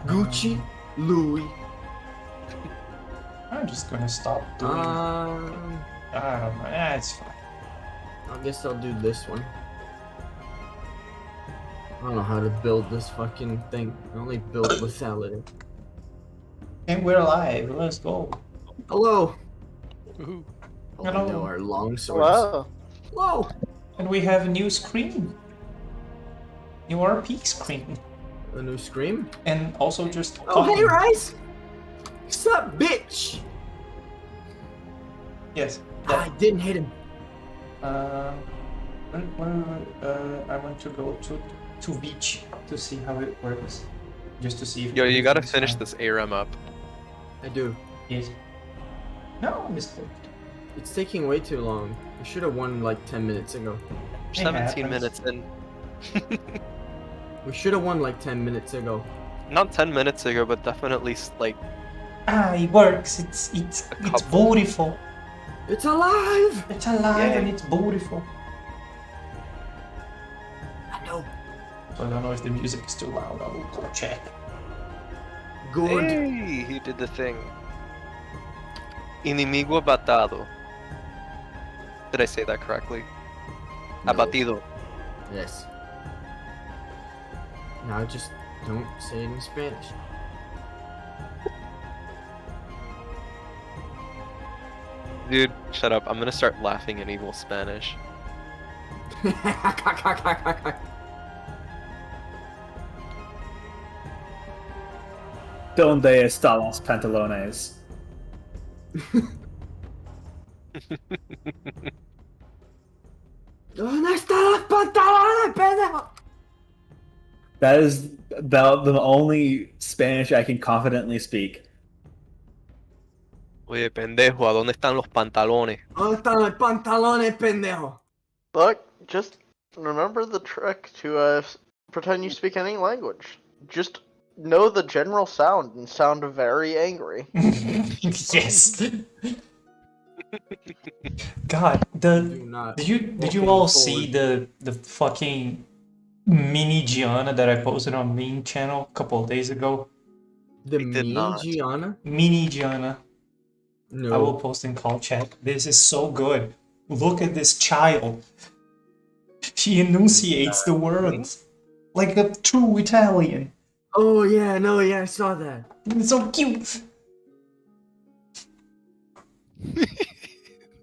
Gucci, Louis. I'm just gonna stop doing. I don't know. It's fine. I guess I'll do this one. I don't know how to build this fucking thing. I only built with salad. And we're live. Let's go. Hello. Ooh. Oh Hello. no, our long swords. Wow. Whoa. And we have a new screen. New RP screen. A new scream. And also just. Oh hey talking. Rice. What's up, bitch? Yes. I didn't hit him. I want to go to beach to see how it works. Just to see if. Yo, you gotta everything's finish fine. this ARAM up. I do. Yes. No mistake. It's taking way too long. We should have won like 10 minutes ago. 17 happens. minutes in. We should have won like 10 minutes ago. Not 10 minutes ago, but definitely like It works. It's couple. beautiful. It's alive! It's alive Yay. and it's beautiful. I know. So I don't know if the music is too loud. I will go check. Good. Hey, he did the thing. Inimigo abatado. Did I say that correctly? No. Abatido. Yes. Now just don't say it in Spanish. Dude, shut up. I'm gonna start laughing in evil Spanish. ¿Dónde están los pantalones? ¿Dónde están los pantalones, pendejo? That is about the only Spanish I can confidently speak. Oye, pendejo, ¿a dónde están los pantalones? ¿Dónde están los pantalones, pendejo? Look, just remember the trick to pretend you speak any language. Just know the general sound and sound very angry. Yes. God, Do not. did you walking all forward. see the fucking mini Gianna that I posted on Meme channel a couple of days ago? The We did mean not. Gianna? Mini Gianna. I will No. post in call chat. This is so good. Look at this child. She enunciates the words like a true Italian. Oh yeah, no, yeah, I saw that. It's so cute.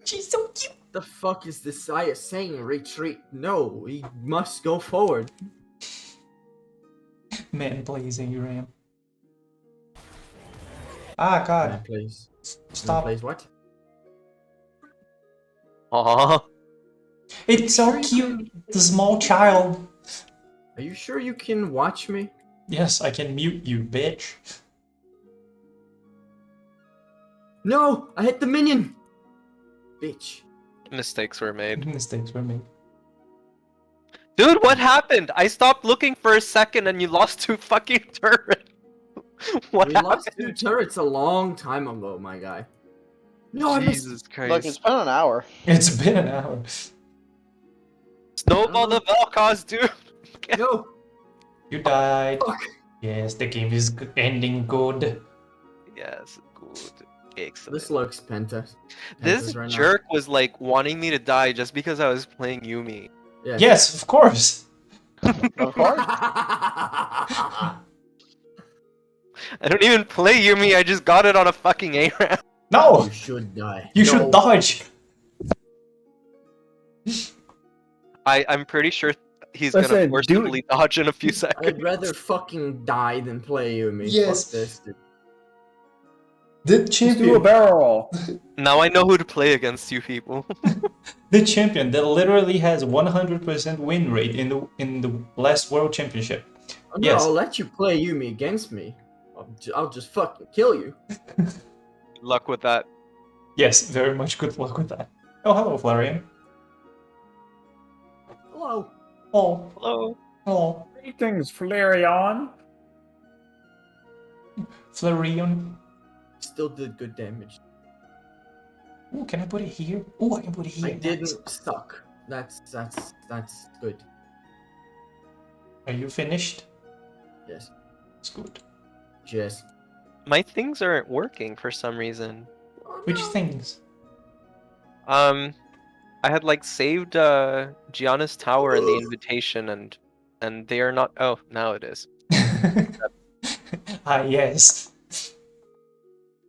She's so cute. The fuck is this Saya saying? Retreat? No, he must go forward. Man plays ARAM. Ah, God. Please. Stop. Plays what? Aww. It's so cute. The small child. Are you sure you can watch me? Yes, I can mute you, bitch. No, I hit the minion. Bitch. Mistakes were made. Mistakes were made. Dude, what happened? I stopped looking for a second and you lost 2 fucking turrets. What We happened? lost 2 turrets a long time ago, my guy. No, I missed. Jesus Look, Christ. it's been an hour. It's been an hour. Snowball the Valkos, dude! No. You died. Fuck. Yes, the game is ending good. Yes, good. Excellent. This looks penta. This Pentas right now. jerk was like wanting me to die just because I was playing Yumi. Yes, of course. Of course. I don't even play Yumi, I just got it on a fucking ARAM. No, You should die. you No. should dodge. I'm pretty sure he's gonna Listen, forcibly dodge in a few I'd seconds. rather fucking die than play you, me. Yes. Fuck this, dude. The Just do a champion. barrel roll. Now I know who to play against, you people. The champion that literally has 100% win rate in the last World Championship. Oh, no, Yes. I'll let you play Yumi against me. I'll just fucking kill you. Good luck with that. Yes, very much good luck with that. Oh, hello, Florian. Hello. Oh, Hello. oh, Greetings, Flareon. Florian. Still did good damage. Ooh, can I put it here? Ooh, I can put it here. I didn't Nice. suck. That's good. Are you finished? Yes. It's good. Just My things aren't working for some reason. Which things? I had like saved Gianna's tower in the invitation and they are not. Oh, now it is. Ah, yes.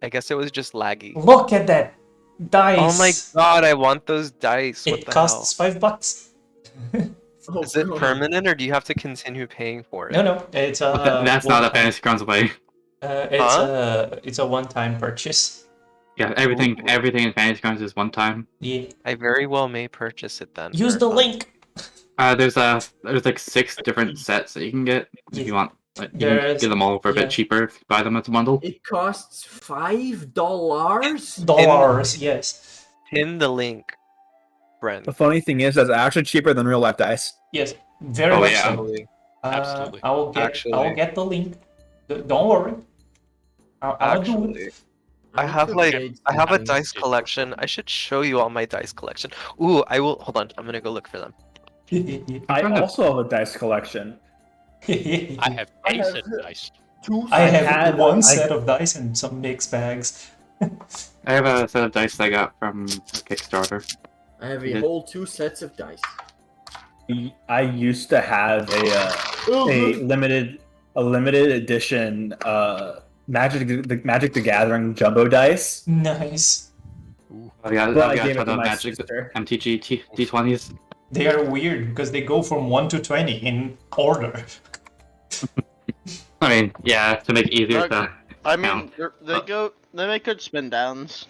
I guess it was just laggy. Look at that dice. Oh my god, I want those dice. What It the costs hell? $5. oh, Is it God. permanent or do you have to continue paying for it? No, it's That's not a one-time. Fantasy Grounds way. It's a one-time purchase. Yeah, everything Ooh. everything in Fantasy Grounds is one time. Yeah. I very well may purchase it then. Use for the fun. link. There's like 6 different sets that you can get if you want. Like, you can There's- get them all for a yeah. bit cheaper if you buy them as a bundle. It costs $5. Dollars, yes. Pin the link, Brent. The funny thing is, that's actually cheaper than real life dice. Yes. Very Oh, much yeah. so. Absolutely. Absolutely. I will Actually. get the link. Don't worry. I'll do it. Actually, I have I have a dice collection. I should show you all my dice collection. Ooh, I will. Hold on, I'm gonna go look for them. I also have a dice collection. I have I dice have- and dice. I have had- one I- set of dice and some mixed bags. I have a set of dice I got from Kickstarter. I have a Yeah. whole 2 sets of dice. I used to have a limited edition Magic the Gathering jumbo dice. Nice. I got But I a gave it ton to of my Magic sister. MTG D20s. They are weird because they go from 1 to 20 in order. I mean, yeah, to make it easier Look, to. I mean, they make good spin downs.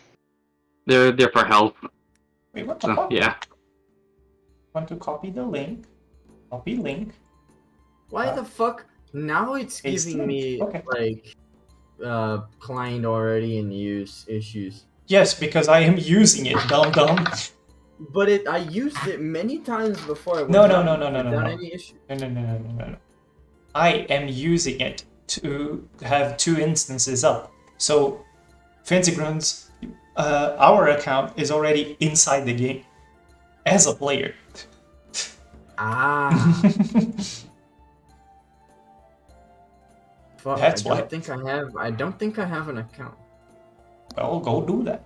They're for health. Wait, what the So fuck? yeah. Want to copy the link? Copy link. Why the fuck? Now it's It's giving me okay. like client already in use issues. Yes, because I am using it, dumb. But I used it many times before. I No, went no, down no, no, no, without no, no. any issue. No. I am using it to have 2 instances up. So, Fancy Grounds, our account is already inside the game as a player. Ah, fuck! That's I why. don't think I have an account. Well, go do that.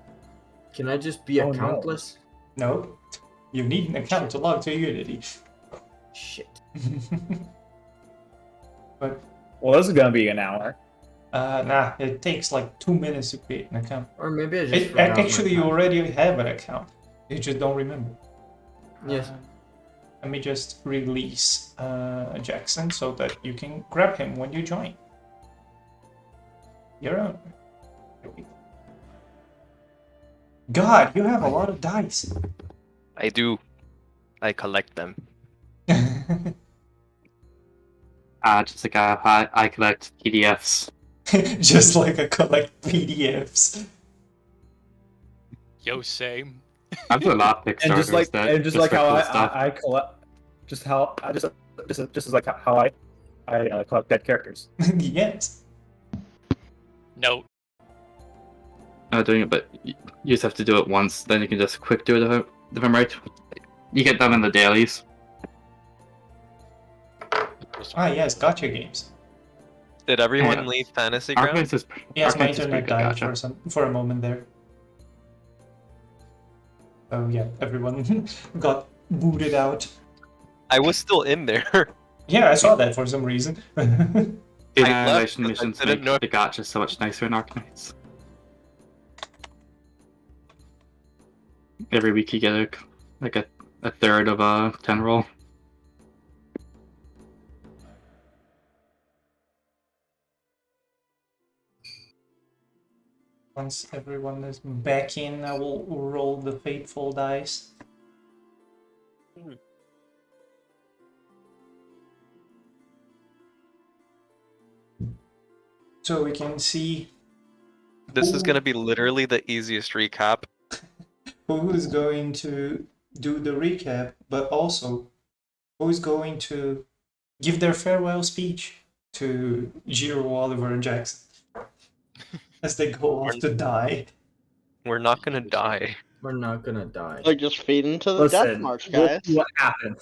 Can I just be Oh, no. accountless? No, you need an account to log to Unity. Shit. But Well, this is gonna be an hour. nah, it takes like 2 minutes to create an account. Or maybe I just forgot my Actually, you account. already have an account. You just don't remember. Yes. Let me just release Jackson so that you can grab him when you join. You're on. God, you have a lot of dice. I do. I collect them. Just like I collect PDFs. Just like I collect PDFs. Yo, same. I've done a lot of And Kickstarters just like for how cool stuff. I collect, just as like how I collect dead characters. Yes. No, Not doing it, but you just have to do it once. Then you can just quick do it if I'm right. You get them in the dailies. Ah, yes, gotcha games. Did everyone Yeah. leave Fantasy Grounds? Archives is Yes, my Archives is internet pretty good, died gotcha. for a moment there. Oh yeah, everyone got booted out. I was still in there. Yeah, I saw that for some reason. The I left annihilation because I missions didn't make know- the gotcha so much nicer in Archives. Every week you get a third of a 10 roll. Once everyone is back in, I will roll the fateful dice. So we can see This is gonna be literally the easiest recap. who is going to do the recap, but also who is going to give their farewell speech to Jiro, Oliver, and Jackson as they go off to die. We're not gonna die. We're not gonna die. Like, just feed into the death Listen, march, guys. what happened?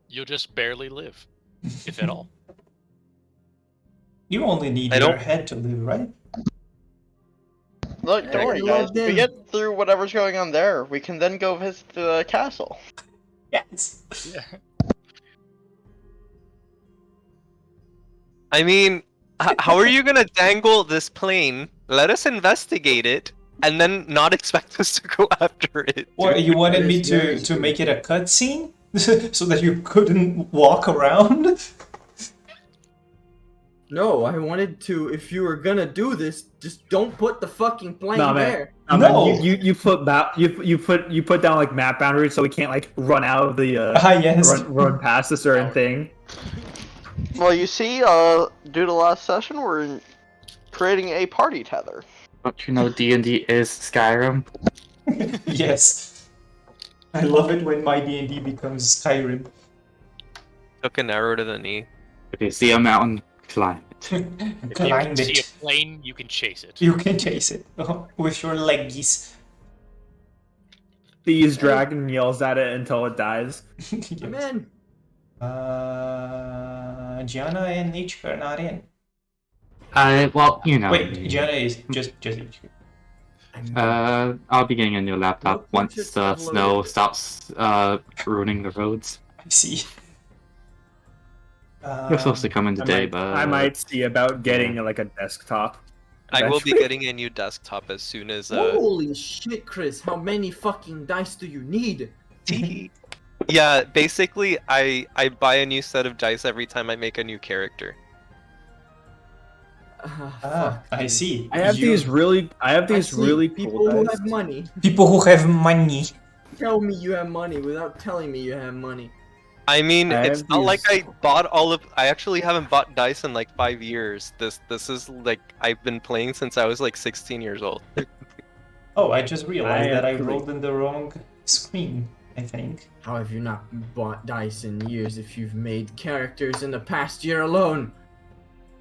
you'll just barely live, if at all. You only need I your don't- head to live, right? Look, don't Yeah, worry, I guys. logged If we in. get through whatever's going on there, we can then go visit the castle. Yes. Yeah. I mean, how are you gonna dangle this plane? Let us investigate it, and then not expect us to go after it. What, dude? you wanted That me is very to true. make it a cutscene? So that you couldn't walk around? No, I wanted to. If you were gonna do this, just don't put the fucking plane Nah, man. there. Man, No. you put down like map boundaries so we can't like run out of the Yes. run past a certain thing. Well, you see, due to last session, we're creating a party tether. Don't you know D&D is Skyrim? Yes. I love it when my D&D becomes Skyrim. Took an arrow to the knee. If you see a mountain, climb it. If Climb you see it. a plane, you can chase it. You can chase it with your leggies. Thieves dragon yells at it until it dies. I'm in. Gianna and Ichika are not in. Well, you know. Wait, Gianna is just Ichika. I'll be getting a new laptop Look, once just the upload snow it. stops ruining the roads. I see. They're supposed to come in today, but I might see about getting like a desktop. I will be eventually. getting a new desktop as soon as Holy shit, Chris! How many fucking dice do you need? Yeah, basically I buy a new set of dice every time I make a new character. Fuck. I see. I have You- these really I see. really people cool who dice. have money. people who have money. Tell me you have money without telling me you have money. I mean, I it's have not like I these- bought all of. I actually haven't bought dice in like 5 years. This is like I've been playing since I was like 16 years old. Oh, I just realized that I actually- rolled in the wrong screen, I think. How have you not bought dice in years if you've made characters in the past year alone?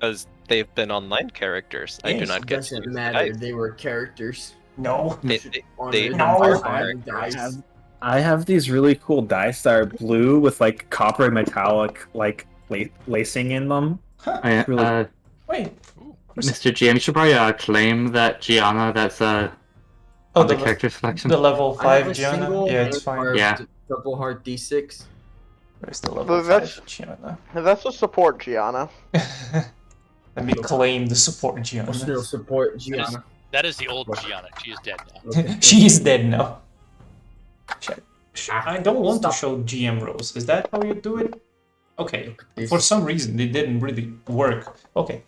Because they've been online characters. I do Yes, not get to Doesn't use matter. dice. they were characters. No. They- should they- honor they them are by buying characters. dice. I have these really cool dice that are blue with like copper metallic like lacing in them. I, really- Wait. Mr. GM, you should probably claim that Gianna. That's Oh, on the the, character selection. the level I have 5 a Gianna? single Yeah, it's fine. hand-carved Yeah. Purple heart D6. Where's the level But 5 that's- Gianna? That's a support, Gianna. Let me claim the support Gianna. Still support Gianna. That is the old Gianna. She is dead now. She is dead now. I don't want Stop. to show GM roles. Is that how you do it? Okay. This- For some reason, it didn't really work. Okay.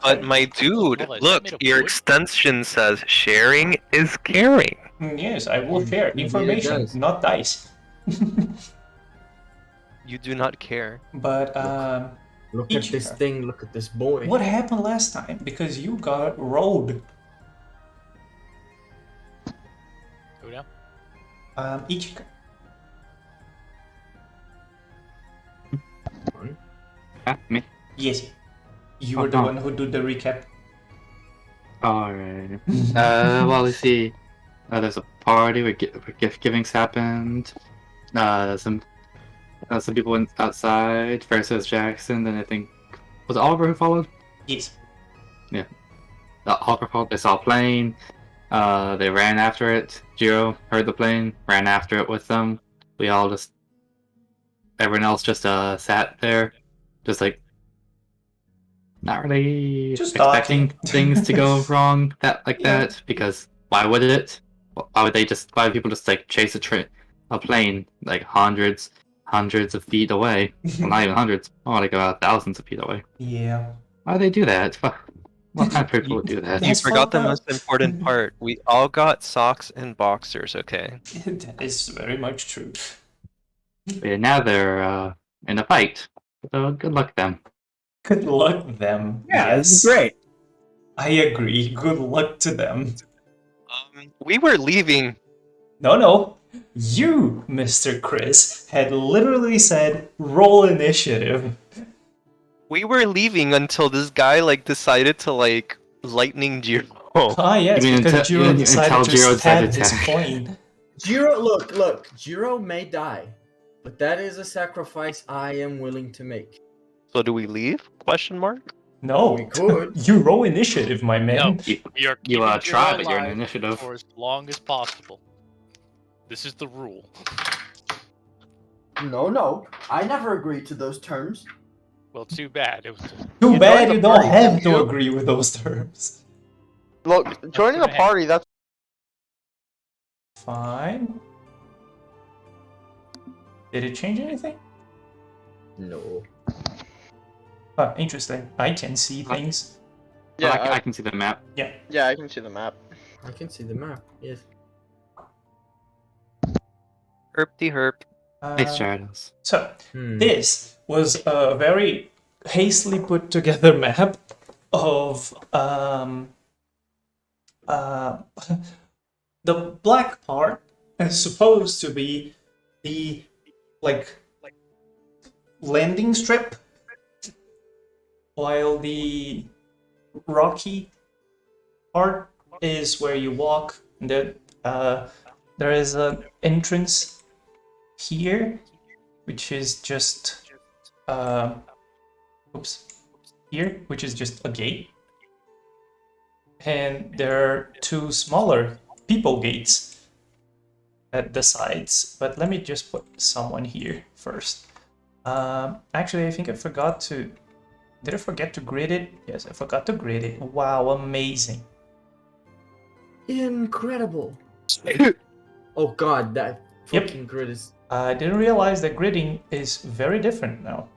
But my dude, Hold on, is that look, made of your wood? extension says sharing is caring. Yes, I will share Indeed it information, does. not dice. You do not care. But Look at this Ichika. thing. Look at this boy. what happened last time? Because you got rolled. Who now? Ichika. Me. Yes. You Oh, were the no. one who did the recap. Alright. Well, let's see. There's a party where gift givings happened. Some people went outside. First it was Jackson, then I think was it Oliver who followed? Yes. Oliver followed. They saw a plane. They ran after it. Jiro heard the plane, ran after it with them. We all just, everyone else just sat there, just like not really Just expecting talking. things to go wrong that because why would it? Why would people just like chase a plane like hundreds of feet away? Well, not even hundreds, more like about thousands of feet away. Yeah. Why do they do that? What kind of people would do that? You That's forgot the fucked up. most important part. We all got socks and boxers, okay? That is very much true. Yeah, now they're in a fight. So good luck them. Good luck them. Yeah, this is Yes. great. I agree. Good luck to them. We were leaving. No. You, Mr. Chris, had literally said roll initiative. We were leaving until this guy like decided to like lightning Jiro. Ah, yes, You mean because Jiro until decided to Jiro stab decided to his attack. plane. Jiro, look. Jiro may die, but that is a sacrifice I am willing to make. So do we leave? Question mark. No, We could. you roll initiative, my man. No. You, We are you keeping try, Jiro but you're in alive initiative. for as long as possible. This is the rule. No. I never agreed to those terms. Well, too bad. It was Too You bad joined the you don't party, have didn't to you? agree with those terms. Look, joining the gonna party, that's Fine. Did it change anything? No. Interesting. I can see things. But yeah, I can see the map. yeah, I can see the map. I can see the map. Yes. Herpty herp. Nice Uh, Gyarados. so, Hmm. this was a very hastily put together map of the black part is supposed to be the like landing strip, while the rocky part is where you walk. And there is an entrance here, which is just here, which is just a gate. And there are two smaller people gates at the sides. But let me just put someone here first. Actually, I think I forgot to... Did I forget to grid it? Yes, I forgot to grid it. Wow, amazing. Incredible. Oh god, that Yep. fucking grid is. I didn't realize that gridding is very different now.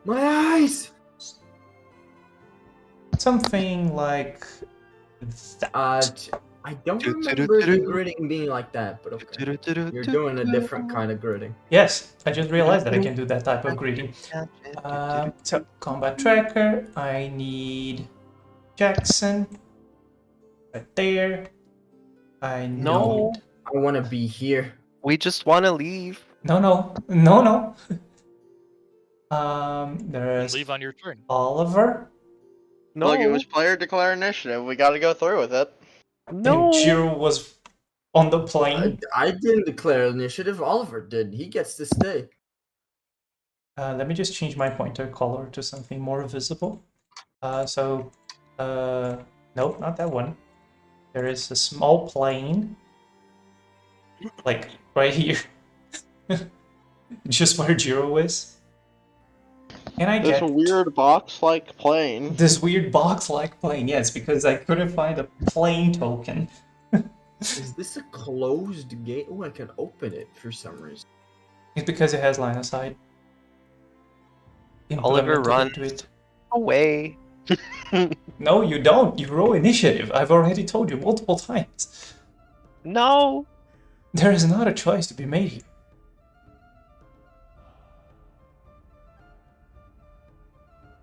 My eyes! Something like that. I don't remember the gridding being like that, but okay. You're doing a different kind of gridding. Yes, I just realized that I can do that type of gridding. So, combat tracker, I need Jackson right there. I No. need... I want to be here. We just want to leave. No. There's leave on your turn. Oliver. No. Look, it was player declare initiative. We got to go through with it. No. And Jiro was on the plane. I didn't declare initiative. Oliver did. He gets to stay. Let me just change my pointer color to something more visible. Nope, not that one. There is a small plane, like right here, just where Jiro is. And I This get weird box-like plane. this weird box-like plane. Yes, because I couldn't find a plane token. Is this a closed gate? Oh, I can open it for some reason. It's because it has line of sight. Oliver, Implemented run into it. away. No, you don't. You roll initiative. I've already told you multiple times. No. There is not a choice to be made here.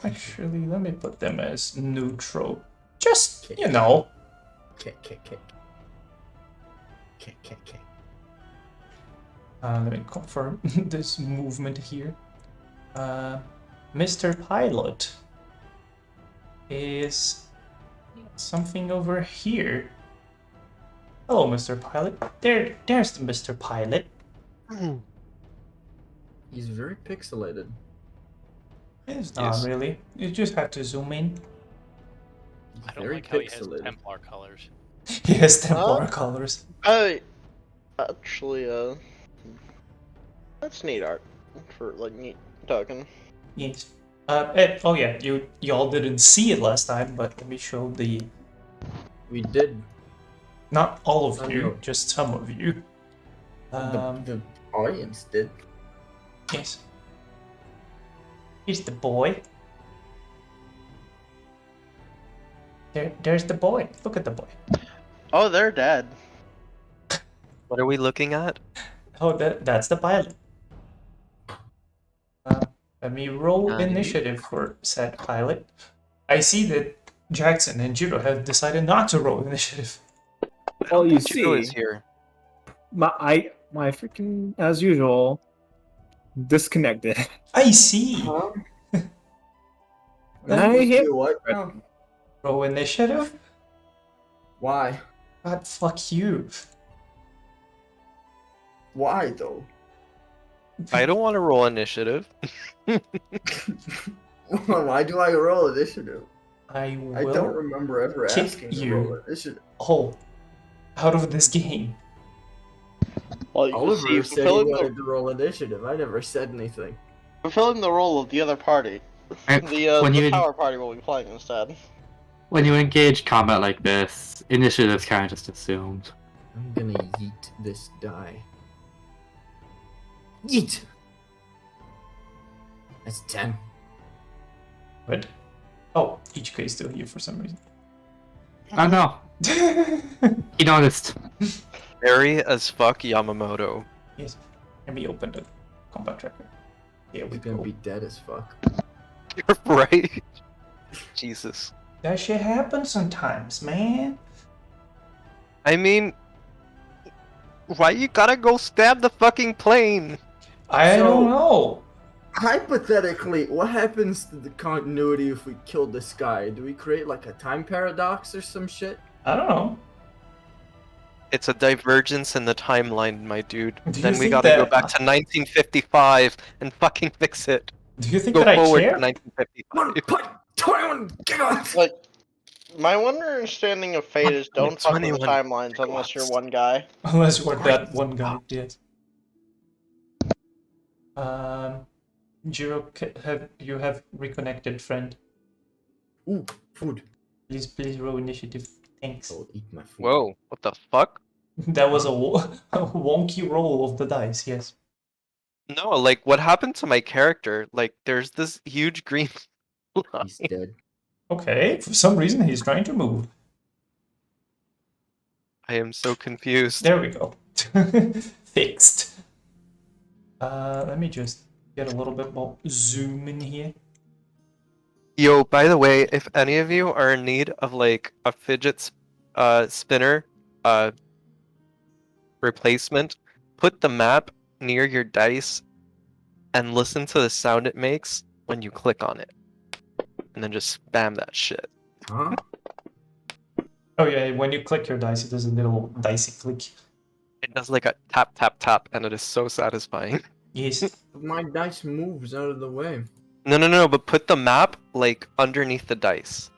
Actually, let me put them as neutral. Just, you know. Okay. Let me confirm this movement here. Mr. Pilot is something over here. Hello, Mr. Pilot. There's the Mr. Pilot. He's very pixelated. It's not Yes. really. You just have to zoom in. I don't Very like how he has pixelated. Templar colors. He has Templar colors. Actually, that's neat art for like neat token. Yes. Oh yeah, y'all didn't see it last time, but let me show the... We did. Not all of I you, know. just some of you. The audience did. Yes. Here's the boy. There's the boy. Look at the boy. Oh, they're dead. What are we looking at? Oh, that's the pilot. Let me roll initiative for said pilot. I see that Jackson and Jiro have decided not to roll initiative. Well, you Jiro see, is here. my freaking, as usual, disconnected. I see. Huh? I hit. You what? now? Roll initiative? Why? God, fuck you. Why though? I don't want to roll initiative. Why do I roll initiative? I I will don't remember ever kick asking to you. roll initiative. all out of this game. Well, you can Oliver see said he wanted to roll initiative. I never said anything. fulfilling the role of the other party. Right, when The you power party will be playing instead. when you engage combat like this, initiative's kind of just assumed. I'm gonna yeet this die. Yeet! That's 10. Good. Oh, HK is still here for some reason. Oh no, he noticed. Scary as fuck Yamamoto. Yes. Let me open the combat tracker. Here we He's gonna go. be dead as fuck. You're right. Jesus. That shit happens sometimes, man. I mean, why you gotta go stab the fucking plane? I So- don't know. Hypothetically, what happens to the continuity if we kill this guy? Do we create like a time paradox or some shit? I don't know. It's a divergence in the timeline, my dude. Do you Then we think gotta go that- back to 1955 and fucking fix it. Do you think Go that I forward care? to 1955. 21 gigawatts! Like, my one understanding of fate is don't fuck with the 21 timelines unless you're one guy. Unless you're that one guy, yes. Jiro, you have reconnected, friend. Ooh, food. Please roll initiative. Thanks. I'll eat my food. Whoa, what the fuck? That was a wonky roll of the dice, yes. No, like, what happened to my character? Like, there's this huge green line. He's dead. Okay, for some reason he's trying to move. I am so confused. There we go. Fixed. Let me just get a little bit more zoom in here. Yo, by the way, if any of you are in need of, like, a fidget spinner replacement, put the map near your dice and listen to the sound it makes when you click on it. And then just spam that shit. Huh? Oh yeah, when you click your dice, it does a little dicey click. It does like a tap, tap, tap, and it is so satisfying. Yes. My dice moves out of the way. No, but put the map, like, underneath the dice.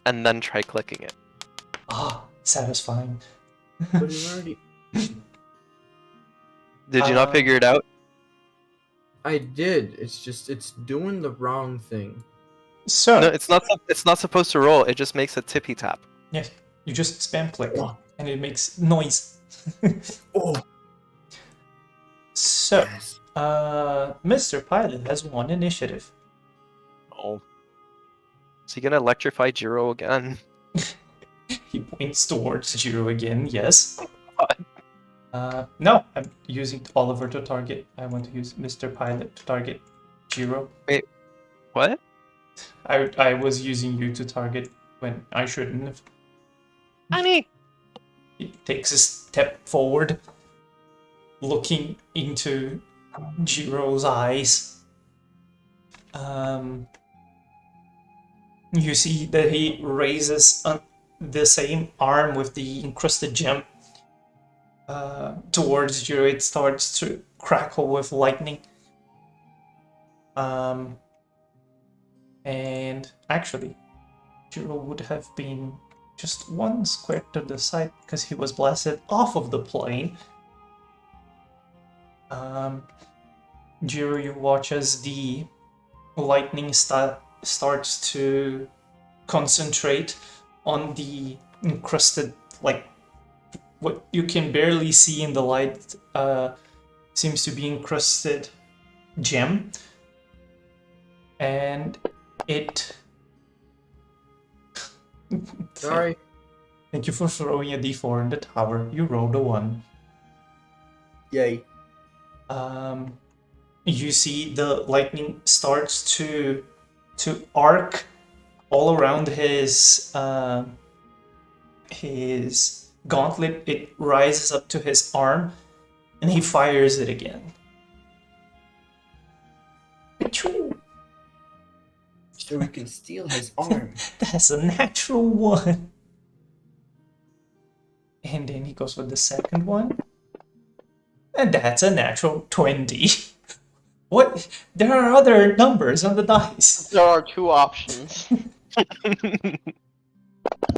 And then try clicking it. Ah, satisfying. But it already. Did you not figure it out? I did. It's just it's doing the wrong thing. So, No, it's not supposed to roll. It just makes a tippy tap. yes, you just spam click, Oh. and it makes noise. Oh So, yes. Mr. Pilot has one initiative. Oh. Is he gonna electrify Jiro again? He points towards Jiro again, yes. No, I'm using Oliver to target. I want to use Mr. Pilot to target Jiro. What? I was using you to target when I shouldn't have. Honey! He takes a step forward, looking into Jiro's eyes. You see that he raises the same arm with the encrusted gem towards Jiro. It starts to crackle with lightning. And actually, Jiro would have been just one square to the side because he was blasted off of the plane. Jiro, you watch as the lightning starts to concentrate on the encrusted, like, what you can barely see in the light seems to be encrusted gem. And it... Sorry. Thank you for throwing a d4 in the tower. You rolled a 1. Yay. You see the lightning starts to arc all around his gauntlet. It rises up to his arm, and he fires it again. Achoo! So we can steal his arm. That's a natural 1. And then he goes for the second one. And that's a natural 20. What? There are other numbers on the dice. There are two options.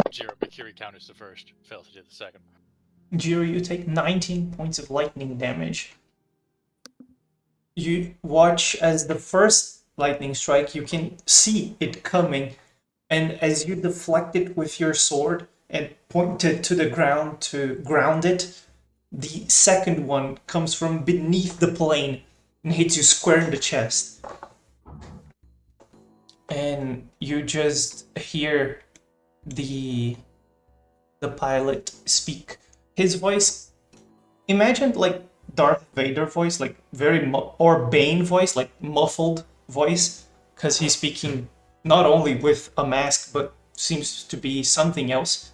Jiro Bakiri counters the first, fails to do the second. Jiro, you take 19 points of lightning damage. You watch as the first lightning strike, you can see it coming, and as you deflect it with your sword and point it to the ground to ground it, the second one comes from beneath the plane and hits you square in the chest. And you just hear the pilot speak. His voice, imagine like Darth Vader voice, like very or Bane voice, like muffled voice, because he's speaking not only with a mask but seems to be something else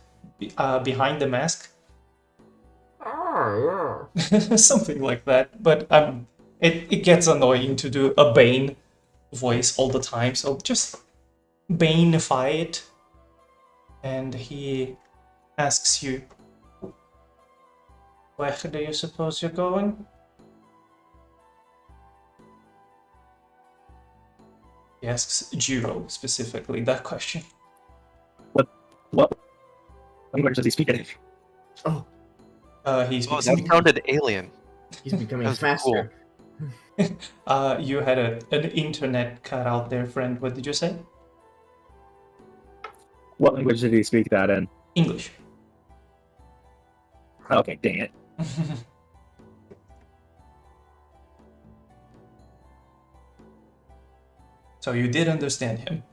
behind the mask. Oh, Something like that. But it gets annoying to do a Bane voice all the time, so just Baneify it. And he asks you, where do you suppose you're going? He asks Jiro specifically that question. What language does he speak in? Oh, He Oh, speaks that sounded alien. he's becoming That's faster. You had an internet cut out there, friend. What did you say? What language did he speak that in? English. Okay, dang it. So you did understand him.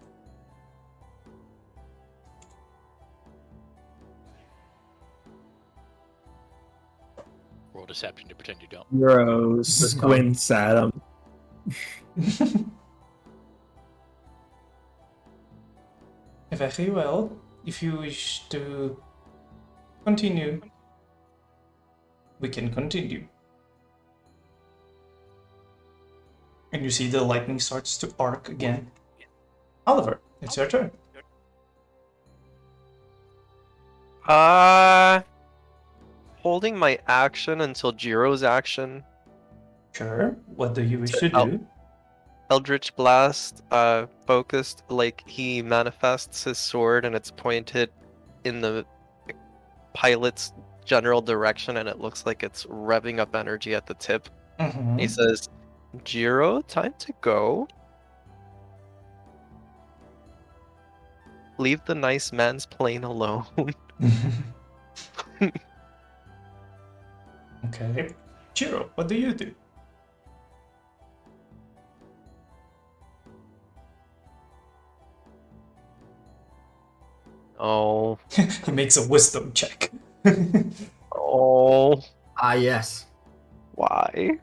Roll deception to pretend you don't. Euro squints at him. Very well. If you wish to continue, we can continue. And you see the lightning starts to arc again. Oliver, it's your turn. Holding my action until Jiro's action. Sure. What do you wish to Oh. do? Eldritch Blast, focused, like he manifests his sword and it's pointed in the pilot's general direction and it looks like it's revving up energy at the tip. Mhm. He says, Jiro, time to go. Leave the nice man's plane alone. Okay. Jiro, what do you do? Oh, He makes a wisdom check. oh, Ah, yes. why?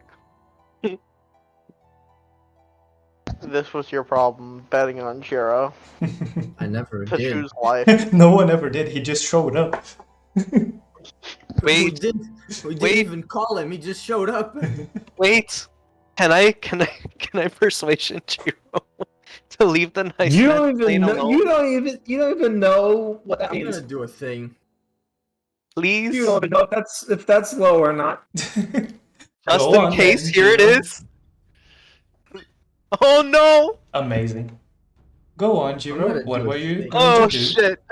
This was your problem, betting on Jiro I never to did. choose life. No one ever did. He just showed up. We Wait, didn't wait. even call him. He just showed up. wait. Can I persuasion Jiro to leave the nice You man's don't even plane know. alone? You don't even know what that I'm gonna means. do a thing. Please, You don't even know if that's low or not. just Go in on case, then, here it Jiro. is. Oh no! Amazing. Go on, Jiro. gonna What do a were you thing. going Oh to do? shit!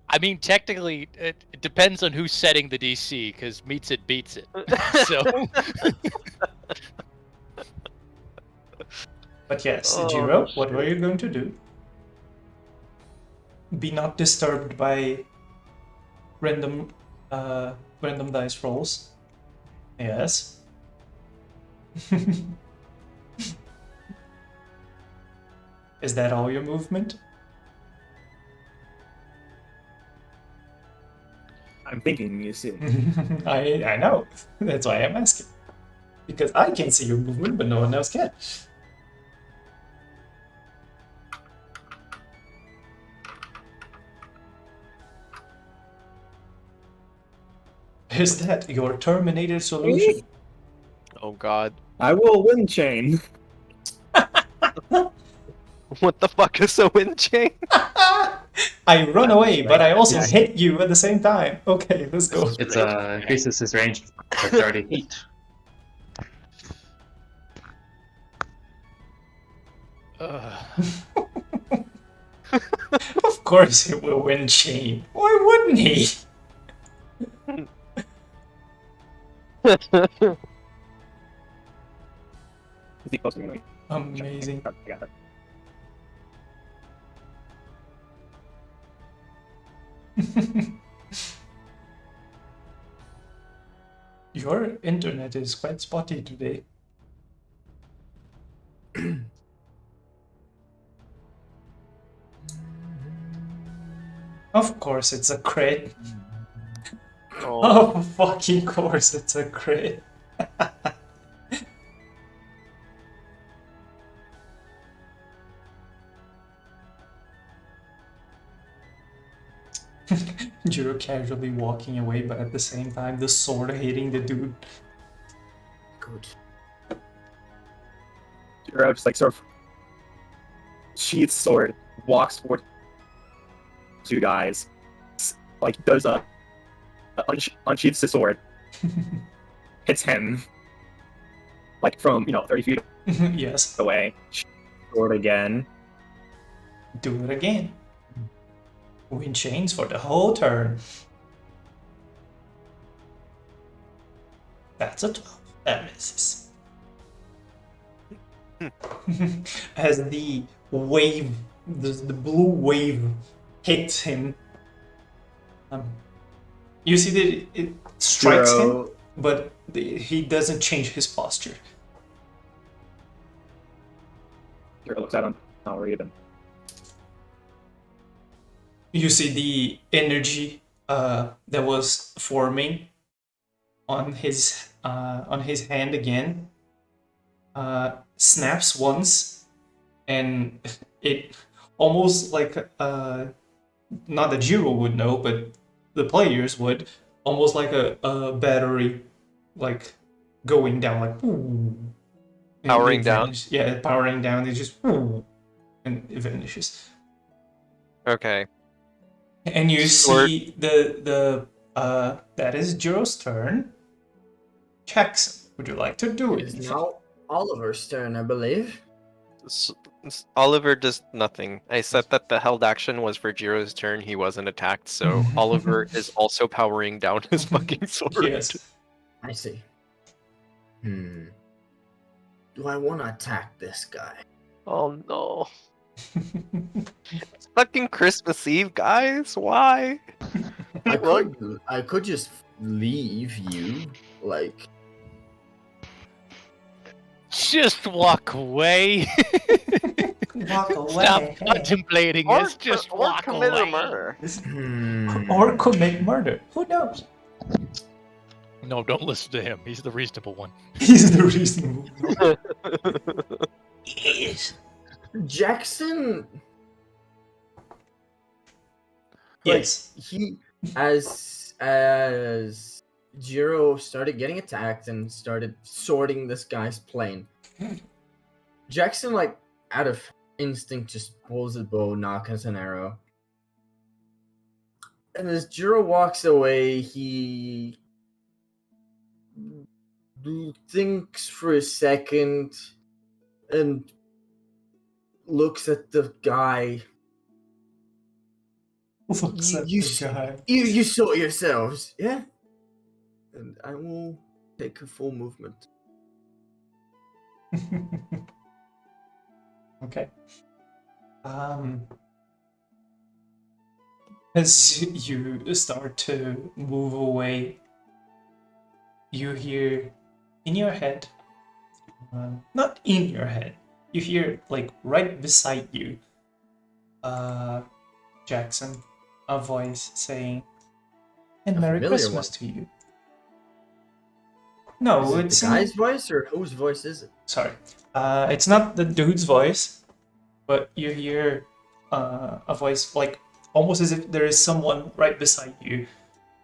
I mean, technically, it depends on who's setting the DC, because meets it beats it. So, But yes, Oh, Jiro, what shit. were you going to do? Be not disturbed by random dice rolls. Yes. Is that all your movement? I'm thinking, you see. I know. That's why I'm asking. Because I can see your movement, but no one else can. Is that your terminated solution? Oh god. I will wind chain. What the fuck is a wind chain? I run away, but I also Yeah. hit you at the same time. Okay, let's go. It's increases his range by 30 feet. Of course he will win chain. Why wouldn't he? Is he close to me? Amazing. I got it. Your internet is quite spotty today. Of course it's a crit. Oh, Of fucking course it's a crit. Jiro casually walking away, but at the same time the sword hitting the dude. Good. Jiro just like sort of sheaths sword, walks toward two guys, like does a unsheaths his sword, hits him, like from 30 feet Yes, away. Sword again. do it again. Win chains for the whole turn. That's a 12. That misses. As the wave, the blue wave hits him, you see that it strikes him, Jiro, but he doesn't change his posture. Jiro looks at him. Not worried even. You see the energy that was forming on his hand again snaps once, and it almost like not that Jiro would know, but the players would, almost like a battery, like going down, like and Powering it down? vanishes. Yeah, powering down. It just and it vanishes. okay. And you Sword. see the that is Jiro's turn. Jackson, would you like to do it is anything? now Oliver's turn, I believe. Oliver does nothing. I said that the held action was for Jiro's turn. He wasn't attacked, so Oliver is also powering down his fucking sword. Yes. I see. Do I want to attack this guy? Oh no. It's fucking Christmas Eve, guys. Why? I could just leave you, like. Just walk away. Walk away. Stop contemplating Or, this. Just or walk commit away. a murder. Or commit murder. Who knows? No, don't listen to him. He's the reasonable one. He's the reasonable one. Yes. Jackson. Yes. He as Jiro started getting attacked and started sorting this guy's plane. Jackson, like out of instinct, just pulls his bow, knocks an arrow. And as Jiro walks away, he thinks for a second and looks at the guy. Looks at You the guy. You saw it yourselves, yeah? And I will take a full movement. Okay. As you start to move away, you hear in your head, not in your head, you hear like right beside you, Jackson, a voice saying, "And A Merry familiar Christmas one. to you." No, Is it it's the guy's voice or whose voice is it? sorry. It's not the dude's voice, but you hear a voice like almost as if there is someone right beside you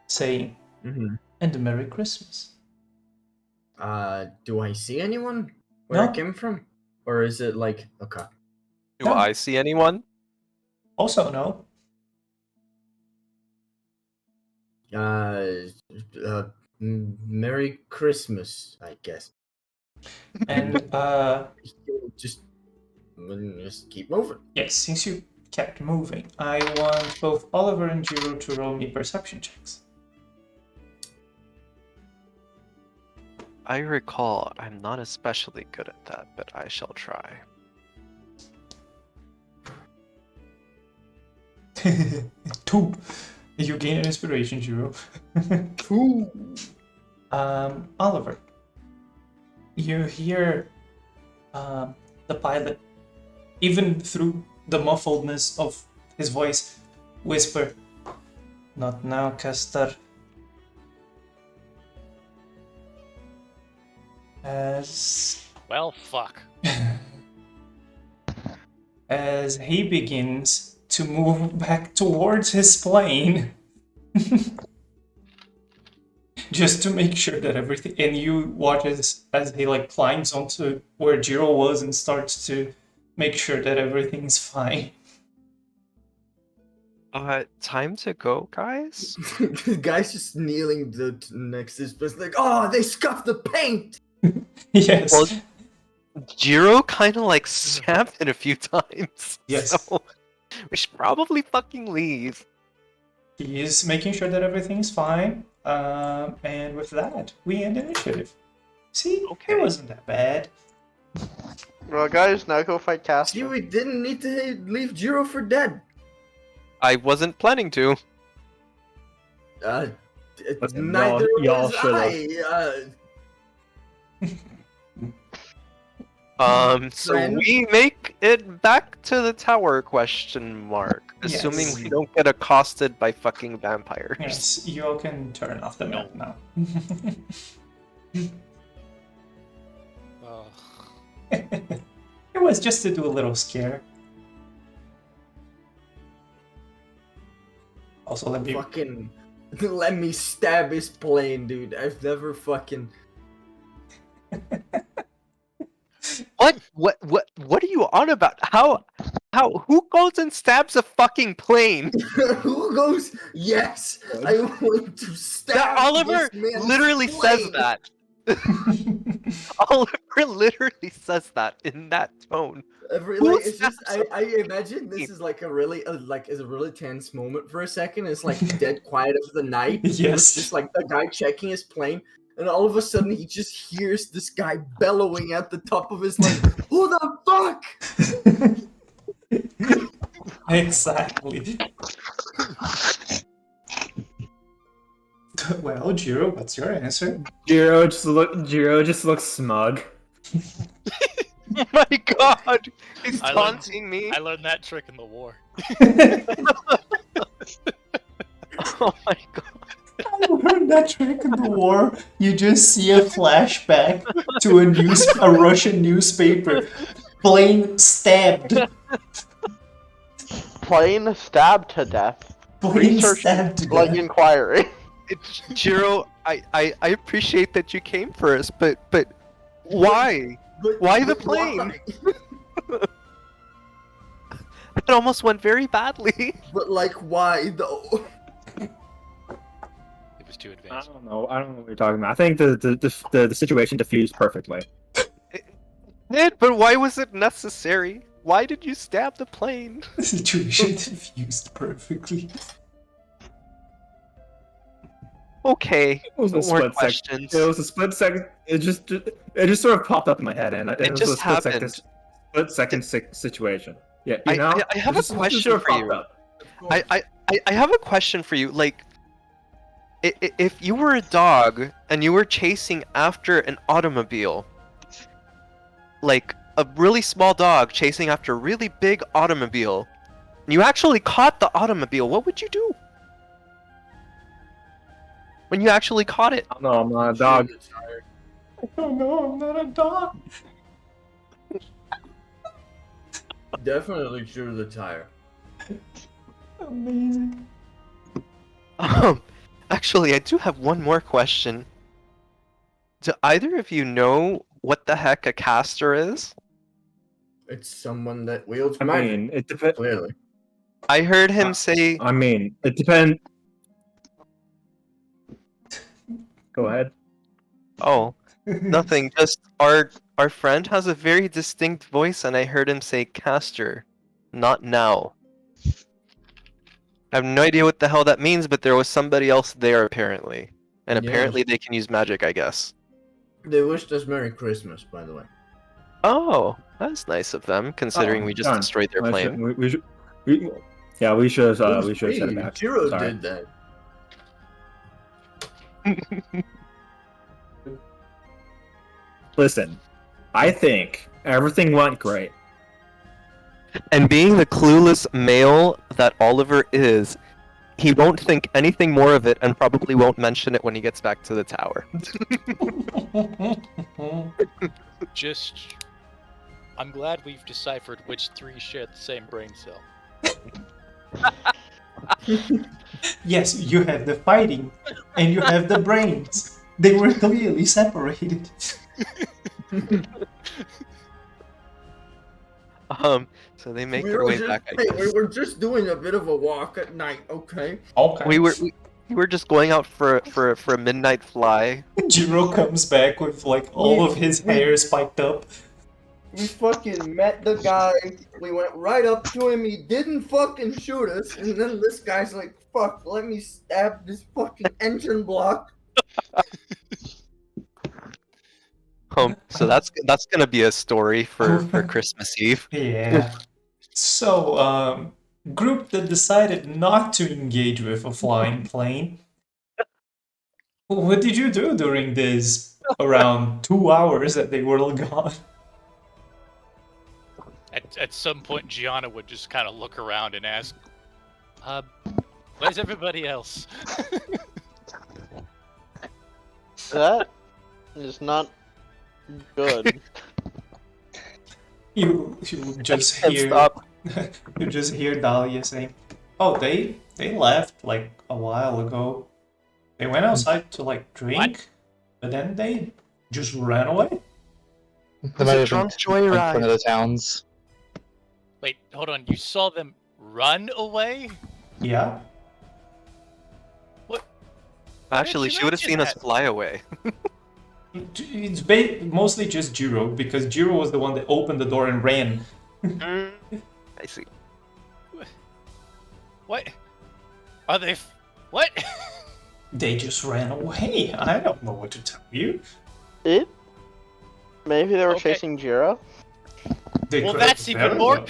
saying, "And a Merry Christmas." Do I see anyone where I No. came from? Or is it like, okay. Do No. I see anyone? Also, no. Merry Christmas, I guess. And He'll just then just keep moving. Yes, since you kept moving, I want both Oliver and Jiro to roll me perception checks. I recall I'm not especially good at that, but I shall try. 2. You gain an inspiration, Jiro. Ooh. Oliver, you hear the pilot, even through the muffledness of his voice, whisper, "Not now, Castor." Well, fuck. As he begins to move back towards his plane, just to make sure that everything. And you watch as he like climbs onto where Jiro was and starts to make sure that everything's fine. Time to go, guys? The guy's just kneeling next to his place, like, oh, they scuffed the paint! Yes. Well, Jiro kind of like snapped it a few times. Yes. So we should probably fucking leave. He is making sure that everything's fine. And with that, we end initiative. See, Okay. it wasn't that bad. Well, guys, now go fight Castor. See, we didn't need to leave Jiro for dead. I wasn't planning to. Listen, Neither y'all was should've. So Friend? we make it back to the tower, question mark. Assuming Yes. we don't get accosted by fucking vampires. Yes, you all can turn off the map now. Ugh. It was just to do a little scare. Also, let me. Fucking let me stab his plane, dude. I've never fucking. What are you on about? How, who goes and stabs a fucking plane? Who goes? Yes, I want to stab. That Oliver this man's literally says plane." that. Oliver literally says that in that tone. Who It's just stabs I imagine this is like a really is a really tense moment for a second. It's like dead quiet of the night. Yes. It's just like the guy checking his plane, and all of a sudden he just hears this guy bellowing at the top of his like, "Who the fuck?" Exactly. Well, Jiro, what's your answer? Jiro just looks smug. Oh my god! He's I learned- taunting me. I learned that trick in the war. Oh my god. I learned that trick in the war. You just see a flashback to a Russian newspaper. Plane stabbed. Plane stabbed to death. Plane Research stabbed to like death. inquiry. Jiro, I appreciate that you came for us, but why? But- Why the but plane? It almost went very badly. But like, why though? It was too I advanced. don't know what you're talking about. I think the situation diffused perfectly. But why was it necessary? Why did you stab the plane? The situation diffused perfectly. Okay, It was a more split second. questions. It was a split second. It just sort of popped up in my head, and it was just a split happened. Situation. Yeah, I have a it just question sort of for popped you. up. I have a question for you. Like, if you were a dog and you were chasing after an automobile, like a really small dog chasing after a really big automobile, and you actually caught the automobile, what would you do? When you actually caught it? No, I'm not a dog. Oh no, I'm not a dog. Definitely sure the tire. Amazing. Actually, I do have one more question. Do either of you know what the heck a caster is? It's someone that wields I magic. mean, it depends. Clearly. I heard him say. I mean, it depends. Go ahead. Oh, Nothing. Just our friend has a very distinct voice, and I heard him say "caster," not now. I have no idea what the hell that means, but there was somebody else there apparently, and Yes. apparently they can use magic, I guess. They wished us Merry Christmas, by the way. Oh, that's nice of them, considering we just done. destroyed their We plane. should- we should. Yeah, we should. It was We should have sent it me. back. Jiro Sorry. did that. Listen, I think everything went great. And being the clueless male that Oliver is, he won't think anything more of it and probably won't mention it when he gets back to the tower. Just, I'm glad we've deciphered which three share the same brain cell. Yes, you have the fighting, and you have the brains. They were clearly separated. So they make We their were way just, back. I hey, guess. we were just doing a bit of a walk at night, okay? Okay. We were just going out for a midnight fly. Jiro comes back with like all of his hair spiked up. We fucking met the guy. We went right up to him. He didn't fucking shoot us. And then this guy's like, fuck, let me stab this fucking engine block. So that's gonna be a story for Christmas Eve. Yeah. So, group that decided not to engage with a flying plane. What did you do during this around 2 hours that they were all gone? At some point, Gianna would just kind of look around and ask, where's everybody else? That is not good. You just Can't hear stop. you just hear Dahlia saying, "Oh, they left like a while ago. They went outside to like drink, but then they just ran away." They might have drunk been in one joyride. of the towns. Wait, hold on. You saw them run away? Yeah. Actually, you she would have mention seen us that? fly away. It's mostly just Jiro, because Jiro was the one that opened the door and ran. I see. What? Are they? What? They just ran away. I don't know what to tell you. Maybe they were Okay. chasing Jiro. They Well, could that's have even very more well.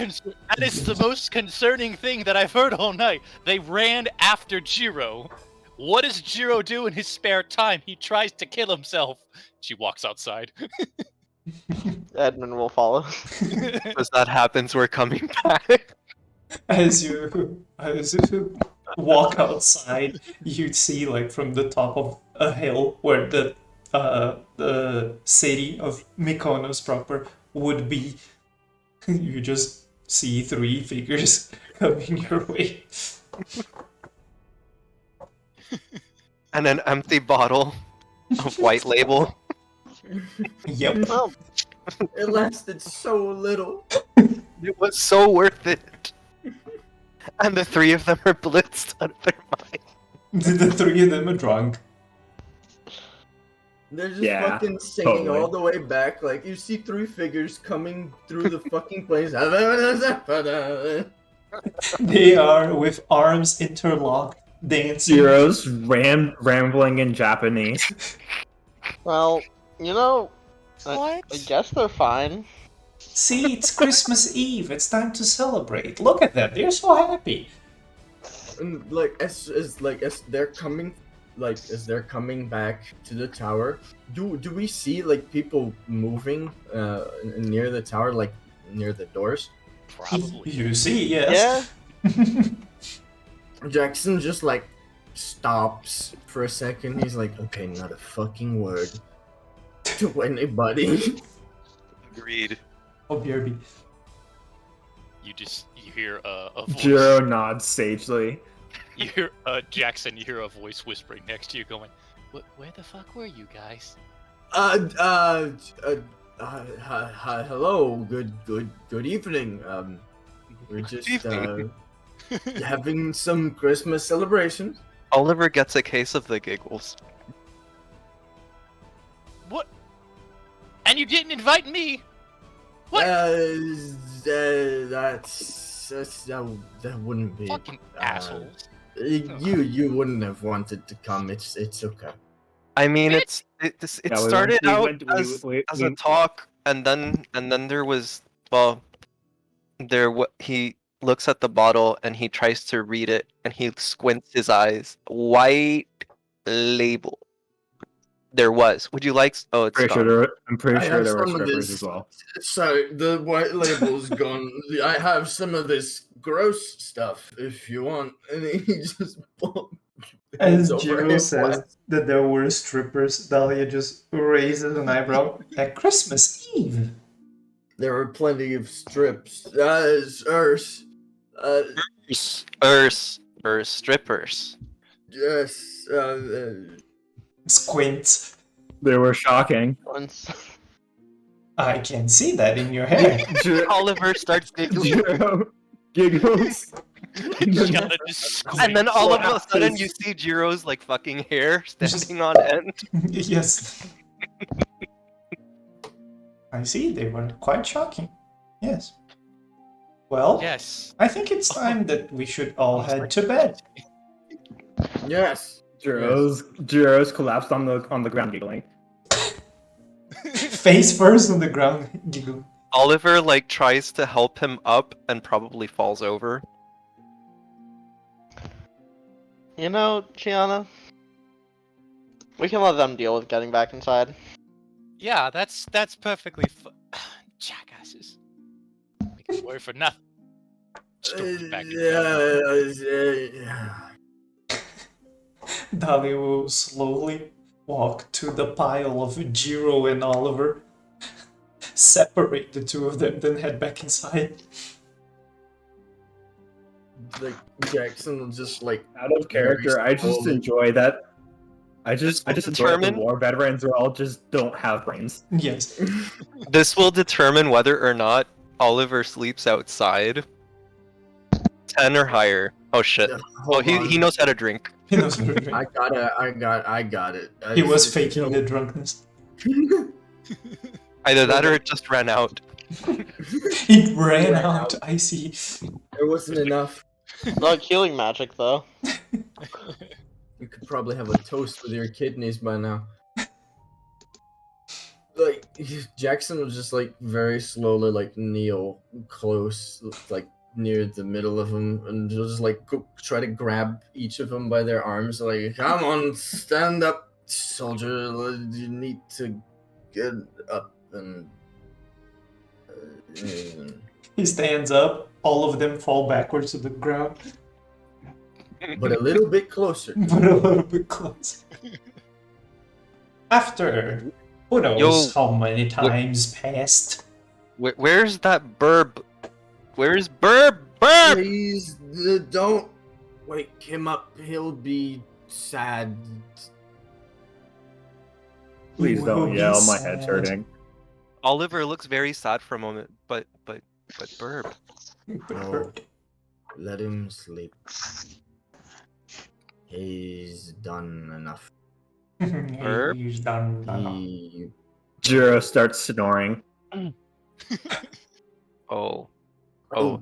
That is the most concerning thing that I've heard all night. They ran after Jiro. What does Jiro do in his spare time? He tries to kill himself. She walks outside. Edmund will follow. As that happens, we're coming back. As you walk outside, you see like from the top of a hill where the city of Mykonos proper would be. You just see 3 figures coming your way. And an empty bottle of white label. Yep. Well, It lasted so little. It was so worth it. And the 3 of them are blitzed out of their mind. The 3 of them are drunk. They're just Yeah, fucking singing totally. all the way back. Like, you see 3 figures coming through the fucking place. They are with arms interlocked, dancing. Zeros rambling in Japanese. well, you know, What? I guess they're fine. See, it's Christmas Eve. It's time to celebrate. Look at them. They're so happy. And like as they're coming, like as they're coming back to the tower, do we see like people moving near the tower, like near the doors? Probably. You see, yes. Yeah. Jackson just like stops for a second. He's like, okay, not a fucking word to anybody. Agreed. Oh, BRB. You hear a voice. Jiro nods sagely. You hear Jackson. You hear a voice whispering next to you, going, "Where the fuck were you guys?" Hello, good evening. We're just having some Christmas celebrations. Oliver gets a case of the giggles. What? And you didn't invite me. What? That wouldn't be. Fucking assholes. You wouldn't have wanted to come. It's okay. I mean, Bitch. it Yeah, we started went- we out went- we- as, we- as we- a talk, and then there was he looks at the bottle and he tries to read it, and he squints his eyes. White label. There was. Would you like? Oh, it's Pretty sure gone. I'm pretty I sure have there were some of strippers this. as well. So the white label's gone. I have some of this gross stuff if you want. And he just As hands over Jiro his says glass. that there were strippers, Dahlia just raises an eyebrow. At Christmas Eve. There were plenty of strips. Strippers. Yes. Squints. They were shocking. Once. I can see that in your hair. Oliver starts giggling, Jiro giggles. Gianna just and then all of a What sudden you happens? see Jiro's like fucking hair Just- standing on end. Yes. I see, they were quite shocking. Yes. Well, Yes. I think it's time that we should all head to bed. Yes. Jiro's collapsed on the ground giggling. Face first on the ground, giggle. Oliver like tries to help him up and probably falls over. You know, Gianna, we can let them deal with getting back inside. Yeah, that's perfectly jackasses. Making it work for nothing. Stupid back in bed. Dahlia will slowly walk to the pile of Jiro and Oliver, separate the two of them, then head back inside. Like Jackson will just like Out of character, I just slowly- enjoy that. I just enjoy that the determine- war veterans are all just don't have brains. Yes. This will determine whether or not Oliver sleeps outside. 10 or higher. Oh shit. Yeah, Oh, hold on. he knows how to drink. He knows how to drink. I got it. He was faking the drunkenness. Either that or it just ran out. He ran out, I see. There wasn't enough. Not healing magic, though. You could probably have a toast with your kidneys by now. Like Jackson was just like very slowly like kneel close, like near the middle of them, and just like try to grab each of them by their arms. Like, come on, stand up, soldier. You need to get up and. He stands up, all of them fall backwards to the ground, But a little bit closer. but a little bit close. After who knows Yo, how many times passed. Where's that burb? Where's burb? Burb! Please don't wake him up. He'll be sad. Please He don't will yell. be My head's sad. hurting. Oliver looks very sad for a moment, but burb. No, let him sleep. He's done enough. Herb? He's done. He, Jiro starts snoring. Oh. oh,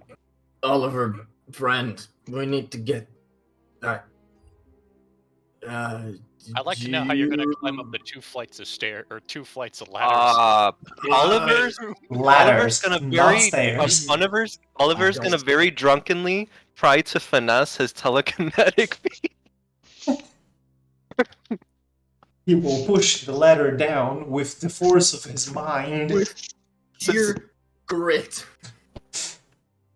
Oliver, friend, we need to get that. I'd like to know how you're gonna climb up the 2 flights of stairs or 2 flights of ladders. Oliver's Ladders, gonna not very stairs. Oliver's gonna very drunkenly try to finesse his telekinetic feet. He will push the ladder down with the force of his mind. with sheer grit.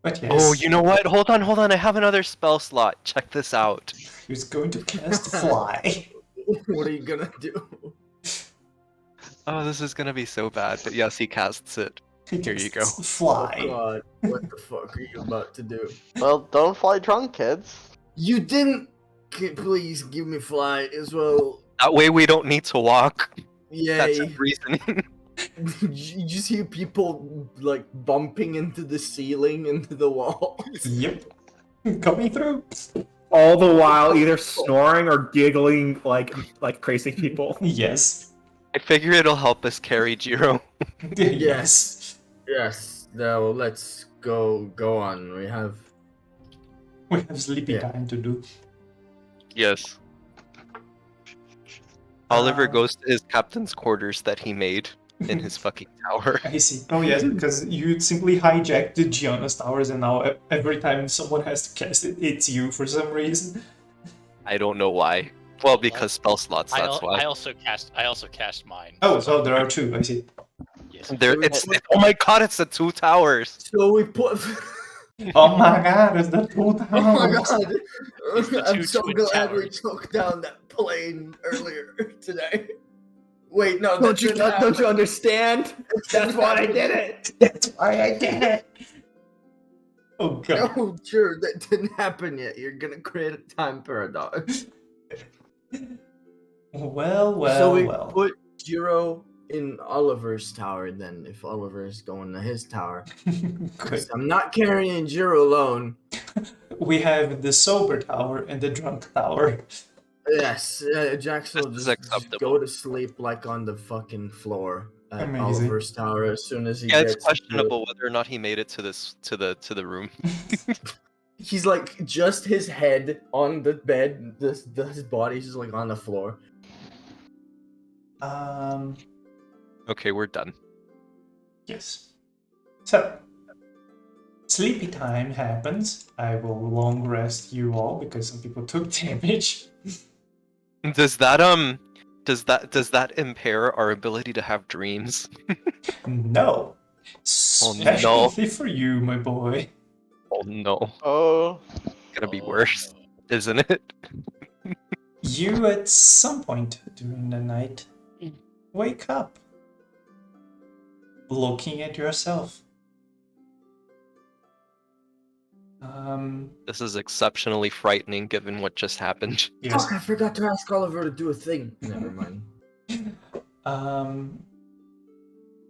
But yes, Oh, you know what? Hold on. I have another spell slot. Check this out. he's going to cast Fly. What are you gonna do? Oh, this is gonna be so bad. But yes, he casts it. He Here you casts go. Fly. Oh God, what the fuck are you about to do? Well, don't fly drunk, kids. You didn't. Please give me fly as well. That way we don't need to walk. That's Yay. his reasoning. You just hear people like bumping into the ceiling, into the wall. Yep. Coming through. All the while either snoring or giggling like crazy people. Yes. I figure it'll help us carry Jiro. Yes. Yes. Now let's go on. We have We have sleepy Yeah. time to do. Yes. Oliver Uh, goes to his captain's quarters that he made in his fucking tower. I see. Oh yes, because you simply hijacked the Gianna's towers, and now every time someone has to cast it, it's you for some reason. I don't know why. Well, because spell slots, that's why. I also cast mine. Oh, so there are two. I see. Yes. There, oh my god, it's the 2 towers! so we put. Oh my god, it's the two towers. Oh my god! It's the I'm two so twin glad we towers. took down that plane earlier today. Wait, no, Don't you understand? That's why I did it. That's why I did it. Oh god. No, sure, that didn't happen yet. You're gonna create a time paradox. Well, so we well. put Jiro in Oliver's tower then, if Oliver is going to his tower. Good. 'Cause I'm not carrying Jiro alone. We have the sober tower and the drunk tower. Yes, Jackson will This is just acceptable. go to sleep like on the fucking floor at Amazing. Oliver's tower as soon as he Yeah, gets it's questionable whether or not he made it to the room. He's like just his head on the bed. His body's just like on the floor. Okay, we're done. Yes. So, sleepy time happens. I will long rest you all because some people took damage. Does that impair our ability to have dreams? No. Oh, no. Especially for you, my boy. Oh no, Oh, it's gonna be worse, isn't it? You, at some point during the night, wake up looking at yourself. This is exceptionally frightening given what just happened. Yes. Fuck, I forgot to ask Oliver to do a thing. Never mind.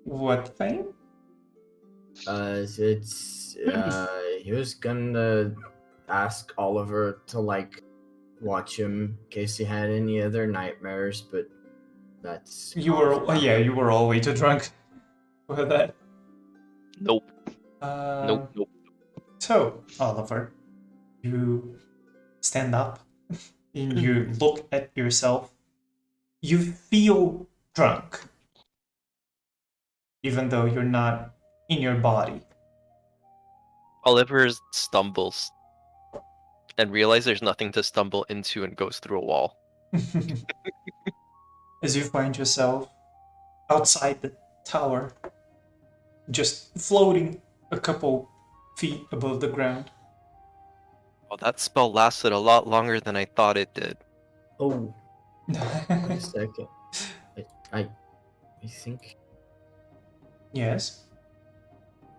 What thing? He was gonna ask Oliver to like watch him in case he had any other nightmares, but that's You were all way too drunk for that. Nope. Um, Nope. So, Oliver, you stand up and you look at yourself. You feel drunk, even though you're not in your body. Oliver stumbles and realizes there's nothing to stumble into and goes through a wall. As you find yourself outside the tower, just floating a couple feet above the ground. Well, that spell lasted a lot longer than I thought it did. Oh, wait a second. I think. Yes.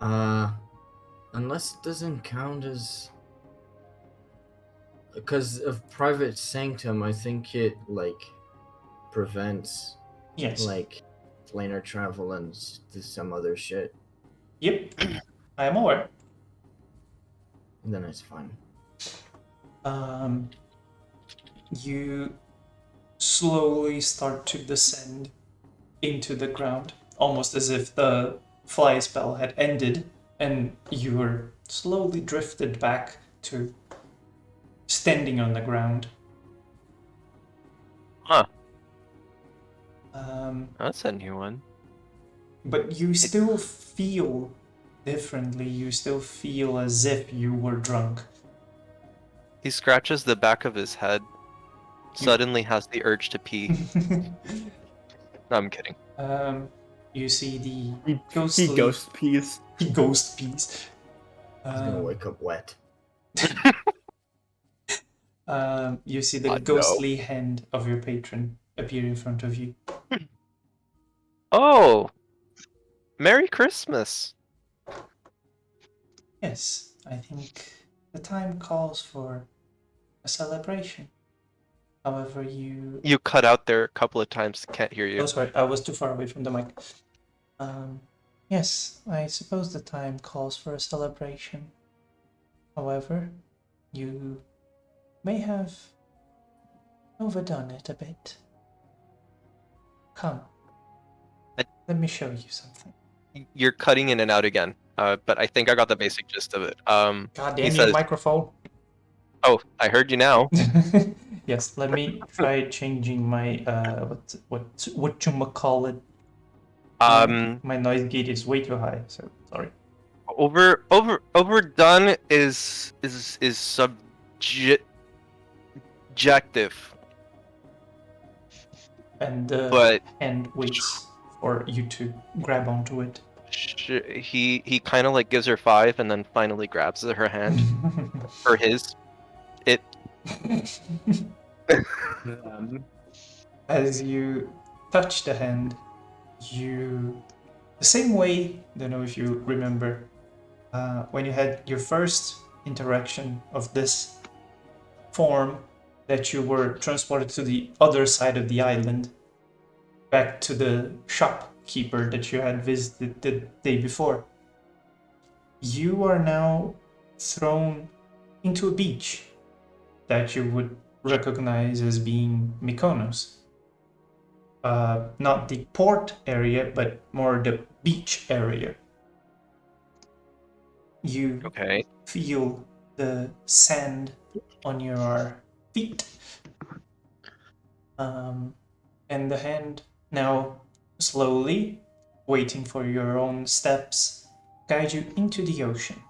Unless it doesn't count as. Because of Private Sanctum, I think it like prevents Yes. like planar travel and some other shit. Yep. I am aware. Then it's fine. You slowly start to descend into the ground, almost as if the fly spell had ended, and you were slowly drifted back to standing on the ground. Huh. That's a new one. But you still feel differently. You still feel as if you were drunk. He scratches the back of his head, suddenly has the urge to pee. No, I'm kidding. You see the He ghostly... ghost peas. He ghost peas. He's gonna wake up wet. You see the No. ghostly hand of your patron appear in front of you. Oh! Merry Christmas! Yes, I think the time calls for a celebration. However, you... You cut out there a couple of times, can't hear you. Oh, sorry, I was too far away from the mic. Yes, I suppose the time calls for a celebration. However, you may have overdone it a bit. Come, Let me show you something. You're cutting in and out again. But I think I got the basic gist of it. God He damn your says, microphone. "Oh, I heard you now." Yes, let me try changing my what you call it. My noise gate is way too high, so sorry. Overdone is subjective, And but hand waits for you to grab onto it. he kind of like gives her 5 and then finally grabs her hand or his. It. As you touch the hand, the same way, don't know if you remember, when you had your first interaction of this form, that you were transported to the other side of the island, back to the shopkeeper that you had visited the day before. You are now thrown into a beach that you would recognize as being Mykonos. Not the port area, but more the beach area. You Okay. feel the sand on your feet. And the hand now slowly, waiting for your own steps, guide you into the ocean.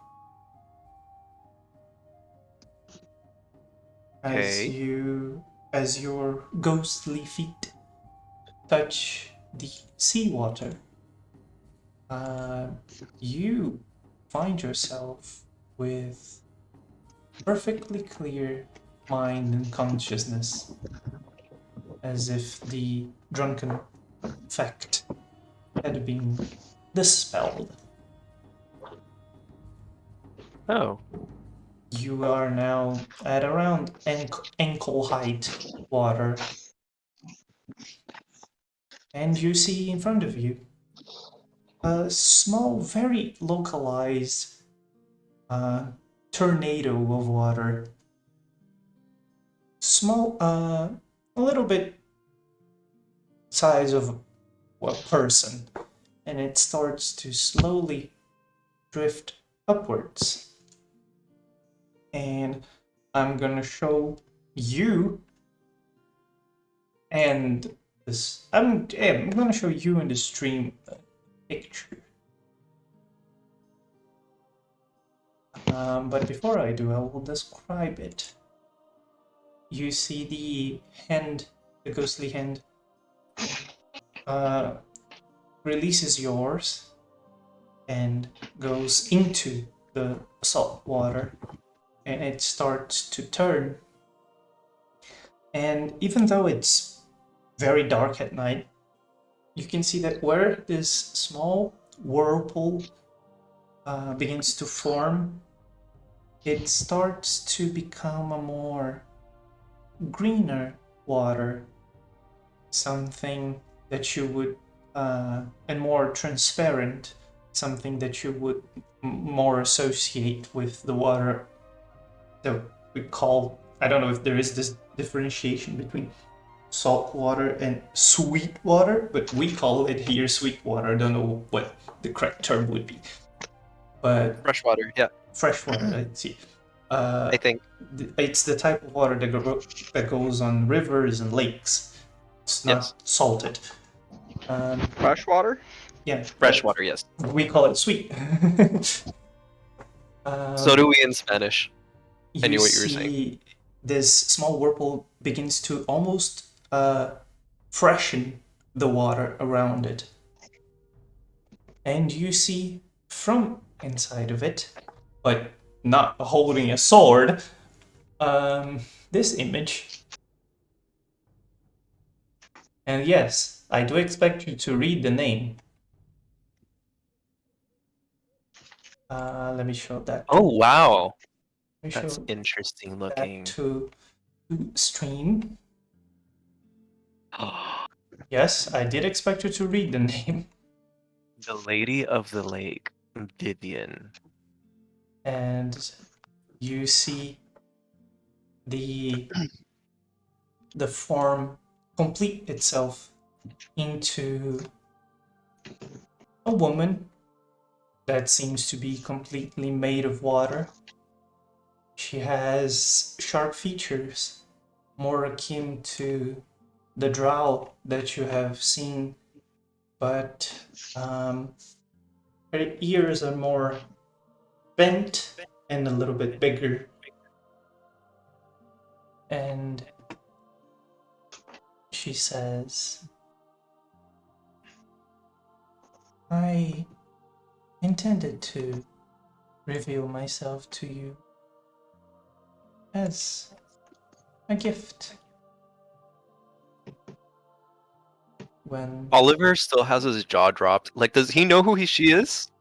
Okay. As your ghostly feet touch the seawater, you find yourself with perfectly clear mind and consciousness, as if the drunken fact had been dispelled. Oh. You are now at around ankle height water, and you see in front of you a small, very localized tornado of water. Small, a little bit size of a person, and it starts to slowly drift upwards. And I'm gonna show you and this. I'm gonna show you in the stream picture. But before I do, I will describe it. You see the hand, the ghostly hand, releases yours and goes into the salt water, and it starts to turn. And even though it's very dark at night, you can see that where this small whirlpool begins to form, it starts to become a more greener water, something that you would, and more transparent, something that you would more associate with the water that we call, I don't know if there is this differentiation between salt water and sweet water, but we call it here sweet water. I don't know what the correct term would be, but Freshwater, yeah. freshwater, let's see. I think. It's the type of water that goes on rivers and lakes. It's not salted. Freshwater? Yeah. Freshwater, yes. We call it sweet. So do we in Spanish. I knew what you were saying. See this small whirlpool begins to almost freshen the water around it. And you see from inside of it, but not holding a sword, this image. And yes, I do expect you to read the name. Let me show that. Oh, wow. Let me That's show interesting that looking. to stream. Yes, I did expect you to read the name. The Lady of the Lake, Vivian. And you see the form complete itself into a woman that seems to be completely made of water. She has sharp features, more akin to the drow that you have seen, but her ears are more bent and a little bit bigger. And she says, I intended to reveal myself to you as a gift. When Oliver still has his jaw dropped. Like, does he know who she is?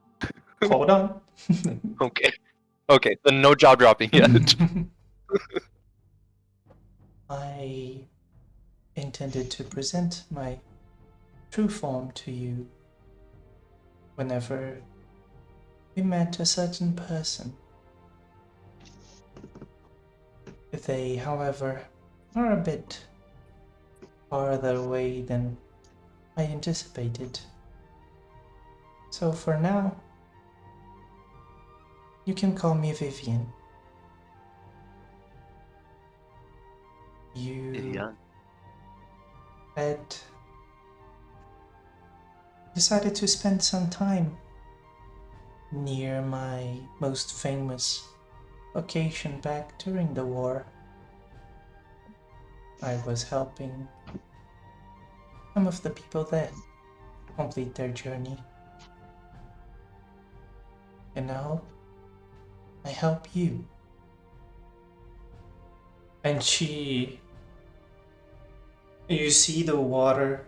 hold on. Okay. Okay, then no jaw dropping yet. I intended to present my true form to you whenever we met a certain person. They, however, are a bit farther away than I anticipated. So for now, you can call me Vivian. You had decided to spend some time near my most famous location back during the war. I was helping some of the people there complete their journey. And now I help you. And you see the water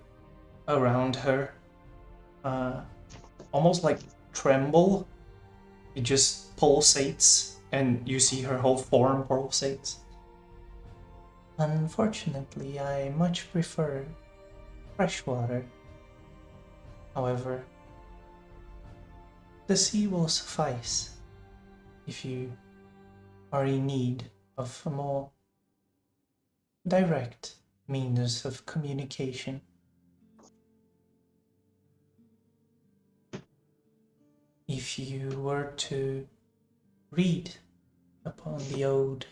around her almost like tremble. It just pulsates, and you see her whole form pulsates. Unfortunately, I much prefer fresh water. However, the sea will suffice if you are in need of a more direct means of communication. If you were to read upon the old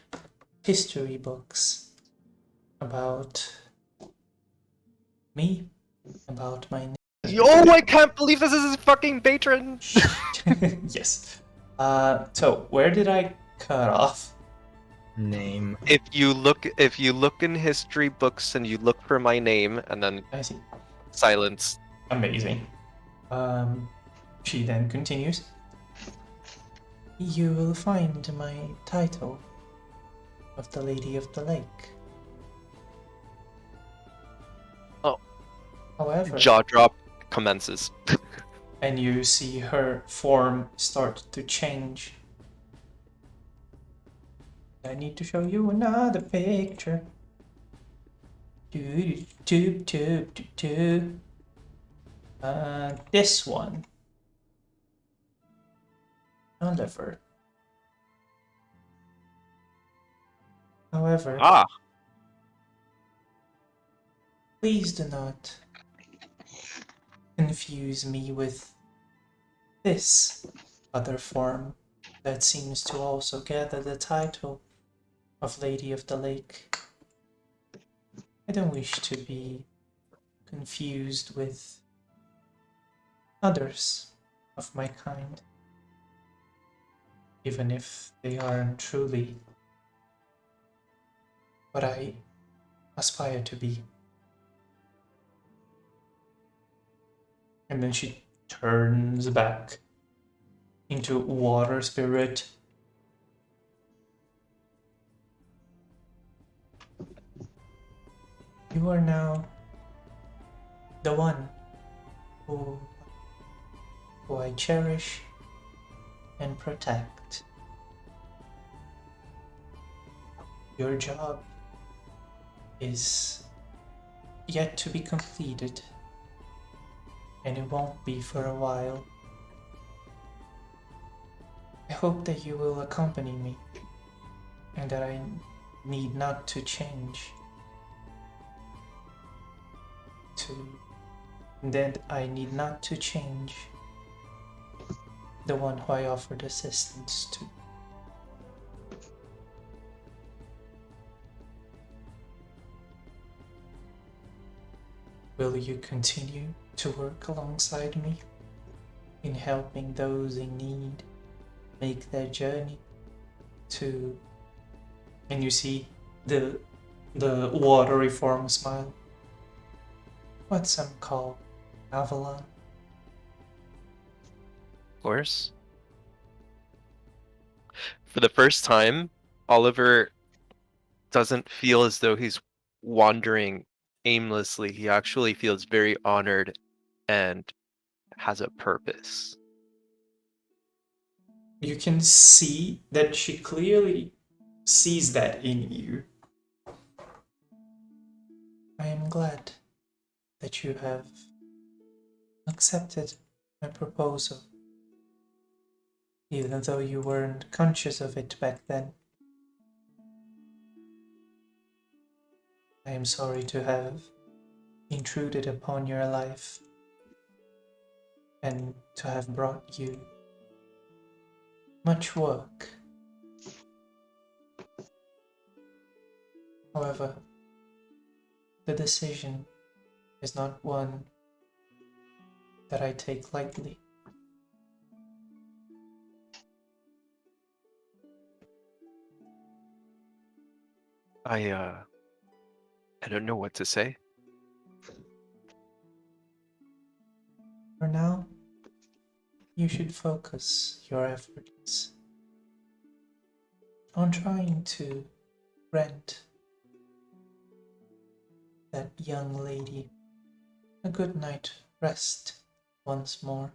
history books about me, about my Yo, I can't believe this is his fucking patron! yes. So where did I cut off? Name. If you look in history books and you look for my name and then I see. silence. Amazing. She then continues. You will find my title of the Lady of the Lake. Oh. However, Jaw drop commences. and you see her form start to change. I need to show you another picture. This one. Oliver. However, please do not confuse me with this other form that seems to also gather the title of Lady of the Lake. I don't wish to be confused with others of my kind, even if they aren't truly what I aspire to be. And then she turns back into water spirit. You are now the one who I cherish and protect. Your job is yet to be completed, and it won't be for a while. I hope that you will accompany me, and that I need not to change to then I need not to change the one who I offered assistance to. Will you continue to work alongside me in helping those in need make their journey to... And you see the watery form smile. What some call Avalon. Of course. For the first time, Oliver doesn't feel as though he's wandering aimlessly. He actually feels very honored and has a purpose. You can see that she clearly sees that in you. I am glad that you have accepted my proposal, even though you weren't conscious of it back then. I am sorry to have intruded upon your life and to have brought you much work. However, the decision is not one that I take lightly. I don't know what to say. For now, you should focus your efforts on trying to grant that young lady a good night rest once more.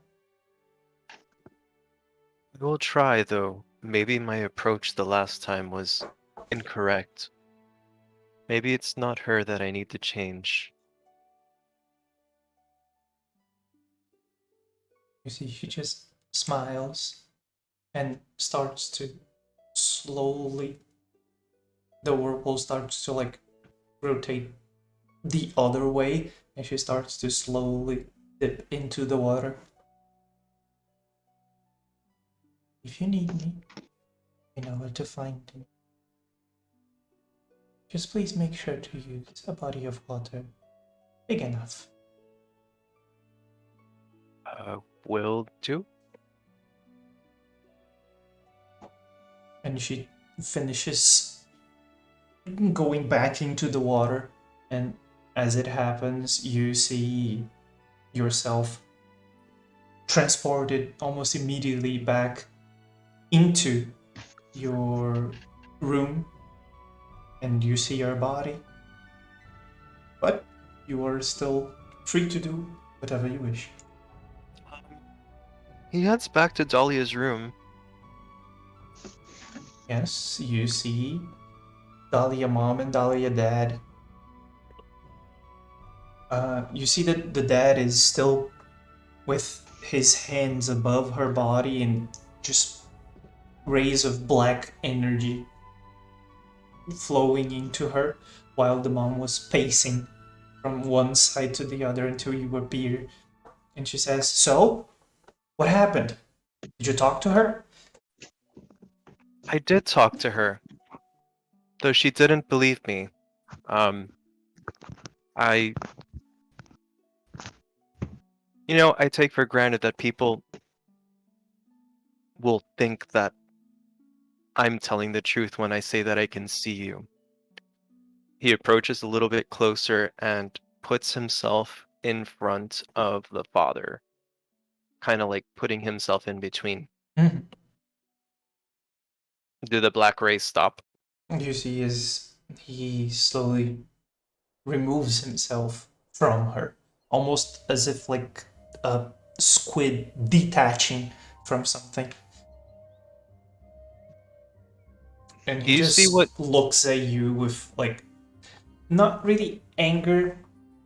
I will try, though. Maybe my approach the last time was incorrect. Maybe it's not her that I need to change. You see, she just smiles and starts to slowly, the whirlpool starts to like rotate the other way, and she starts to slowly dip into the water. If you need me, you know where to find me. Just please make sure to use a body of water big enough. Will do. And she finishes going back into the water, and as it happens, you see yourself transported almost immediately back into your room, and you see your body, but you are still free to do whatever you wish. He heads back to Dahlia's room. Yes, you see Dahlia mom and Dahlia dad. You see that the dad is still with his hands above her body and just rays of black energy flowing into her, while the mom was pacing from one side to the other until you appear. And she says, "So, what happened? Did you talk to her?" I did talk to her, though she didn't believe me. I I take for granted that people will think that I'm telling the truth when I say that I can see you. He approaches a little bit closer and puts himself in front of the father, kind of like putting himself in between. Mhm. Do the black rays stop? You see as he slowly removes himself from her, almost as if like a squid detaching from something. And Do he you see what just looks at you with like not really anger,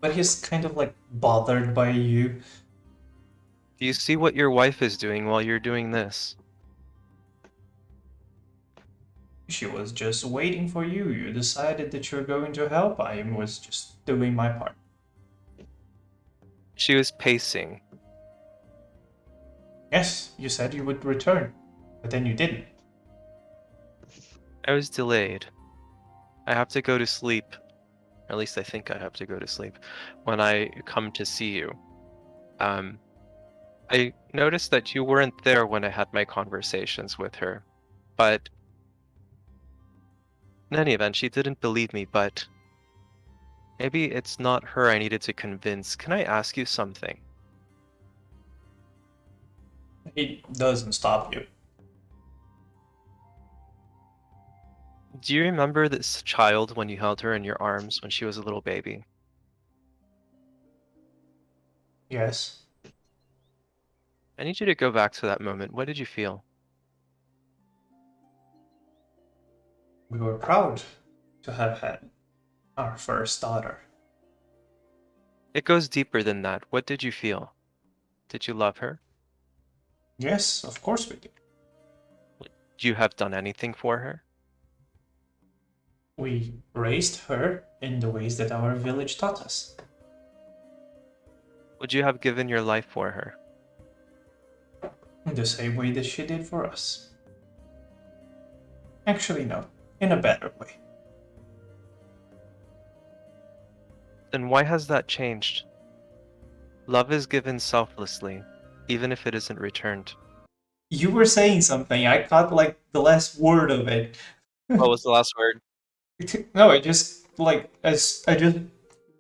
but he's kind of like bothered by you. do you see what your wife is doing while you're doing this? She was just waiting for you. You decided that you're going to help. I was just doing my part. She was pacing. Yes, you said you would return, but then you didn't. I was delayed. I have to go to sleep. Or at least I think I have to go to sleep when I come to see you. I noticed that you weren't there when I had my conversations with her, but in any event, she didn't believe me, but maybe it's not her I needed to convince. Can I ask you something? It doesn't stop you. Do you remember this child when you held her in your arms when she was a little baby? Yes. I need you to go back to that moment. What did you feel? We were proud to have had our first daughter. It goes deeper than that. What did you feel? Did you love her? Yes, of course we did. Would you have done anything for her? We raised her in the ways that our village taught us. Would you have given your life for her? In the same way that she did for us. Actually, no. In a better way. Then why has that changed? Love is given selflessly, even if it isn't returned. You were saying something. I caught like the last word of it. What was the last word? No, I just as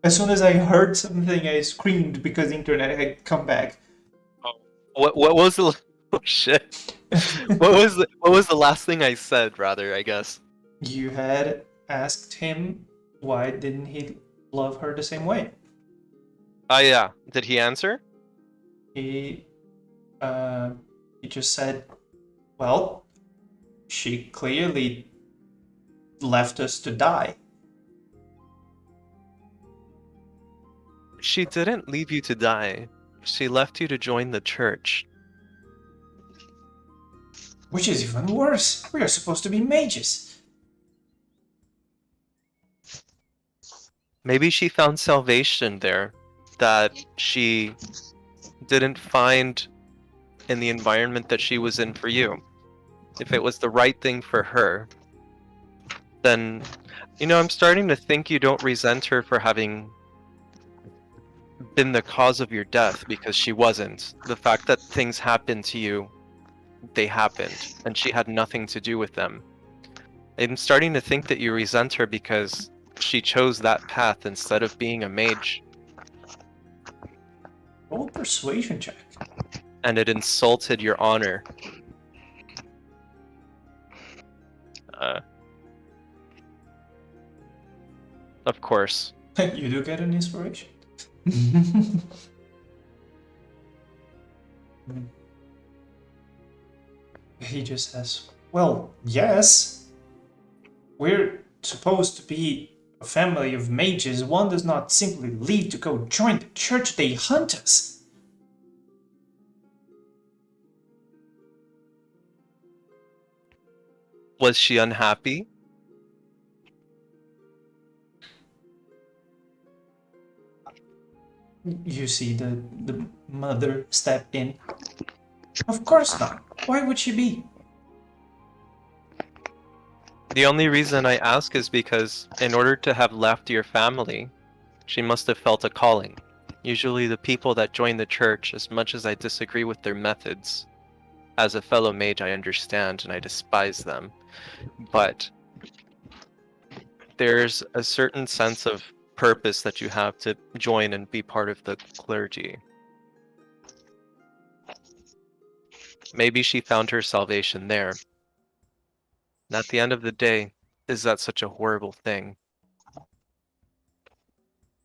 soon as I heard something, I screamed because the internet had come back. What was the oh shit? What was the last thing I said, rather, I guess? You had asked him why didn't he love her the same way. Oh yeah. Did he answer? He just said, well, she clearly left us to die. She didn't leave you to die. She left you to join the church. Which is even worse. We are supposed to be mages. Maybe she found salvation there that she didn't find in the environment that she was in for you. If it was the right thing for her, then, I'm starting to think you don't resent her for having been the cause of your death, because she wasn't. The fact that things happened to you, they happened, and she had nothing to do with them. I'm starting to think that you resent her because she chose that path instead of being a mage. Roll a persuasion check. And it insulted your honor. Of course. You do get an inspiration. He just says, well, yes. We're supposed to be a family of mages. One does not simply leave to go join the church. They hunt us. Was she unhappy? You see the mother step in. Of course not. Why would she be? The only reason I ask is because in order to have left your family, she must have felt a calling. Usually the people that join the church, as much as I disagree with their methods, as a fellow mage I understand and I despise them, but there's a certain sense of purpose that you have to join and be part of the clergy. Maybe she found her salvation there. And at the end of the day, is that such a horrible thing?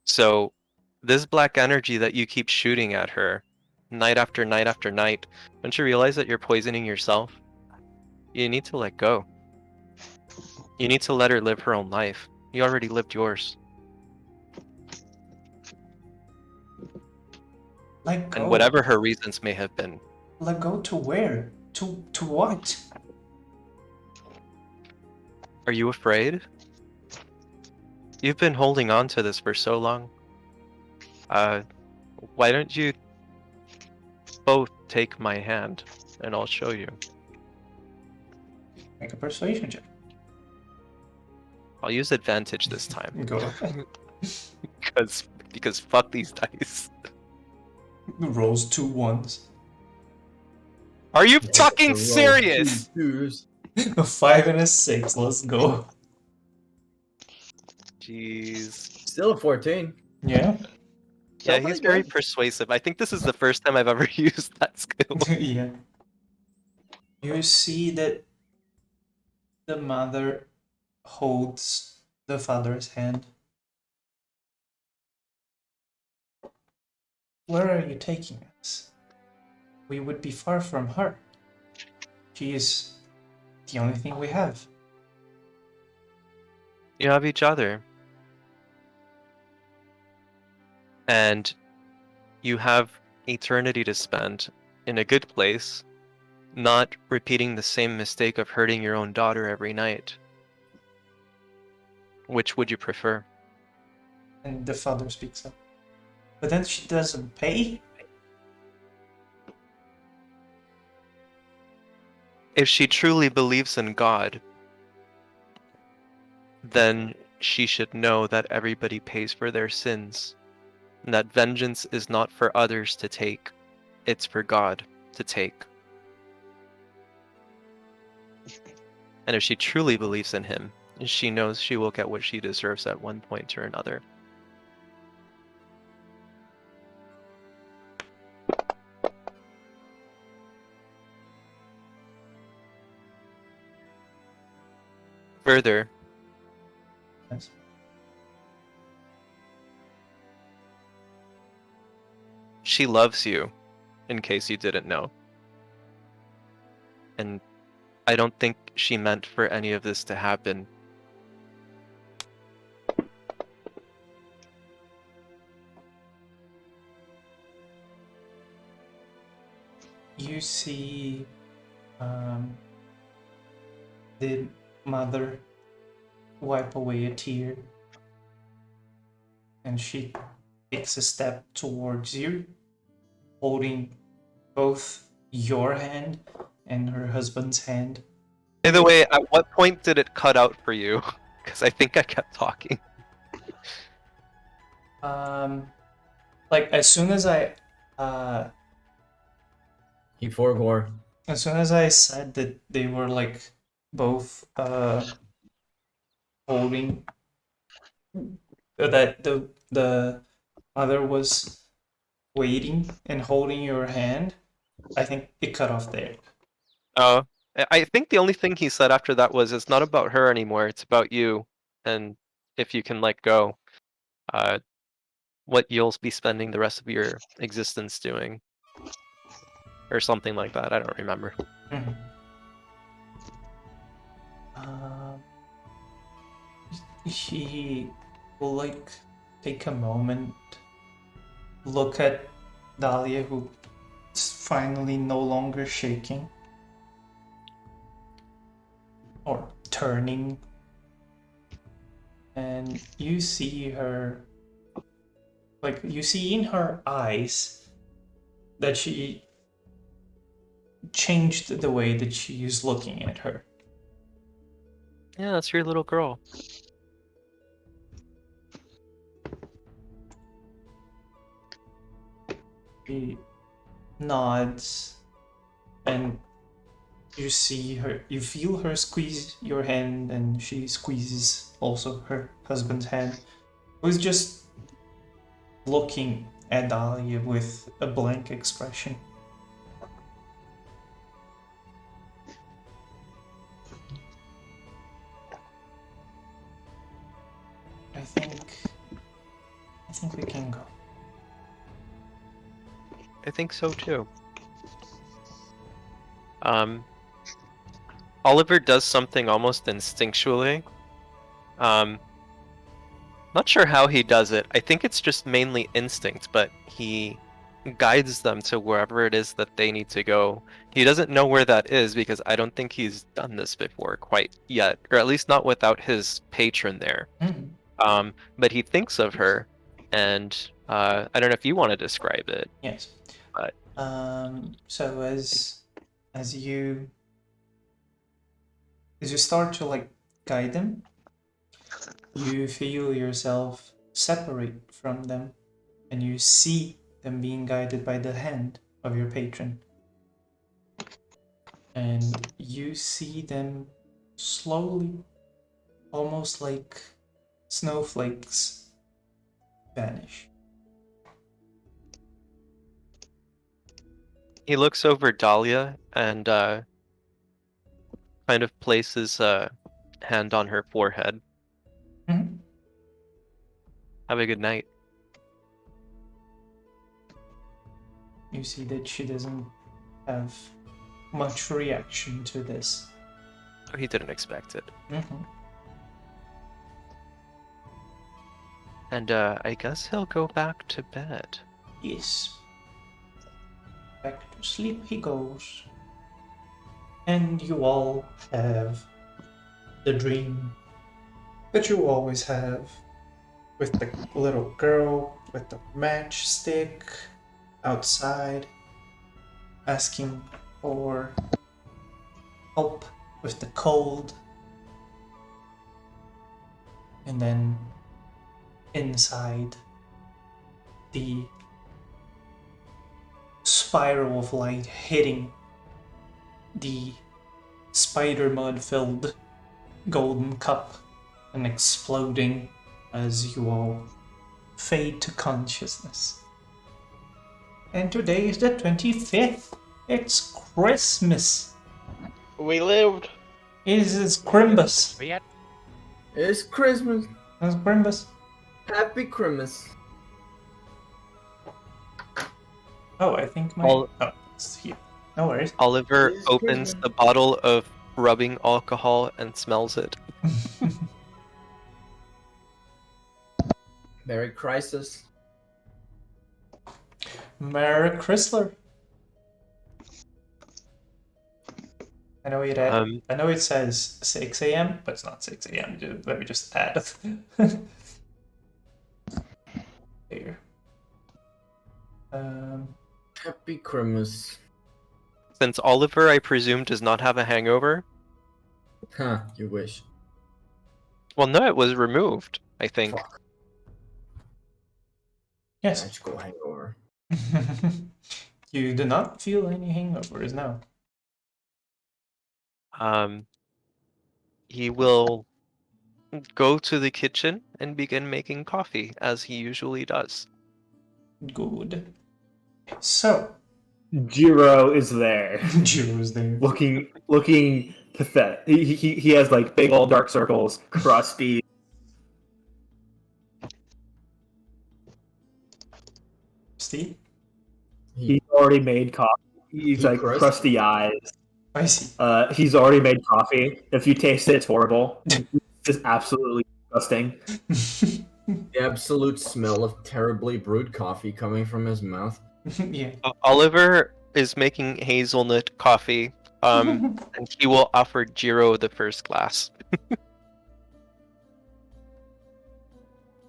So, this black energy that you keep shooting at her, night after night after night, don't you realize that you're poisoning yourself? You need to let go. You need to let her live her own life. You already lived yours. Let go. And whatever her reasons may have been. Let go to where? To what? Are you afraid? You've been holding on to this for so long. Why don't you both take my hand, and I'll show you. Make a persuasion check. I'll use advantage this time. Go ahead. because fuck these dice. Rolls 2 1s. Are you Roll fucking serious? 2 2s. A 5 and a 6. Let's go. Jeez. Still a 14. Yeah. Yeah, Still he's pretty very good. persuasive. I think this is the first time I've ever used that skill. Yeah. You see that the mother holds the father's hand. Where are you taking us? We would be far from her. She is the only thing we have. You have each other. And you have eternity to spend in a good place, not repeating the same mistake of hurting your own daughter every night. Which would you prefer? And the father speaks up. But then she doesn't pay? If she truly believes in God, then she should know that everybody pays for their sins, and that vengeance is not for others to take, it's for God to take. And if she truly believes in him, she knows she will get what she deserves at one point or another. Further, Yes. she loves you, in case you didn't know. And I don't think she meant for any of this to happen. You see the mother wipe away a tear, and she takes a step towards you, holding both your hand and her husband's hand. By the way, at what point did it cut out for you? Because I think I kept talking. Like as soon as I He forbore. as soon as I said that they were like both holding that the mother was waiting and holding your hand, I think it cut off there. Oh, I think the only thing he said after that was, it's not about her anymore, it's about you. And if you can let go, what you'll be spending the rest of your existence doing. Or something like that, I don't remember. Mhm. He will like take a moment, look at Dahlia, who is finally no longer shaking or turning, and you see her, like you see in her eyes that she changed the way that she is looking at her. Yeah, that's your little girl. She nods, and you see her, you feel her squeeze your hand, and she squeezes also her husband's hand, who's just looking at Dahlia with a blank expression. I think we can go. I think so too. Oliver does something almost instinctually. Not sure how he does it. I think it's just mainly instinct, but he guides them to wherever it is that they need to go. He doesn't know where that is because I don't think he's done this before quite yet, or at least not without his patron there. Mhm. But he thinks of her, and I don't know if you want to describe it. Yes. But- So as you start to like guide them, you feel yourself separate from them, and you see them being guided by the hand of your patron. And you see them slowly, almost like snowflakes, vanish. He looks over Dahlia and kind of places a hand on her forehead. Mhm. Have a good night. You see that she doesn't have much reaction to this. Oh, he didn't expect it. Mhm. And I guess he'll go back to bed. Yes. Back to sleep he goes. And you all have the dream that you always have, with the little girl with the matchstick outside asking for help with the cold. And then inside, the spiral of light hitting the spider mud filled golden cup and exploding as you all fade to consciousness. And today is the 25th. It's Christmas. We lived. It's Crimbus. We had It's Christmas. It's Crimbus. Happy Christmas. Oh, I think my... All- Oh, it's here. No worries. Oliver It is opens Christmas. the bottle of rubbing alcohol and smells it. Merry Crisis. Merry Chrysler. I know I know it says 6 a.m., but it's not 6 a.m. Let me just add. There. Happy Christmas. Since Oliver, I presume, does not have a hangover. Huh, you wish. Well, no, it was removed, I think. Fuck. Yes. Magical hangover. You do not feel any hangovers now. He will go to the kitchen and begin making coffee, as he usually does. Good. So, Jiro is there, Jiro's there. looking pathetic. He has like big old dark circles, crusty. Steve? He's already made coffee. He's He like crusty? crusty eyes. I see. He's already made coffee. If you taste it, it's horrible. It's just absolutely disgusting. The absolute smell of terribly brewed coffee coming from his mouth. Yeah. Oliver is making hazelnut coffee, and he will offer Jiro the first glass.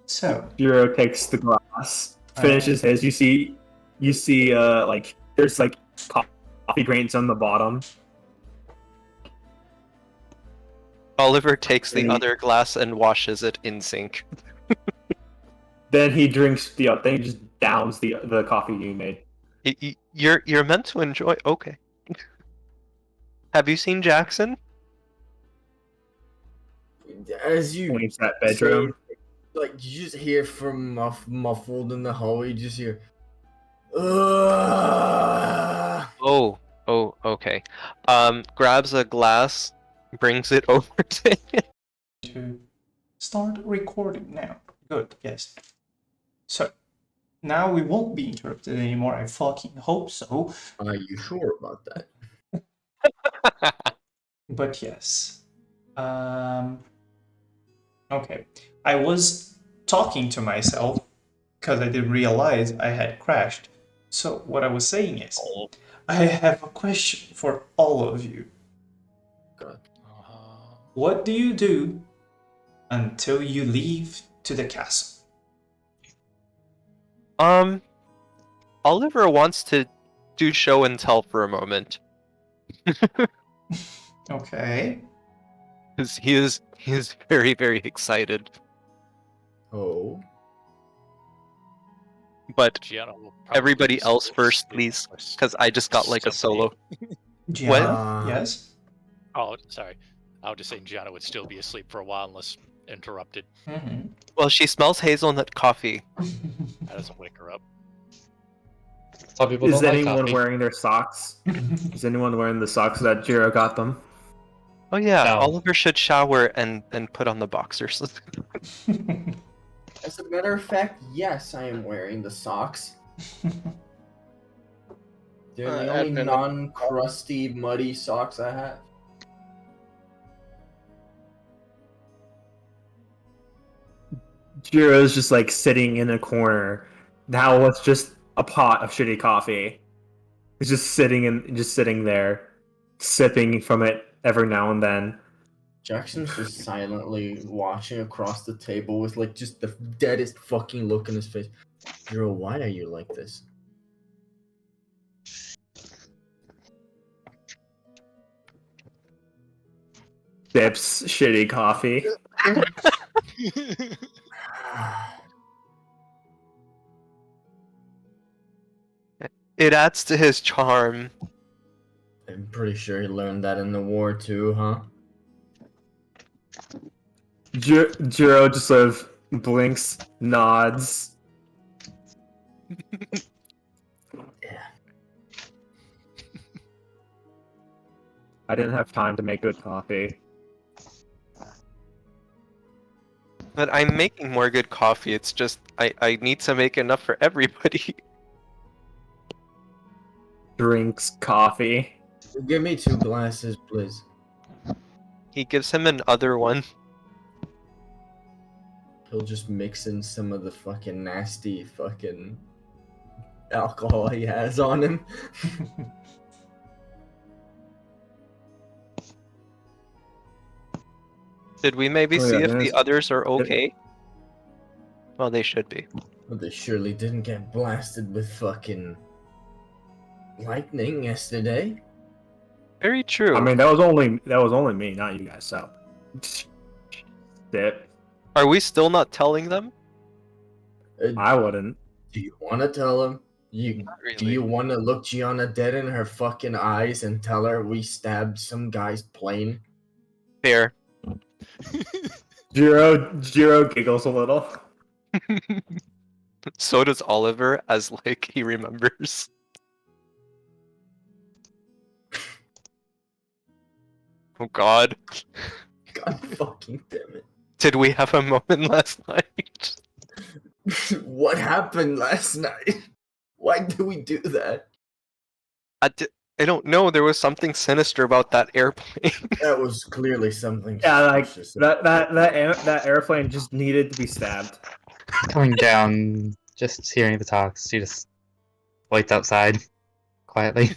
So, Jiro takes the glass, finishes his. You see, like there's like coffee grains on the bottom. Oliver takes the Hey. other glass and washes it in sink. Then he drinks then he just downs the coffee you made. You're meant to enjoy. Okay. Have you seen Jackson? As you Points that bedroom. say, like you just hear from muffled in the hallway, you just hear Ugh! Oh, okay. Grabs a glass, brings it over to him. to start recording now. Good, yes. So, now we won't be interrupted anymore. I fucking hope so. Are you sure about that? But yes. Okay. I was talking to myself because I didn't realize I had crashed. So what I was saying is, I have a question for all of you. God. What do you do until you leave to the castle? Oliver wants to do show and tell for a moment. Okay. Because he is very, very excited. Oh. But Gianna will probably Everybody still else first, sleep please. for Because I just got like a somebody. solo. Gianna, yes? Oh, sorry. I was just saying Gianna would still be asleep for a while unless interrupted. Mm-hmm. Well, she smells hazelnut coffee. That doesn't wake her up. Some people Is don't like anyone coffee. wearing their socks? Is anyone wearing the socks that Jiro got them? Oh yeah, No. Oliver should shower and put on the boxers. As a matter of fact, yes, I am wearing the socks. They're the only Admin. non-crusty, muddy socks I have. Jiro's just like sitting in a corner. Now it's just a pot of shitty coffee. He's just sitting there, sipping from it every now and then. Jackson's just silently watching across the table with like just the deadest fucking look in his face. Jiro, why are you like this? Sips shitty coffee. It adds to his charm. I'm pretty sure he learned that in the war too, huh? Jiro just sort of blinks, nods. Yeah. I didn't have time to make good coffee. But I'm making more good coffee. It's just I need to make enough for everybody. Drinks coffee. Give me 2 glasses, please. He gives him another one. He'll just mix in some of the fucking nasty fucking alcohol he has on him. Did we maybe Oh, see yeah, if there's- the others are okay? Well, they should be. But they surely didn't get blasted with fucking lightning yesterday. Very true. I mean, that was only me, not you guys. So, Dip. Are we still not telling them? I wouldn't. Do you want to tell him? Do really. you want to look Gianna dead in her fucking eyes and tell her we stabbed some guy's plane? Fair. Jiro giggles a little. So does Oliver, as like he remembers. Oh God. God fucking damn it. Did we have a moment last night? What happened last night? Why did we do that? I don't know. There was something sinister about that airplane. That was clearly something. Yeah, like suspicious. that airplane just needed to be stabbed. Coming down, just hearing the talks, she just waits outside quietly.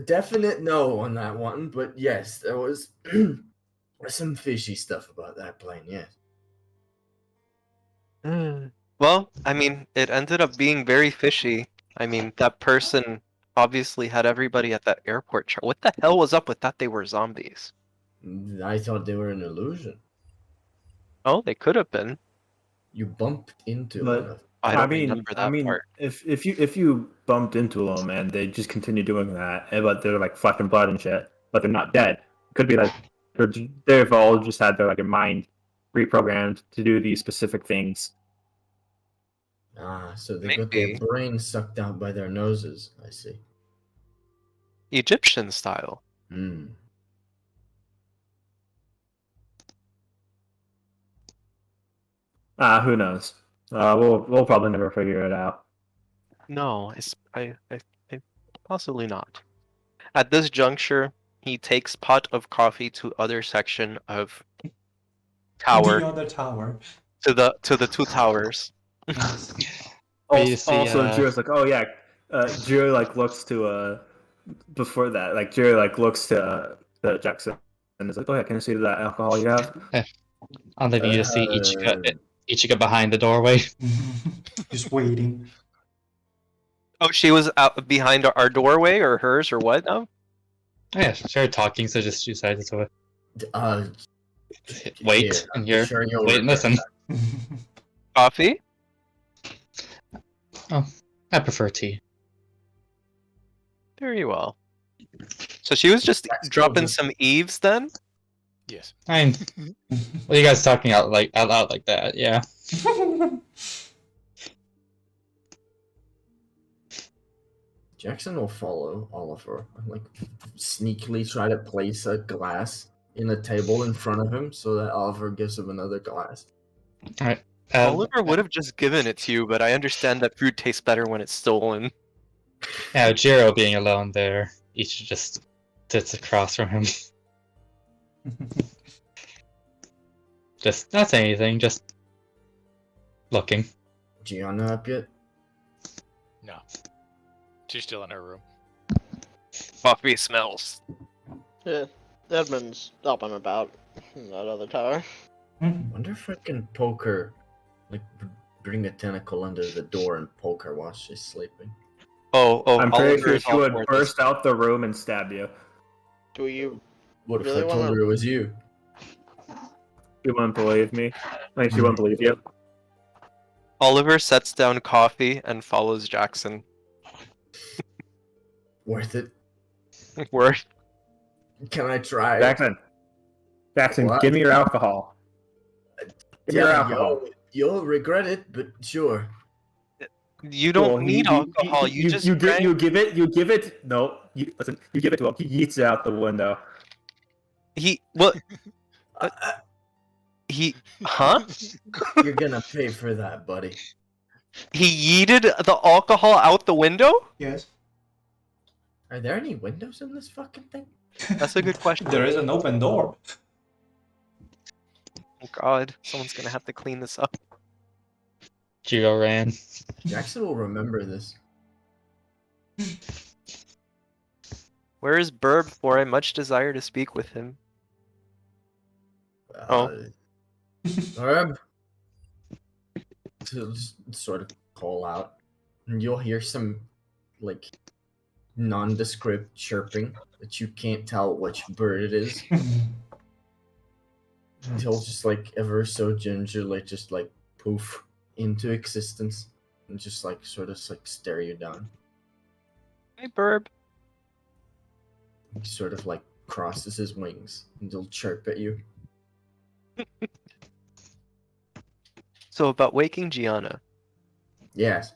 Definite no on that one, but yes, there was some fishy stuff about that plane. Yes. Well, I mean, it ended up being very fishy. I mean, that person obviously had everybody at that airport. What the hell was up with that? They were zombies. I thought they were an illusion. Oh, they could have been. You bumped into But- one of I don't remember that part. if you bumped into them and they just continue doing that, but they're like flesh and blood and shit, but they're not dead. It could be like they've all just had their like mind reprogrammed to do these specific things. so they got their Maybe. brains sucked out by their noses. I see. Egyptian style. Hmm. Who knows? We'll probably never figure it out. No, I possibly not. At this juncture, he takes pot of coffee to other section of tower The other tower. to the 2 towers. Nice. Where you see, Also, Jiro's like, oh yeah. Jiro like looks to before that, like Jiro like looks to Jackson and is like, oh yeah, can I see that alcohol you have? and then you just see Ichigo behind the doorway. Just waiting. Oh, she was out behind our doorway, or hers, or what? No. Oh, yeah, she started talking, so just she decided to wait Here, and I'm hear. sure you'll Wait and regret listen. Coffee? Oh, I prefer tea. Very well. So she was just That's dropping good. some eaves then? Yes. I mean, what are you guys talking out loud like that? Yeah. Jackson will follow Oliver and like sneakily try to place a glass in a table in front of him so that Oliver gives him another glass. Alright. Oliver would have just given it to you, but I understand that food tastes better when it's stolen. Yeah, Jiro being alone there, Ichigo just sits across from him. Just not saying anything, just looking. Gianna up yet? No. She's still in her room. Coffee smells. Yeah, Edmund's up and about in that other tower. Wonder if I can poke her, like bring a tentacle under the door and poke her while she's sleeping. Oh, I'm pretty Oliver sure is she all would for this. burst out the room and stab you. Do you What if Really I told wanna- her it was you? She wouldn't believe me. Like, she wouldn't believe you. Oliver sets down coffee and follows Jackson. Worth it? Worth. Can I try? Jackson, What? give me your alcohol. Give me your alcohol. You'll regret it, but sure. You don't Cool. need alcohol. You just drank. you give it. No, listen. You give it to him. He yeets it out the window. He what? He huh? You're gonna pay for that, buddy. He yeeted the alcohol out the window? Yes. Are there any windows in this fucking thing? That's a good question. There is an open door. Oh god, someone's gonna have to clean this up. Jiro ran. Jackson will remember this. Where is Burb? For I much desire to speak with him. Herb. To just sort of call out, and you'll hear some like nondescript chirping that you can't tell which bird it is. And he'll just like ever so gingerly just like poof into existence and just like sort of like stare you down. Hey Burb. He sort of like crosses his wings and he'll chirp at you. So about waking Gianna. Yes.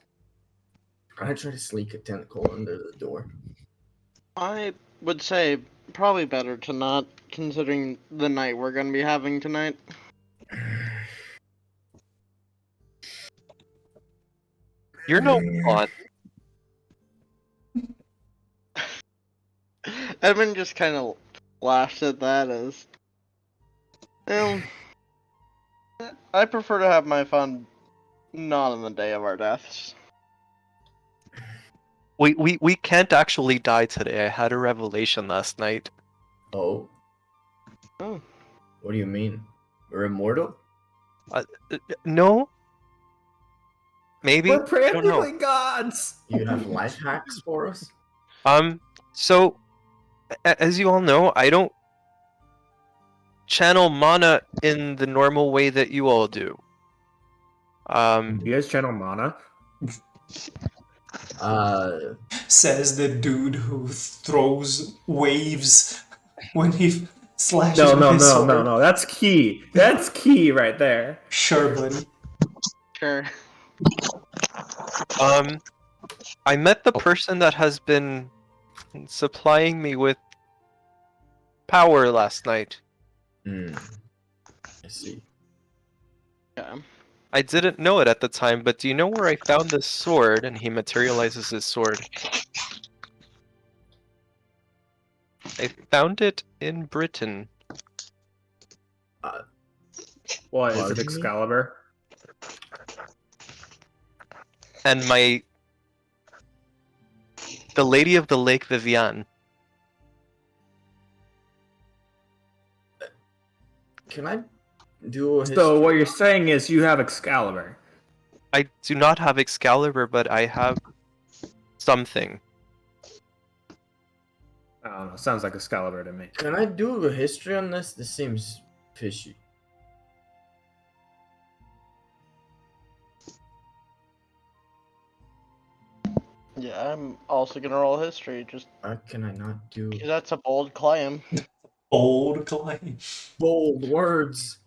I try to sneak a tentacle under the door. I would say probably better to not, considering the night we're gonna be having tonight. You're no fun. Edmund just kind of laughed at that as, well, I prefer to have my fun not on the day of our deaths. We can't actually die today. I had a revelation last night. Oh. Oh. What do you mean? We're immortal? No? Maybe? We're I don't know. practically gods. You have life hacks for us? So, as you all know, I don't channel mana in the normal way that you all do. You guys channel mana? Says the dude who throws waves when he slashes No, with no, his no, sword. no, no. That's key. That's key right there. Sure, buddy. Sure. I met the person that has been supplying me with power last night. I see. Yeah. I didn't know it at the time, but do you know where I found this sword? And he materializes his sword. I found it in Britain. What is it, Pardon me? Excalibur? And the Lady of the Lake Vivian. Can I Do a So what history. you're saying is you have Excalibur. I do not have Excalibur, but I have something. I don't know. Sounds like Excalibur to me. Can I do a history on this? This seems fishy. Yeah, I'm also gonna roll history, just Can I not do 'cause that's a bold claim. Old claim. bold words?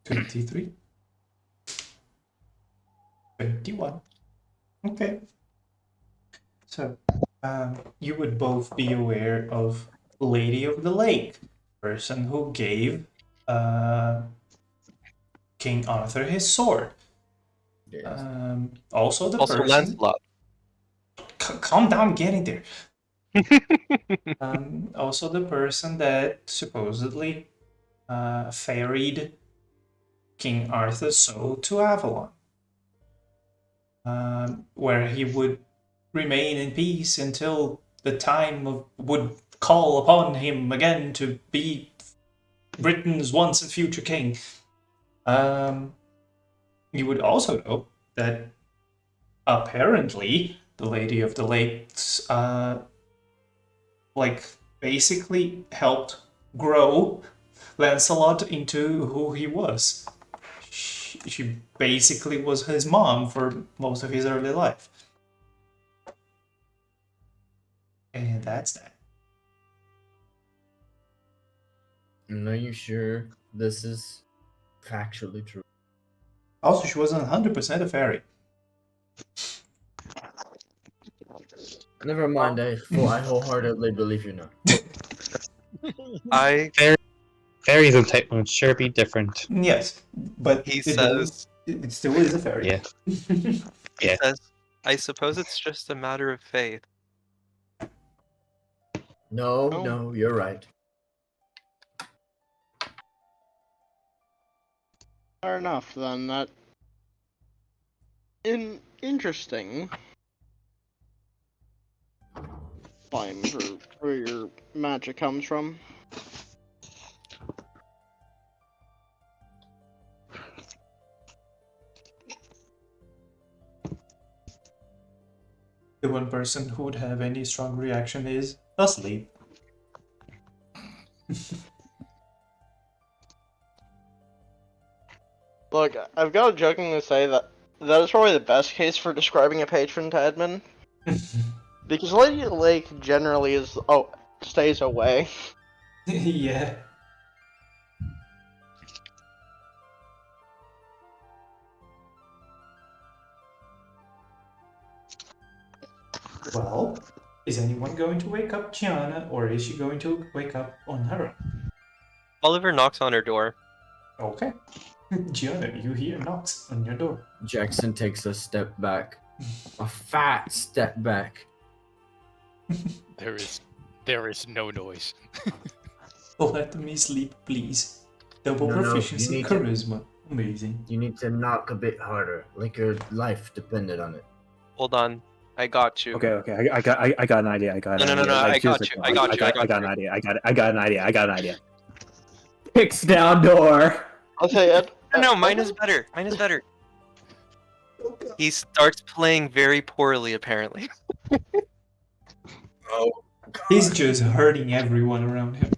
23. 21. Okay. So, you would both be aware of Lady of the Lake, person who gave King Arthur his sword. Yes. Also the Also, person. Lancelot. Calm down, getting there. Also the person that supposedly ferried King Arthur's soul to Avalon, where he would remain in peace until the time would call upon him again to be Britain's once and future king. You would also know that apparently the Lady of the Lakes, basically helped grow Lancelot into who he was. She basically was his mom for most of his early life. And that's that. Are you sure this is factually true? Also, she wasn't 100% a fairy. Never mind. I wholeheartedly believe you now. Fairies and type would sure be different. Yes, but He it says, still is a fairy. Yeah. he Yeah. says, I suppose it's just a matter of faith. No, you're right. Fair enough, then. That interesting. Fine for where your magic comes from. The one person who would have any strong reaction is asleep. Look, I've got to jokingly say that that is probably the best case for describing a patron to Edmund. Because Lady of the Lake generally stays away. Yeah. Well, is anyone going to wake up Gianna, or is she going to wake up on her own? Oliver knocks on her door. Okay. Gianna, you hear knocks on your door. Jackson takes a step back. A fat step back. There is no noise. Let me sleep, please. Double No, proficiency, you need to- charisma. Amazing. You need to knock a bit harder, like your life depended on it. Hold on. I got you. Okay. I got an idea. I got an No, idea. I Here's got the you. thing. I got you. I got an idea. I got an idea. Kicks down door. I'll say Ed. No, mine is better. Mine is better. He starts playing very poorly, apparently. Oh. He's just hurting everyone around him.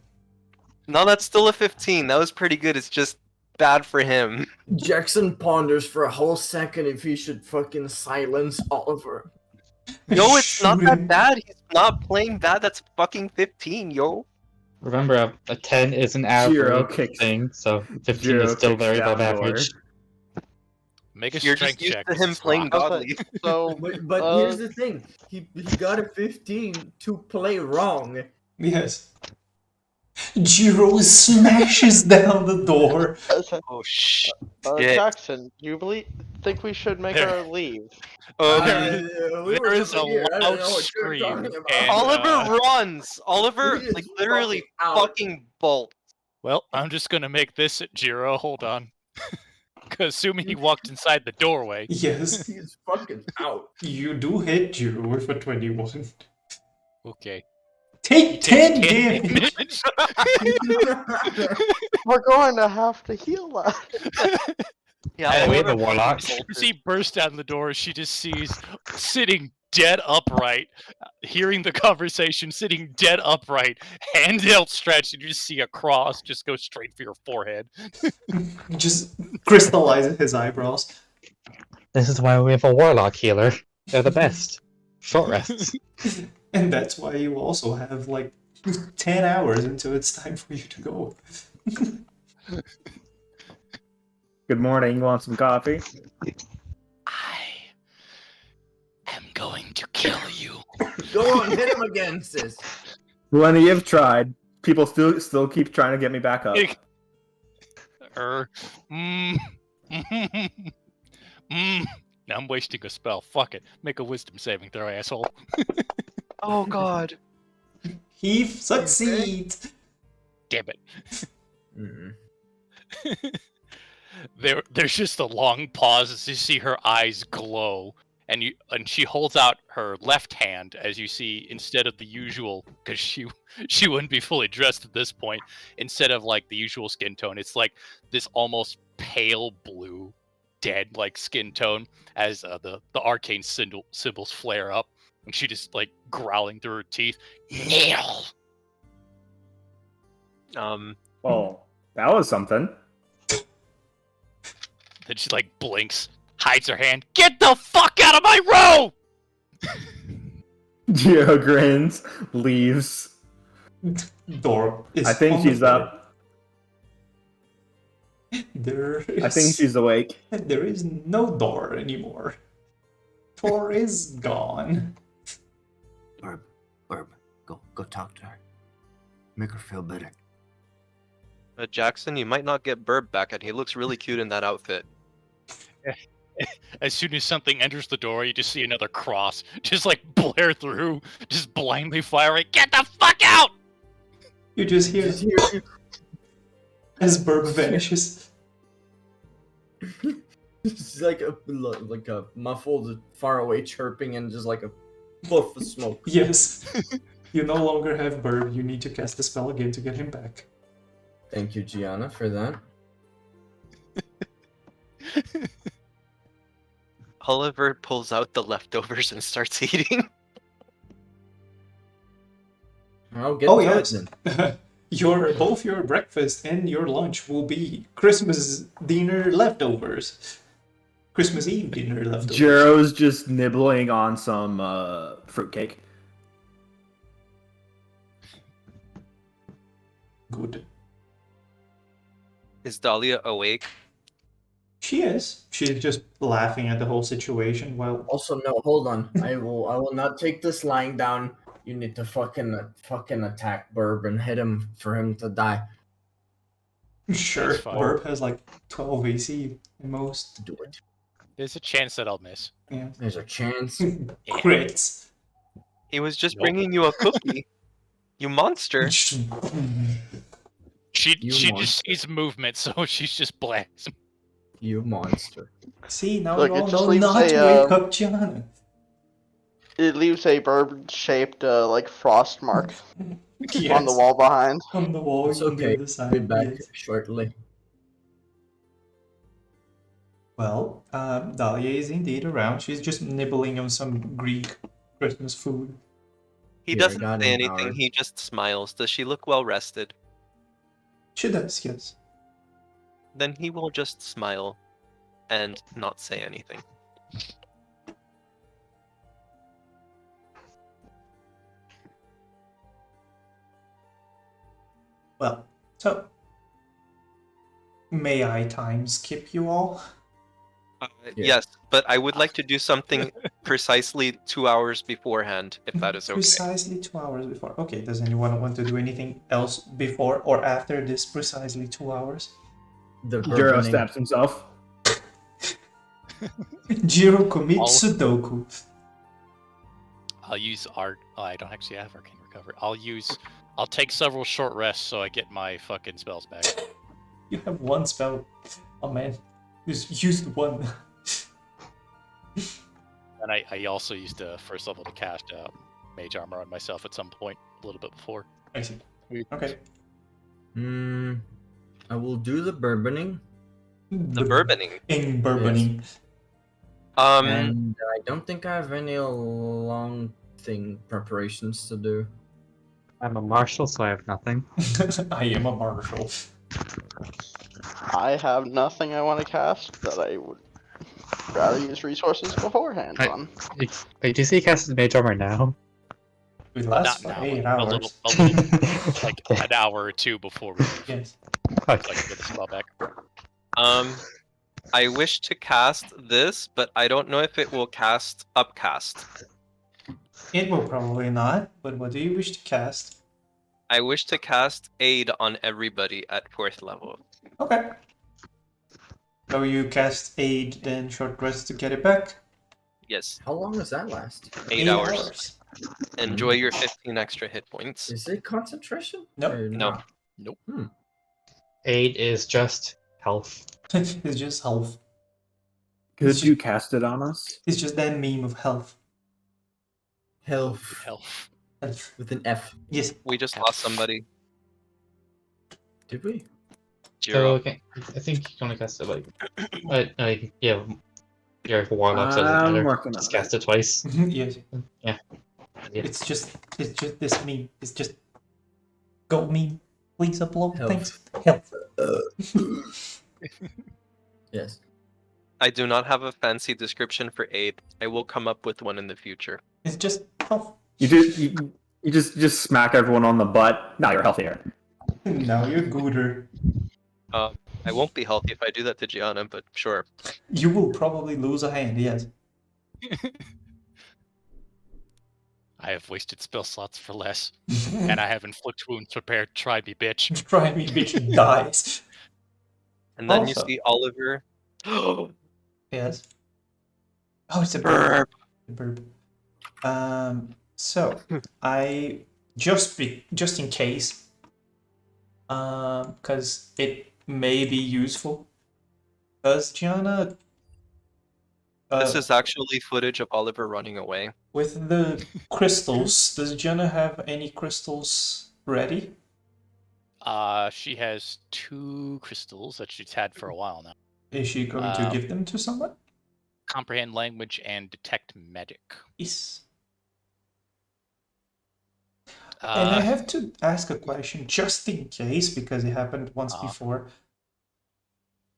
No, that's still a 15. That was pretty good. It's just bad for him. Jackson ponders for a whole second if he should fucking silence Oliver. Yo, it's not Shoot that him. bad. He's not playing bad. That's fucking 15, yo. Remember, a 10 is an Zero average kicks. thing, so 15 Zero is still kicks very above down door. average. Make a You're just strength used check. to him Mrs. playing Rock. godly. So, But here's the thing. He got a 15 to play wrong. Yes. Jiro smashes down the door. Oh, shit. Jackson, you think we should make There. our leave? There is a loud scream, and, Oliver runs. Oliver, He is like, literally fucking out. fucking bolts. Well, I'm just gonna make this Jiro. Hold on. Assuming he walked inside the doorway. Yes. He's fucking out. You do hit Jiro with a 21. Okay. Take Takes 10 damage! We're going to have to heal that. Yeah, Hey, we have a Oliver, warlock. as he bursts out the door, she just sees sitting dead upright, hearing the conversation, sitting dead upright, hand outstretched, and you just see a cross just go straight for your forehead. Just crystallize his eyebrows. This is why we have a warlock healer. They're the best. Short rests. And that's why you also have like 10 hours until it's time for you to go. Good morning. You want some coffee? I am going to kill you. Go on, hit him again, sis. Plenty have tried. People still keep trying to get me back up. Now I'm wasting a spell. Fuck it. Make a wisdom saving throw, asshole. Oh god. He succeeds! Damn it. Mm. There's just a long pause as you see her eyes glow, and she holds out her left hand as you see, instead of the usual, because she wouldn't be fully dressed at this point, instead of like the usual skin tone, it's like this almost pale blue, dead like skin tone as the arcane symbols flare up, and she just like growling through her teeth, nail. Oh, that was something. Then she like blinks, hides her hand. Get the fuck out of my room! Gio grins, leaves. Door is I think on the she's floor. up. I think she's awake. There is no door anymore. Door is gone. Barb, go talk to her. Make her feel better. Jackson, you might not get Burb back, and he looks really cute in that outfit. As soon as something enters the door, you just see another cross just like blare through, just blindly firing. Get the fuck out! You just hear Just hear as Burb vanishes. it's like a muffled, faraway chirping and just like a puff of smoke. Yes. You no longer have Burb. You need to cast the spell again to get him back. Thank you, Gianna, for that. Oliver pulls out the leftovers and starts eating. I'll get Oh to yes. it then. Both your breakfast and your lunch will be Christmas dinner leftovers. Christmas Eve dinner leftovers. Jiro's just nibbling on some fruitcake. Good. Is Dahlia awake? She is. She's just laughing at the whole situation while Also, no, hold on. I will not take this lying down. You need to fucking attack Burb and hit him for him to die. sure That's fine. Burb has like 12 AC at most. Do it. There's a chance that I'll miss. Yeah. There's a chance. Crits. He was just Nope. bringing you a cookie. You monster. She You she monster. just sees movement, so she's just blasting. You monster. See, now Look, you it all just know leaves not to a, wake up Gianna. It leaves a bird-shaped like frost mark Yes. on the wall behind. On the wall It's on the okay. other side. Be back yes. shortly. Well, Dahlia is indeed around. She's just nibbling on some Greek Christmas food. He Here, doesn't got say an anything, hour. he just smiles. Does she look well rested? She does, yes. Then he will just smile and not say anything. Well, so may I time skip you all? Yeah. Yes, but I would like to do something precisely 2 hours beforehand, if that is okay. Precisely 2 hours before. Okay, does anyone want to do anything else before or after this precisely 2 hours? The Jiro burgeoning- stabs himself. Jiro commits All- Sudoku. I'll use art. Oh, I don't actually have arcane recovery. I'll take several short rests so I get my fucking spells back. You have one spell. Oh man, just used one. And I also used the first level to cast mage armor on myself at some point, a little bit before. I see. Okay. I will do the bourboning, The bourboning. In bourboning. and I don't think I have any long thing preparations to do. I'm a marshal, so I have nothing. I am a marshal. I have nothing I want to cast that I would rather use resources beforehand on. Wait, do you see casted mage armor now? We last Not for now, 8 a hours. little, like an hour or two before we leave. Yes. So I can get the spell back. I wish to cast this, but I don't know if it will cast upcast. It will probably not, but what do you wish to cast? I wish to cast aid on everybody at 4th level. Okay. So you cast aid, then short rest to get it back? Yes, How long does that last? 8 hours. Enjoy your 15 extra hit points. Is it concentration? Nope. Or No. not? Nope. 8 is just health. It's just health. Could you cast it on us? It's just that meme of health. Health. Health. Health. With an F. Yes. We just lost somebody. Did we? So Jiro. okay, I think you can only cast it yeah, your warlock doesn't I'm matter. working Just on cast it twice. Yes. Yeah. It's just this meme. It's just go meme. Please upload. Health. Thanks. Health. Yes. I do not have a fancy description for aid. I will come up with one in the future. It's just health. You just smack everyone on the butt. Now you're healthier. Now you're gooder. I won't be healthy if I do that to Gianna, but sure. You will probably lose a hand, yes. I have wasted spell slots for less, and I have inflict wounds prepared. Try me, bitch. Try me, bitch, dies. And then Also- you see Oliver. Yes. Oh, it's a Burp. burp. So I just in case, because it may be useful. Does Gianna? This is actually footage of Oliver running away. With the crystals. Does Gianna have any crystals ready? She has 2 crystals that she's had for a while now. Is she going to give them to someone? Comprehend language and detect magic. Yes. And I have to ask a question just in case, because it happened once before.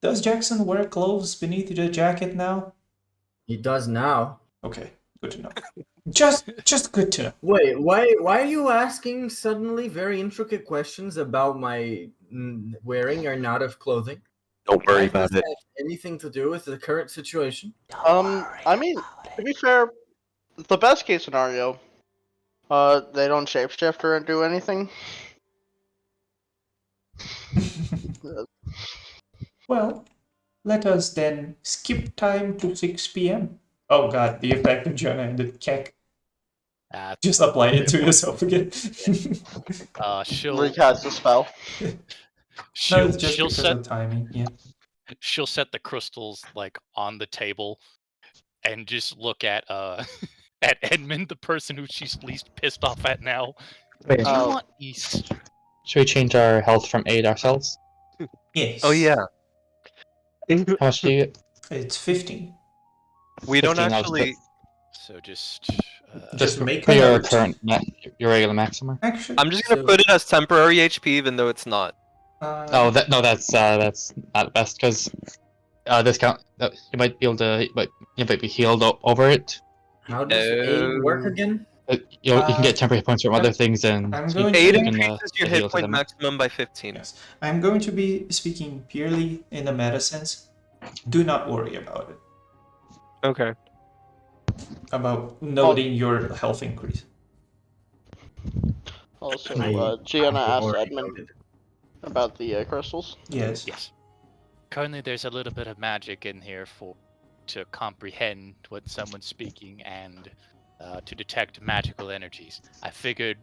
Does Jackson wear clothes beneath the jacket now? He does now. Okay, good to know. Just good to know. Wait, why are you asking suddenly very intricate questions about my wearing or not of clothing? Don't worry Does about it. that have anything to do with the current situation? I mean, to be fair, the best case scenario, they don't shapeshift or do anything. Well, let us then skip time to 6 p.m. Oh god, the effect of Jonah and the keck. Just apply it to yourself again. She'll Recast the spell. No, she'll it's just she'll because set of timing, yeah. she'll set the crystals like on the table, and just look at at Edmund, the person who she's least pissed off at now. Wait, Do you want these? should we change our health from 8 ourselves? Yes. Oh yeah. How much do you get? It's 15. We don't 15, I'll actually. So just Just make For a your note. current, your regular maximum. Actually, I'm just gonna So- put it as temporary HP, even though it's not. Oh, that's not best because discount. You might be able to, you might be healed over it. How does aid work again? You can get temporary points from other things, and I'm so you going Aid to- can, increases your heal hit to point them. maximum by 15. Yes. I'm going to be speaking purely in the meta sense. Do not worry about it. Okay. About noting your health increase. Also, I- Gianna I asked already Edmund noted. about the crystals. Yes. yes. Currently, there's a little bit of magic in here to comprehend what someone's speaking and to detect magical energies. I figured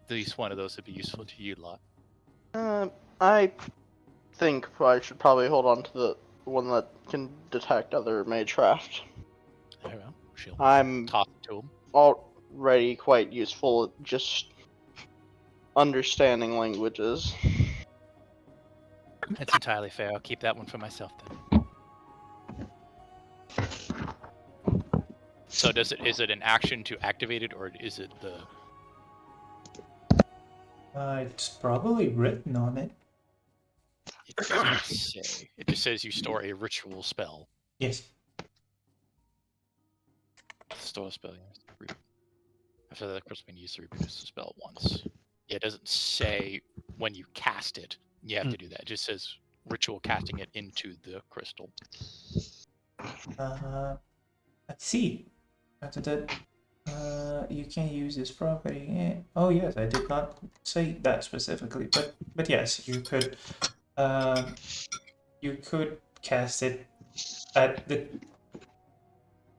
at least one of those would be useful to you lot. I think I should probably hold on to the one that can detect other magecraft. There we go. She'll I'm talk to him. already quite useful at just understanding languages. That's entirely fair. I'll keep that one for myself then. So is it an action to activate it, or is it the... It's probably written on it. It doesn't say. It just says you store a ritual spell. Yes. Store a spell. After that, of course, when you use to reproduce the spell once. Yeah, it doesn't say when you cast it. You have to do that. It just says ritual casting it into the crystal. Let's see. After that, you can use this property. Oh yes, I did not say that specifically, but yes, you could. You could cast it at the.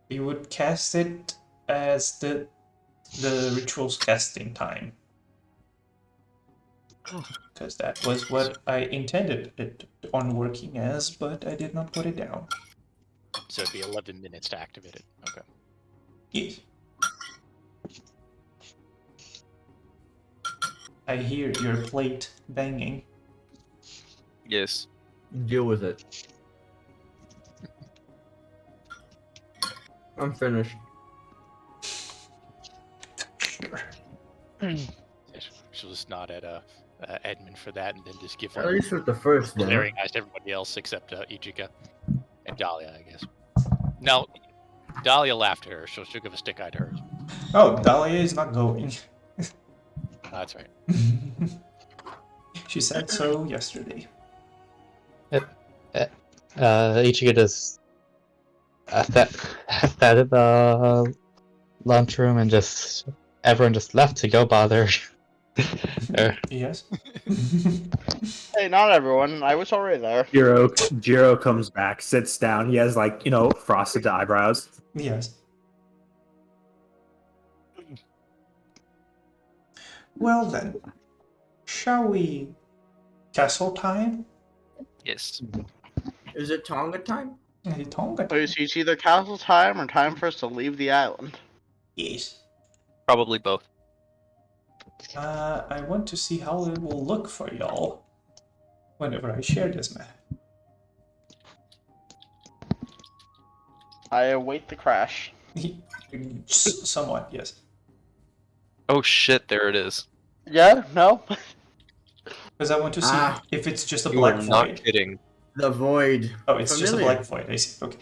You would cast it as the ritual's casting time. Because that was what I intended it on working as, but I did not put it down. So it'd be 11 minutes to activate it. Okay. Yes. I hear your plate banging. Yes. Deal with it. I'm finished. Sure. She'll just nod at Edmund for that, and then just give At one least with the first dinner. glaring eyes to everybody else except Ichika and Dahlia, I guess. Now, Dahlia laughed at her, so she'll give a stick eye to her. Oh, Dahlia is not going. That's right. She said so yesterday. Ichigo just sat at the lunchroom and just everyone just left to go bother. Yes. Hey, not everyone. I was already there. Jiro comes back, sits down. He has like frosted eyebrows. Yes. Well then, shall we castle time? Yes. Is it Tonga time? Tonga So it's either castle time or time for us to leave the island. Yes. Probably both. I want to see how it will look for y'all whenever I share this map. I await the crash. Somewhat, yes. Oh shit, there it is. Yeah? No? Because I want to see if it's just a You are black not void. kidding. The void. Oh, it's just a Familiar. black void. I see. Okay.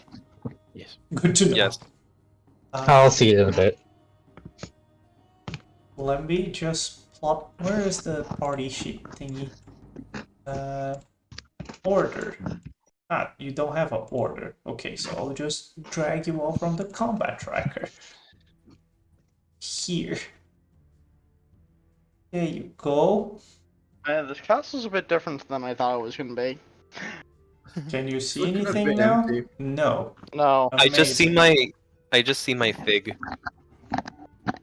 Yes. Good to know. Yes. I'll see it in a bit. Let me just plot. Where is the party sheet thingy? Order. You don't have an order. Okay, so I'll just drag you all from the combat tracker. Here. There you go. Man, this castle's a bit different than I thought it was going to be. Can you see Looking a anything bit now? empty. No. No. I just see Amazing. my fig.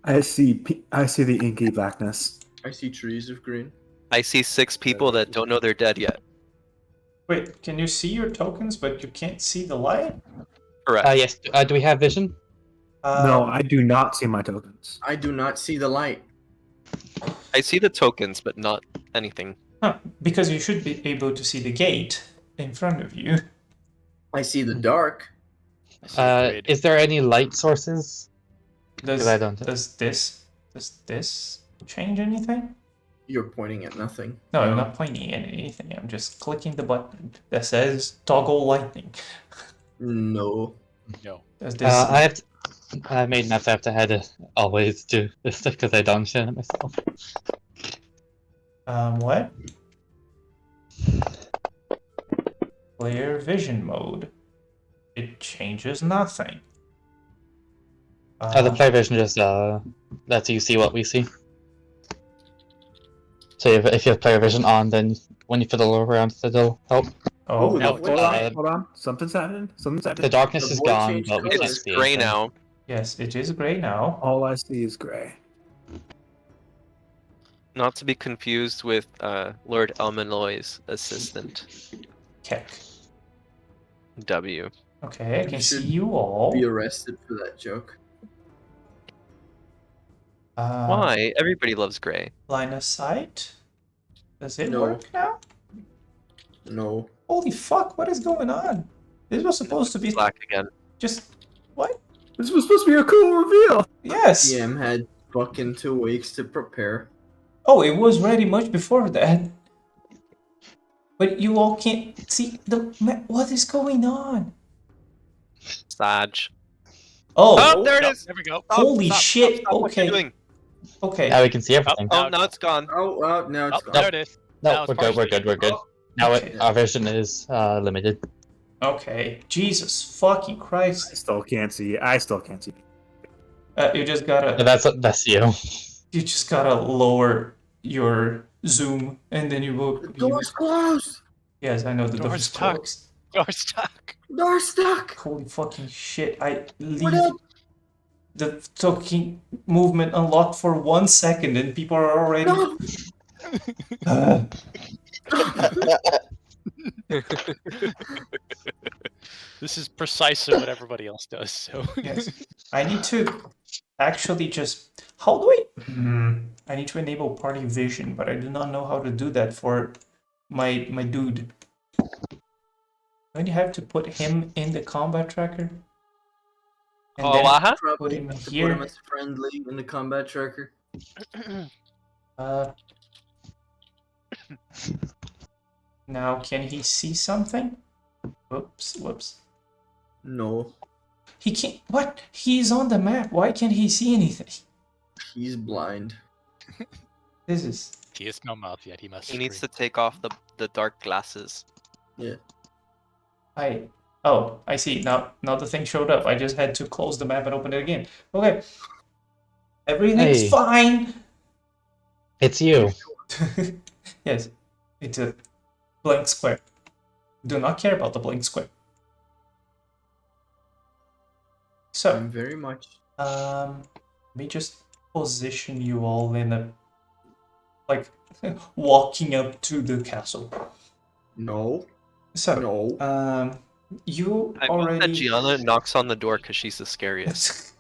I see the inky blackness. I see trees of green. I see 6 people that don't know they're dead yet. Wait, can you see your tokens, but you can't see the light? Correct. Yes. Do we have vision? No, I do not see my tokens. I do not see the light. I see the tokens, but not anything. Huh, because you should be able to see the gate in front of you. I see the dark. I see a grid. Is there any light sources? Does, I don't- does this change anything? You're pointing at nothing. No, I'm not pointing at anything. I'm just clicking the button that says toggle lightning. No. No. Does this? I made enough I have to head always do this stuff because I don't share it myself. What? Clear vision mode. It changes nothing. The player vision just lets you see what we see. So if you have player vision on, then when you fiddle around, it'll help. Oh, no, hold on, uh, hold on. Something's happening. The darkness The is void gone, changed but we colors. can't It's see gray anything. now. yes, it is gray now. All I see is gray. Not to be confused with Lord Elmanoy's assistant, Keck. W. Okay, I You can should see you all. Be arrested for that joke. Why? Everybody loves gray. Line of sight? Does it No. work now? No. Holy fuck, what is going on? This was supposed to be Slack again. just... What? This was supposed to be a cool reveal. Yes! TM had fucking 2 weeks to prepare. Oh, it was ready much before that. But you all can't see the map. What is going on? Sag. Oh, Oh, there it Nope, is. there we go. holy Stop, shit. Stop what you're Okay. doing. Okay. Now we can see everything. Oh, Oh, now it's gone. Oh, well, now it's Oh, gone. there it is. No, Now it's we're good. We're partially- good. We're good. Oh, Now Okay. our vision is limited. Okay. Jesus fucking I Christ. still can't see. I still can't see. You just gotta That's you. you just gotta lower your zoom and then you will the door's closed! Yes, I know the Door's door's stuck. closed. You're stuck. Door's stuck! Holy fucking shit. I We're leave dead! the fucking movement unlocked for 1 second and people are already No! Uh, This is precisely what everybody else does. So yes. I need to actually just how do I need to enable party vision, but I do not know how to do that for my dude. Don't you have to put him in the combat tracker? And Oh, then uh-huh. Probably him have to put here. him as friendly in the combat tracker. uh now can he see something? Whoops. No. He can't what? He's on the map. Why can't he see anything? He's blind. This is he has no mouth yet. He must. He needs to scream. take off the dark glasses. I see. Now the thing showed up. I just had to close the map and open it again. Okay. Everything's Hey. fine. It's you. Yes. It's a blank square. Do not care about the blank square. So, I'm very much. let me just position you all in a like walking up to the castle. No. So, No. you I hope that already Gianna knocks on the door because she's the scariest.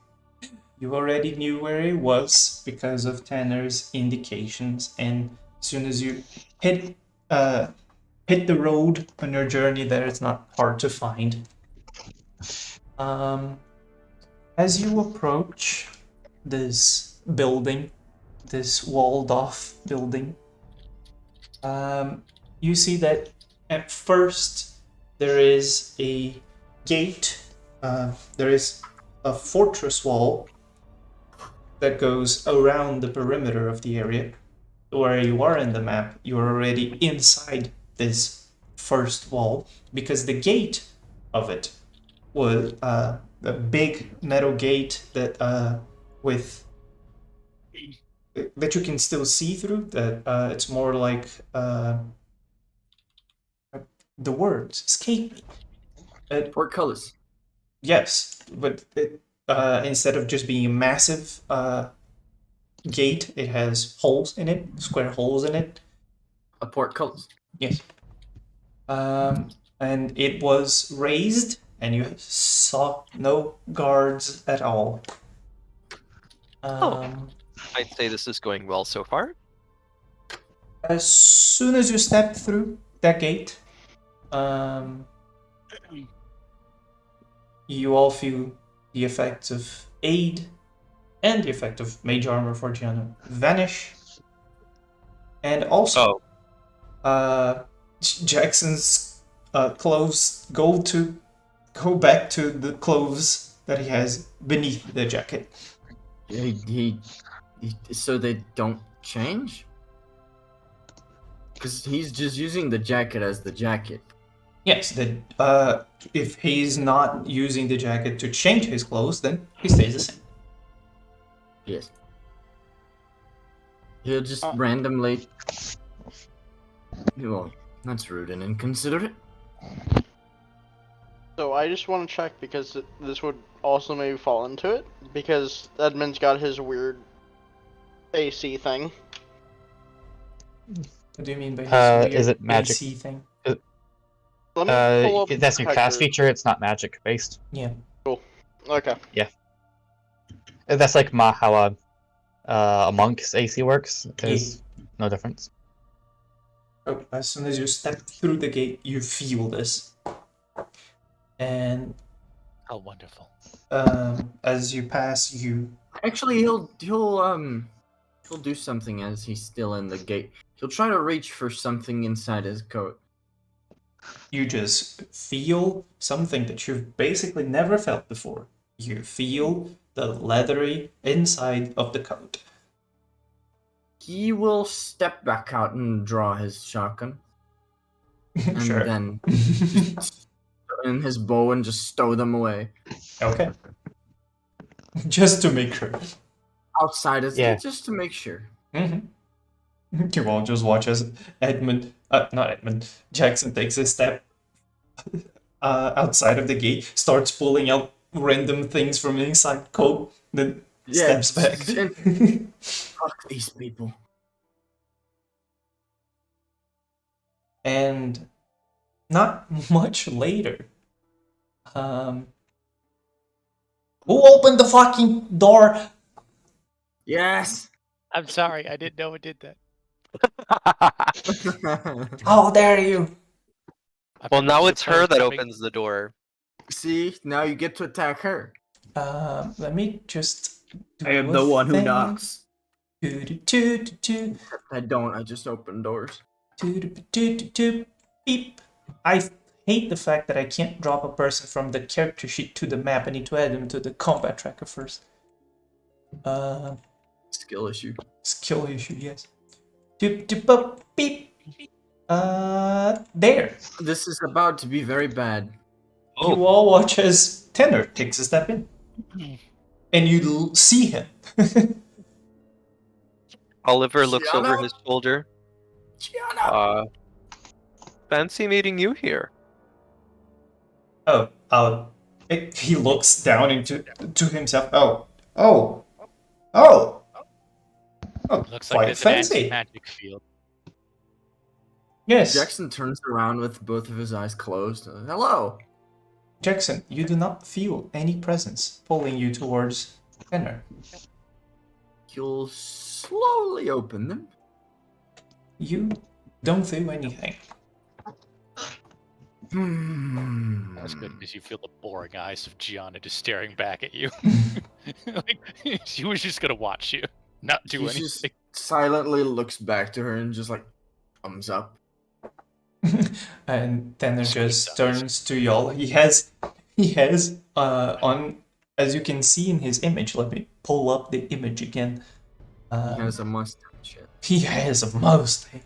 you already knew where it was because of Tanner's indications, and as soon as you hit the road on your journey there, it's not hard to find. As you approach this building, this walled off building, you see that at first there is a gate, there is a fortress wall that goes around the perimeter of the area. Where you are in the map, you're already inside this first wall because the gate of it was a big metal gate that that you can still see through. That it's more like the words escape me. Portcullis. Yes, but instead of just being a massive gate, it has holes in it, square holes in it. A portcullis. Yes. And it was raised, and you saw no guards at all. I'd say this is going well so far. As soon as you step through that gate, you all feel the effects of aid and the effect of mage armor for Gianna vanish. And also, Jackson's clothes go back to the clothes that he has beneath the jacket. So they don't change? Because he's just using the jacket as the jacket. Yes, that if he's not using the jacket to change his clothes, then he stays the same. Yes. He'll just randomly. Well, that's rude and inconsiderate. So I just want to check because this would also maybe fall into it because Edmund's got his weird AC thing. What do you mean by his weird is it magic? AC thing? Let me pull up That's your class Hector. feature. It's not magic based. Yeah. Okay. That's like how a monk's AC works is no difference. Oh, as soon as you step through the gate, you feel this. And How wonderful. as you pass, you Actually, he'll do something as he's still in the gate. He'll try to reach for something inside his coat. just feel something that you've basically never felt before. You feel the leathery inside of the coat. He will step back out and draw his shotgun, and Sure. then just in his bow and just stow them away Okay. Just to make sure. outside his Yeah. just to make sure. Mm-hmm. You all just watch as Jackson takes a step outside of the gate, starts pulling out random things from inside coat, then steps back. And fuck these people. And not much later, who opened the fucking door? Yes. I'm sorry, I didn't know it did that. How dare you? Well, now it's her that Coming- opens the door. See, now you get to attack her. Let me just. Do I am a the one who thing. knocks. Do-do-do-do-do. I don't. I just open doors. Do-do-do-do-do. Beep. I hate the fact that I can't drop a person from the character sheet to the map. I need to add them to the combat tracker first. Skill issue. Skill issue, yes. Doop doop up beep. There. This is about to be very bad. You all watch as Tanner takes a step in. And you see him. Oliver looks over Gianna? his shoulder. Gianna! Fancy meeting you here. He looks down into to himself. Oh, Looks quite like there's an fancy. anti-magic field. Yes, Jackson turns around with both of his eyes closed. Hello. Jackson, you do not feel any presence pulling you towards Tanner. You'll slowly open them. You don't do anything. That's good because you feel the boring eyes of Gianna just staring back at you. Like, she was just gonna watch you, not do He anything. just silently looks back to her and just like thumbs up. And Tanner Sweet just eyes. turns to y'all. He has on, as you can see in his image. Let me pull up the image again. He has a mustache. He has a mustache.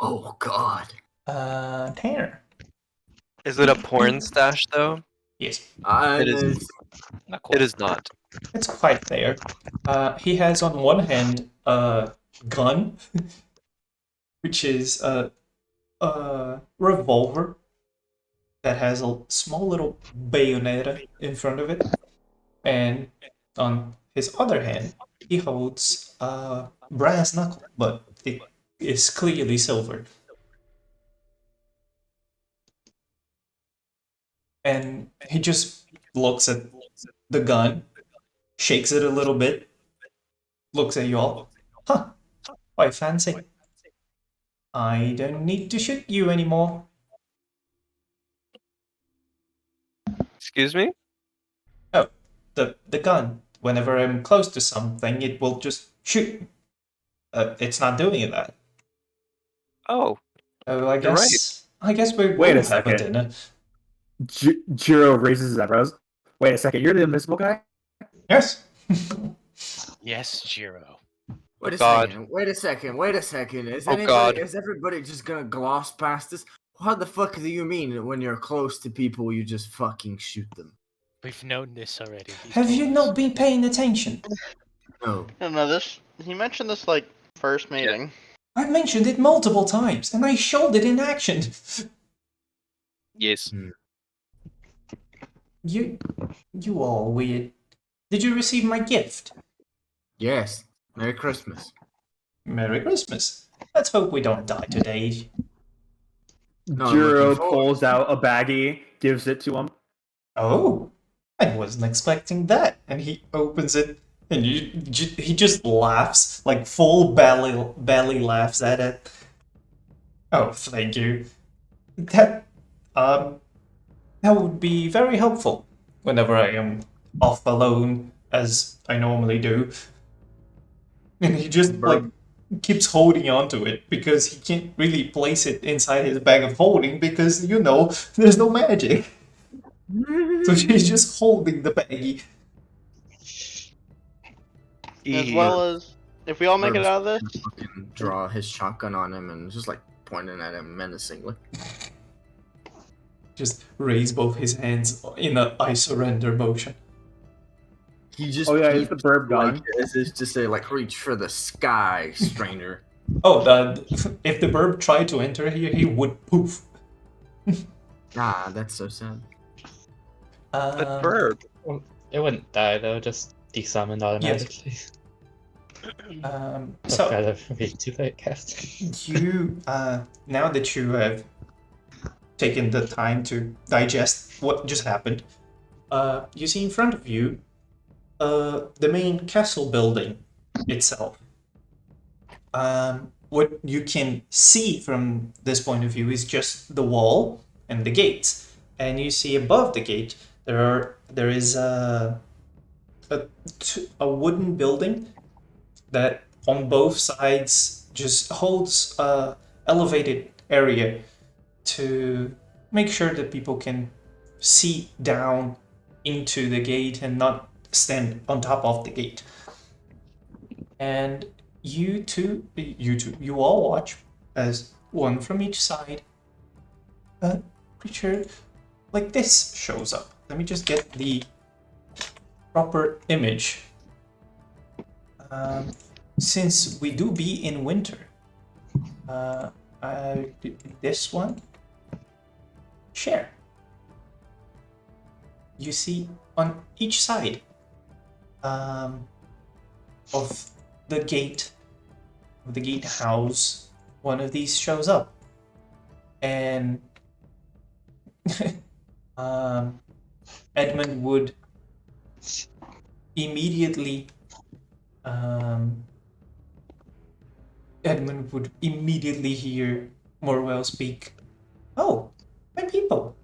Oh God. Tanner. Is it a porn stash though? Yes, It is. It's- Not quite. It is not. it's quite there. He has on one hand a gun, which is a revolver that has a small little bayonetta in front of it, and on his other hand, he holds a brass knuckle, but it is clearly silver. And he just looks at the gun, shakes it a little bit, looks at you all. Huh, quite fancy. I don't need to shoot you anymore. Excuse me? Oh, the gun. Whenever I'm close to something, it will just shoot. It's not doing that. Oh, Oh, I You're guess. I guess we Wait will a have a second. dinner. Jiro raises his eyebrows. Wait a second, you're the invisible guy? Yes. Yes, Jiro. Wait a God. second. Wait a second. Wait a second. Is Oh, anybody? God. Is everybody just gonna gloss past this? What the fuck do you mean when you're close to people, you just fucking shoot them? We've known this already. He's Have you told not us. been paying attention? No. No, this. He mentioned this like first meeting. I mentioned it multiple times, and I showed it in action. yes. You all weird. Did you receive my gift? Yes. Merry Christmas. Merry Christmas. Let's hope we don't die today. No, I'm Jiro looking forward. pulls out a baggie, gives it to him. Oh, I wasn't expecting that. And he opens it, And he just laughs, like full belly laughs at it. Oh, thank you. That that would be very helpful whenever I am off alone, as I normally do. And he just like Burb, keeps holding onto it because he can't really place it inside his bag of holding because there's no magic. So he's just holding the baggie. As well as if we all make it Burb's out of this, fucking draw his shotgun on him and just like pointing at him menacingly. Just raise both his hands in a I surrender motion. He just Oh yeah, is the peeps, burb like, gone? as if to say like, reach for the sky, stranger. Oh, if the burb tried to enter here, he would poof. Ah, that's so sad. But Burb, Well, it wouldn't die though, just desummoned automatically. That's So kind of way too late cast. you, now that you have taken the time to digest what just happened, you see in front of you the main castle building itself. What you can see from this point of view is just the wall and the gates, and you see above the gate there is a wooden building that on both sides just holds a elevated area to make sure that people can see down into the gate and not stand on top of the gate. And you all watch as one from each side, a creature like this shows up. Let me just get the proper image. Since we do be in winter, this one, share. You see on each side of the gatehouse, one of these shows up, and Edmund would immediately hear Morwell speak. Oh, my people.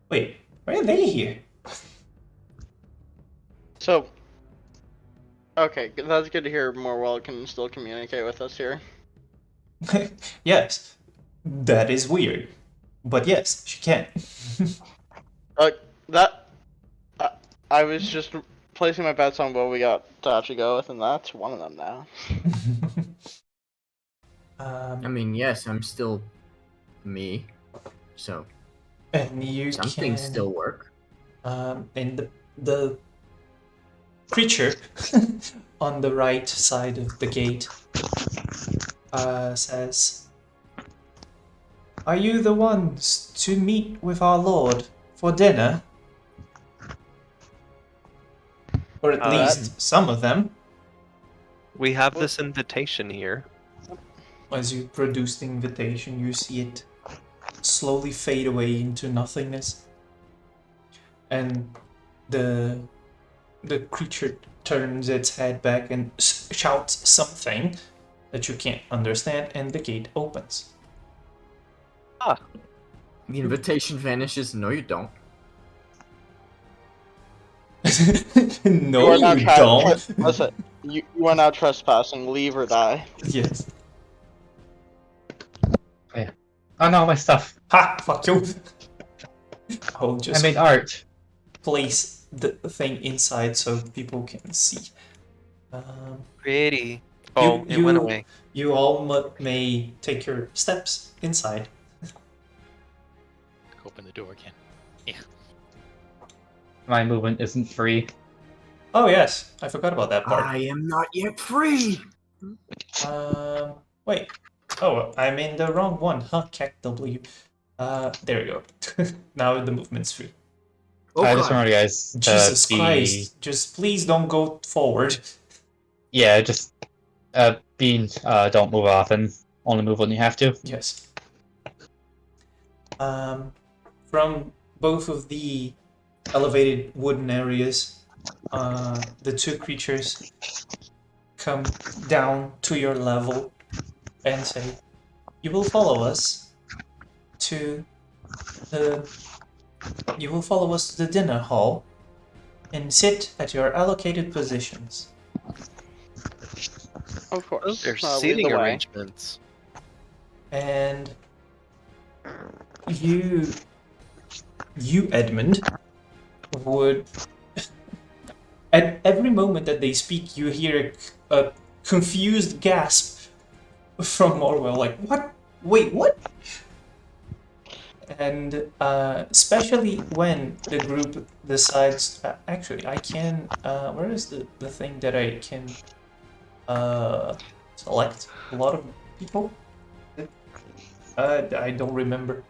Wait, why are they here? so okay, that's good to hear. Morwell can still communicate with us here. Yes, that is weird. But yes, she can. I was just placing my bets on what we got to actually go with, and that's one of them now. I mean, yes, I'm still me, so And you some can things still work. and the creature on the right side of the gate says, "Are you the ones to meet with our lord for dinner? Or at least some of them." we have this invitation here. As you produce the invitation, you see it slowly fade away into nothingness. And the creature turns its head back and shouts something that you can't understand, and the gate opens. The invitation vanishes. No, you don't. No, you don't. Listen, you are now trespassing. Leave or die. Yes. Oh no, my stuff. Ha! Fuck you. I'll I just made art. place the thing inside so people can see. Pretty. Oh, it went away. You all may take your steps inside. Open the door again. My movement isn't free. Oh yes, I forgot about that part. I am not yet free. Wait. Oh, I'm in the wrong one. Huh, Cac W. There we go. Now the movement's free. Oh, I just God. remember, guys. To Jesus be... Christ. Just please don't go forward. Yeah, just don't move often. Only move when you have to. Yes. From both of the elevated wooden areas, the two creatures come down to your level and say, "You will follow us to the dinner hall and sit at your allocated positions." Of course. There's Lead seating the way. arrangements. And you, Edmund, would at every moment that they speak, you hear a confused gasp from Morwell, like, "What? Wait, what?" And especially when the group decides, actually, I can. Where is the thing that I can select a lot of people? I don't remember.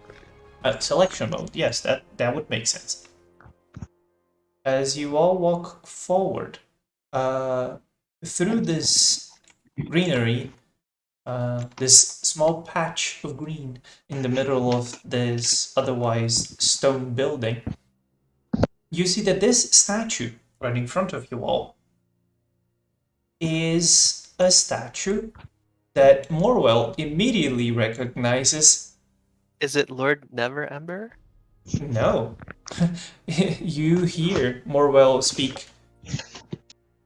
Selection mode. Yes, that would make sense. As you all walk forward through this greenery, this small patch of green in the middle of this otherwise stone building, you see that this statue right in front of you all is a statue that Morwell immediately recognizes. Is it Lord Never Ember? No. You hear Morwell speak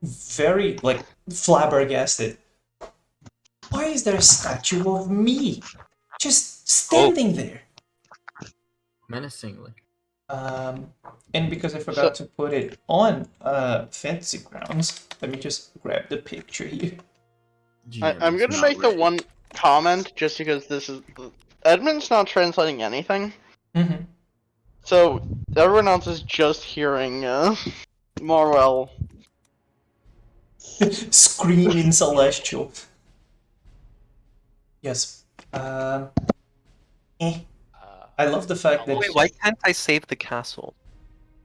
very, like, flabbergasted. "Why is there a statue of me just standing there?" Menacingly. And because I forgot to put it on Fantasy Grounds, let me just grab the picture here. I'm GM is gonna not make the ready. one comment just because this is Edmund's not translating anything, Mm-hmm. so everyone else is just hearing Morwell. Scream in Celestial. Yes. Eh. I love the fact that Wait, why can't I save the castle?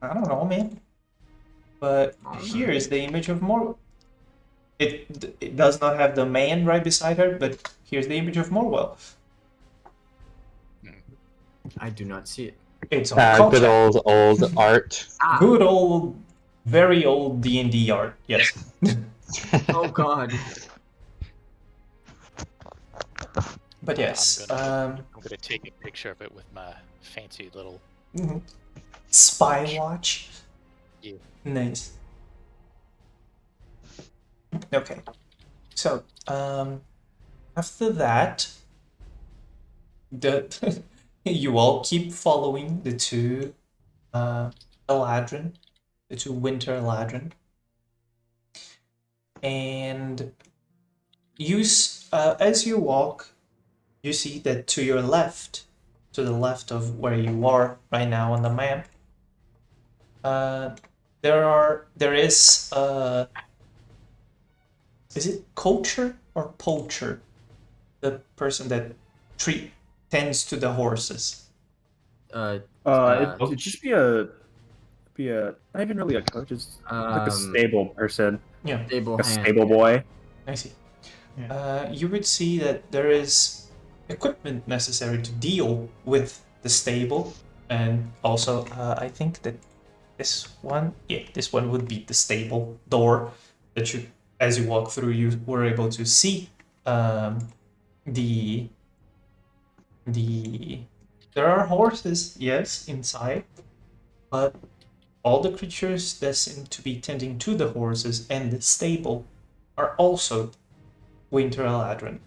I don't know, man. But here is the image of Morwell. It does not have the man right beside her, but here's the image of Morwell. I do not see it. It's on Good culture. old art. Good old, very old D&D art. Yes. Oh god. But yes, I'm gonna take a picture of it with my fancy little. spy watch. Yeah. Nice. Okay. So, after that, you all keep following the two Eladrin, the two Winter Eladrin, and as you walk, you see that to your left, to the left of where you are right now on the map, there is it Coacher or Poacher? The person that tends to the horses. It'd just be a not even really a coach, it's like a stable person, Yeah, Stable a hand. stable boy. I see. You would see that there is equipment necessary to deal with the stable, and also I think that this one would be the stable door that you, as you walk through, you were able to see the there are horses, yes, inside, but all the creatures that seem to be tending to the horses and the stable are also Winter Eladrin.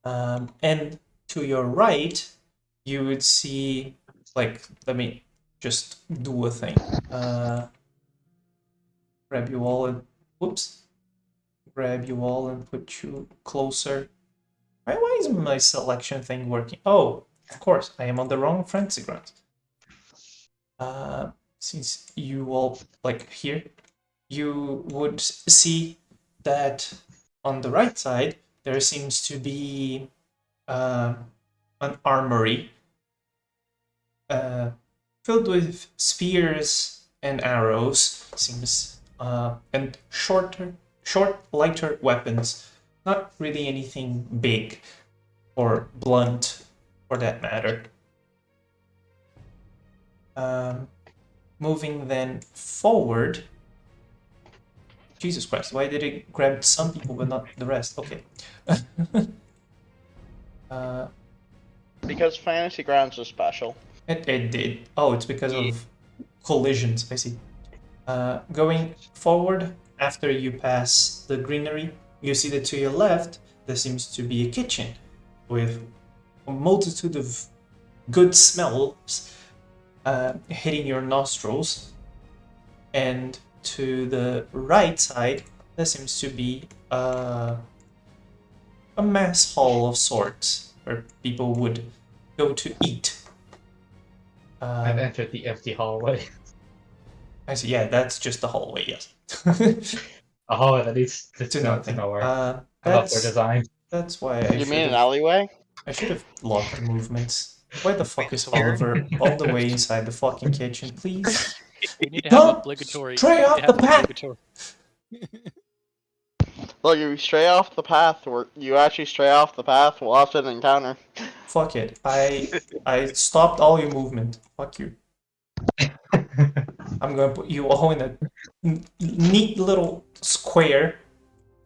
And to your right, you would see, like, let me just do a thing. Grab you all and, whoops. Grab you all and put you closer. Why is my selection thing working? Oh, of course, I am on the wrong Fantasy Grounds. Since you all, like, here, you would see that on the right side, there seems to be an armory filled with spears and arrows, seems, and short, lighter weapons. Not really anything big or blunt, for that matter. moving then forward. Jesus Christ, why did it grab some people but not the rest? Okay. Because Fantasy Grounds is special. It did. Oh, it's because of collisions, I see. Going forward, after you pass the greenery, you see that to your left, there seems to be a kitchen with a multitude of good smells hitting your nostrils. And to the right side, there seems to be a mess hall of sorts where people would go to eat. I've entered the empty hallway. I see. Yeah, that's just the hallway. Yes. A hallway that leads to nothing. nowhere. I love their design. That's why I You should mean an have. alleyway? I should have locked the movements. Why the fuck is Here. Oliver all the way inside the fucking kitchen? Please. We need to have Don't obligatory. stray we need off to have the path. obligatory- Look, you stray off the path, or you actually stray off the path, we'll have to encounter. Fuck it. I stopped all your movement. Fuck you. I'm gonna put you all in a neat little square.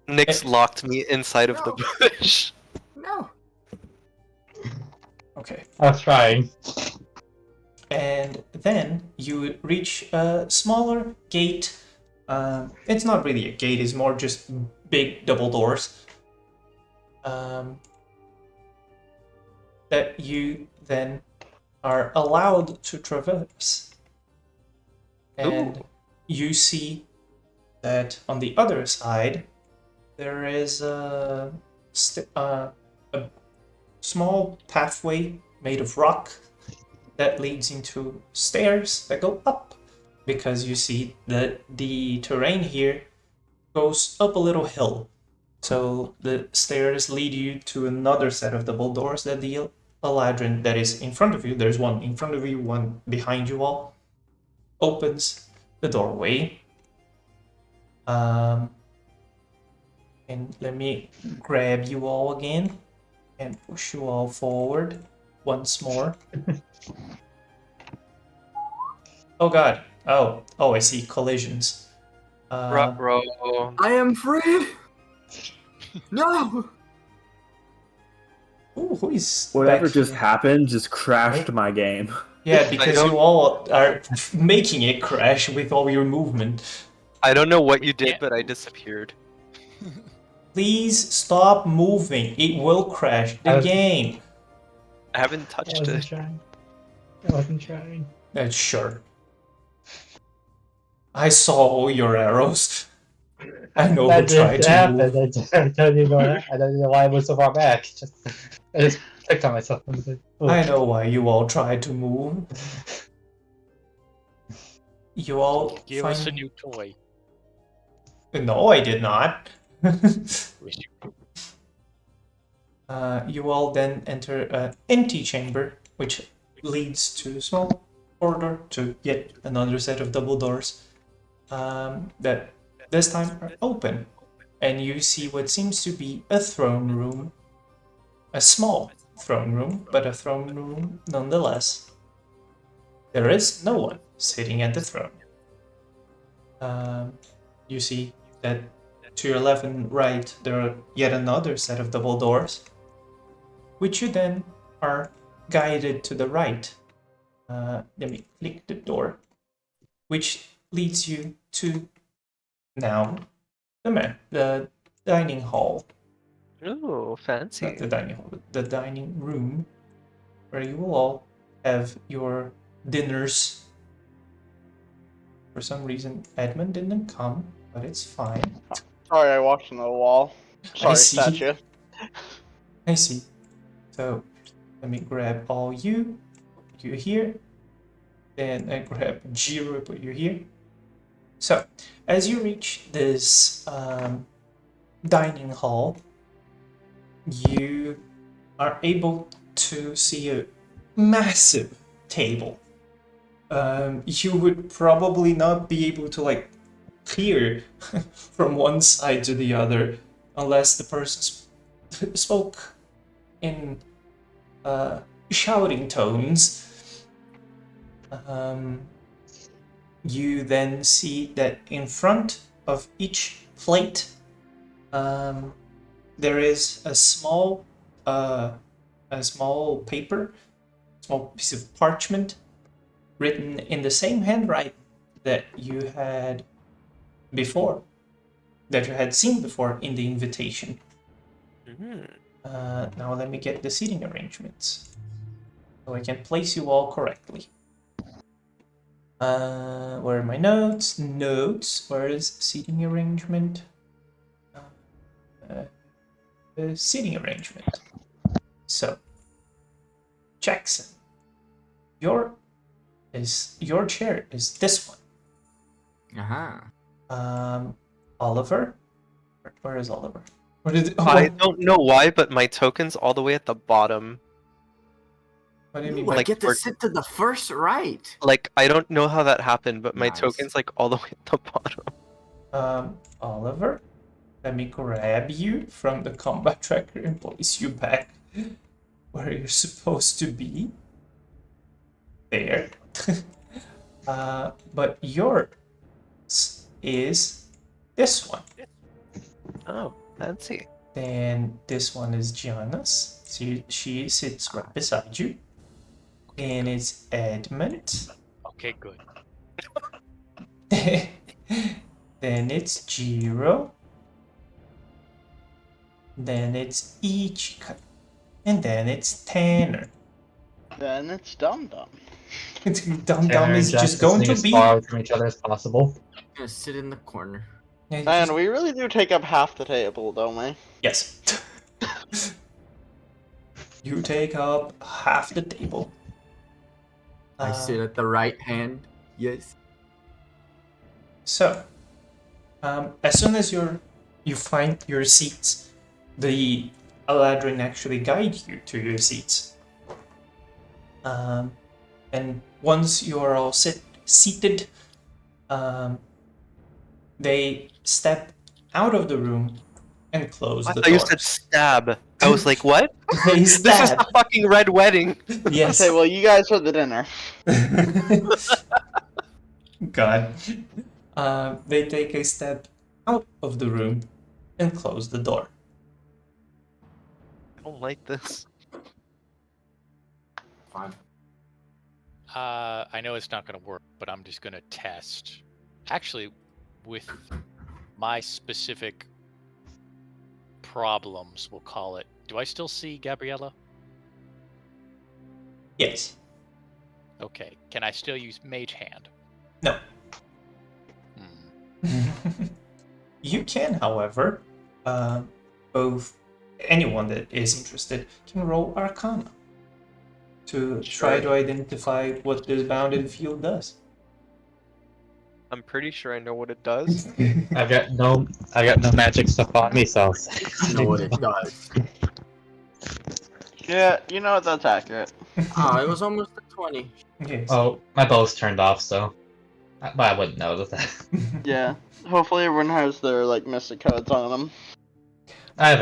Nyx locked me inside of the bush. No. Okay. I was trying. And then you reach a smaller gate. It's not really a gate, it's more just big double doors. That you then are allowed to traverse. And Ooh. you see that on the other side, there is a small pathway made of rock that leads into stairs that go up, because you see that the terrain here goes up a little hill. So the stairs lead you to another set of double doors that the Eladrin that is in front of you, there's one in front of you, one behind you all, opens the doorway. And let me grab you all again and push you all forward once more. Oh god. Oh, I see collisions. Ruh-roh. I am free. No. Ooh, who is Whatever back just here? happened just crashed my game. Yeah, because don't- you all are making it crash with all your movement. I don't know what you did, can't- but I disappeared. Please stop moving. It will crash the game. I haven't touched it. trying. I wasn't trying. Sure. I saw all your arrows. I know who tried to move. I don't even know why I was so far back. I just clicked on myself. I know why you all tried to move. You all Give find... us a new toy. No, I did not. Wish you- You all then enter an empty chamber, which leads to a small corridor to yet another set of double doors that this time are open. And you see what seems to be a throne room. A small throne room, but a throne room nonetheless. There is no one sitting at the throne. You see that to your left and right there are yet another set of double doors, which you then are guided to the right. Let me click the door, which leads you to now the dining hall. Ooh, fancy. Not the dining hall, but the dining room, where you will all have your dinners. For some reason, Edmund didn't come, but it's fine. Sorry, I walked into the wall. Sorry, see. statue. I see. So, let me grab all you. Put you here. Then I grab Jiro, put you here. So, as you reach this dining hall, you are able to see a massive table. You would probably not be able to like clear from one side to the other unless the person spoke in shouting tones. You then see that in front of each plate, there is a small paper, small piece of parchment, written in the same handwriting that you had before, that you had seen before in the invitation. Now let me get the seating arrangements so I can place you all correctly. Where are my notes? Notes. Where is seating arrangement? Seating arrangement. So, Jackson, your chair is this one. Oliver, where is Oliver? I don't know why, but my token's all the way at the bottom. What do you mean? Ooh, I Like, get to we're- sit to the first right. Like, I don't know how that happened, but my Nice. token's like all the way at the bottom. Oliver, let me grab you from the combat tracker and place you back where you're supposed to be. There. But yours is this one. Oh, fancy. Then this one is Gianna's. So she sits right beside you. And it's Edmund. Okay, good. Then it's Jiro. Then it's Ichika. And then it's Tanner. Then it's Dum Dum. Dum Dum is just Jackson going to sitting as be. far from each other as possible. Gonna sit in the corner. Yeah, he's And just- we really do take up half the table, don't we? Yes. You take up half the table. I sit at the right hand. Yes. So, as soon as you find your seats, the Aladrin actually guides you to your seats. And once you are all seated, they step out of the room and close I the thought you doors. said stab. I was like, what? They This is stab. the fucking red wedding. Yes. Okay, well, you guys are the dinner. God. They take a step out of the room and close the door. I don't like this. Fine. I know it's not going to work, but I'm just going to test. Actually, with my specific problems, we'll call it. Do I still see Gabriella? Yes. Okay. Can I still use Mage Hand? No. Hmm. You can, however, both anyone that is interested can roll Arcana to try to identify what this bounded field does. I'm pretty sure I know what it does. I got no magic stuff on me, so I know what it does. Yeah, you know what? That's accurate. Ah, it was almost a 20. Yes. Oh, my bow's turned off, so but I wouldn't know that. Yeah. Hopefully everyone has their, like, mystic codes on them. I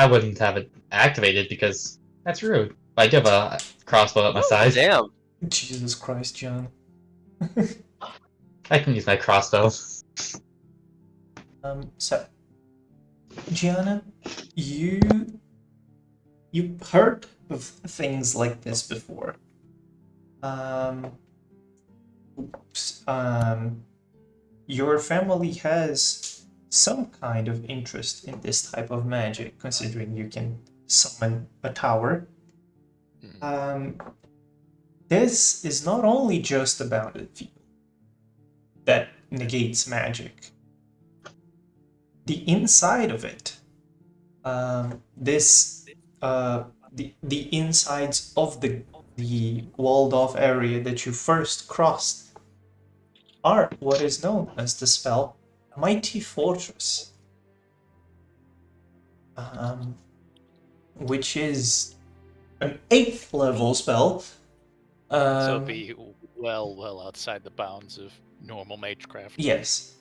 wouldn't have it activated because that's rude. But I do have a crossbow at my side. Damn. Jesus Christ, John. I can use my crossbow. So, Gianna, you heard of things like this before. Your family has some kind of interest in this type of magic, considering you can summon a tower. This is not only just a bounded field that negates magic. The inside of it, the insides of the walled off area that you first crossed are what is known as the spell Mighty Fortress, which is an 8th level spell. So it'd be well outside the bounds of normal magecraft. Yes.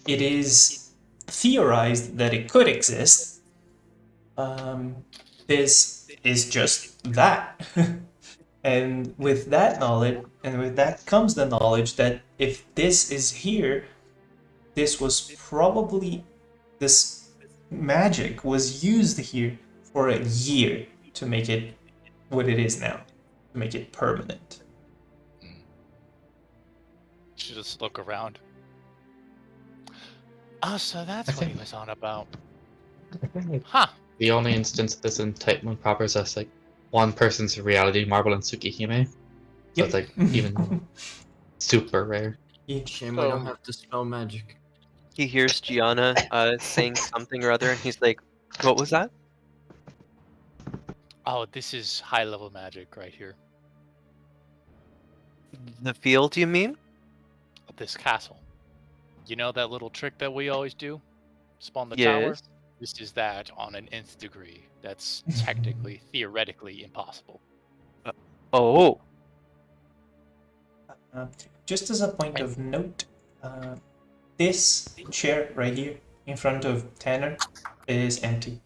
It is theorized that it could exist. This is just that. And with that knowledge, and with that comes the knowledge that if this is here, this was probably, this magic was used here for a year to make it what it is now, to make it permanent. Should just look around. Oh, so that's what he was on about. Huh. The only instance of this in Titan proper is that's like one person's reality marble and Tsukihime. So it's like even super rare. Shame we don't have to spell magic. He hears Gianna saying something or other, and he's like, "What was that?" Oh, this is high level magic right here. The field, you mean? This castle. You know that little trick that we always do? Spawn the tower? Yes. This is that on an nth degree. That's technically, theoretically impossible. Oh. Just as a point of note, this chair right here in front of Tanner is empty.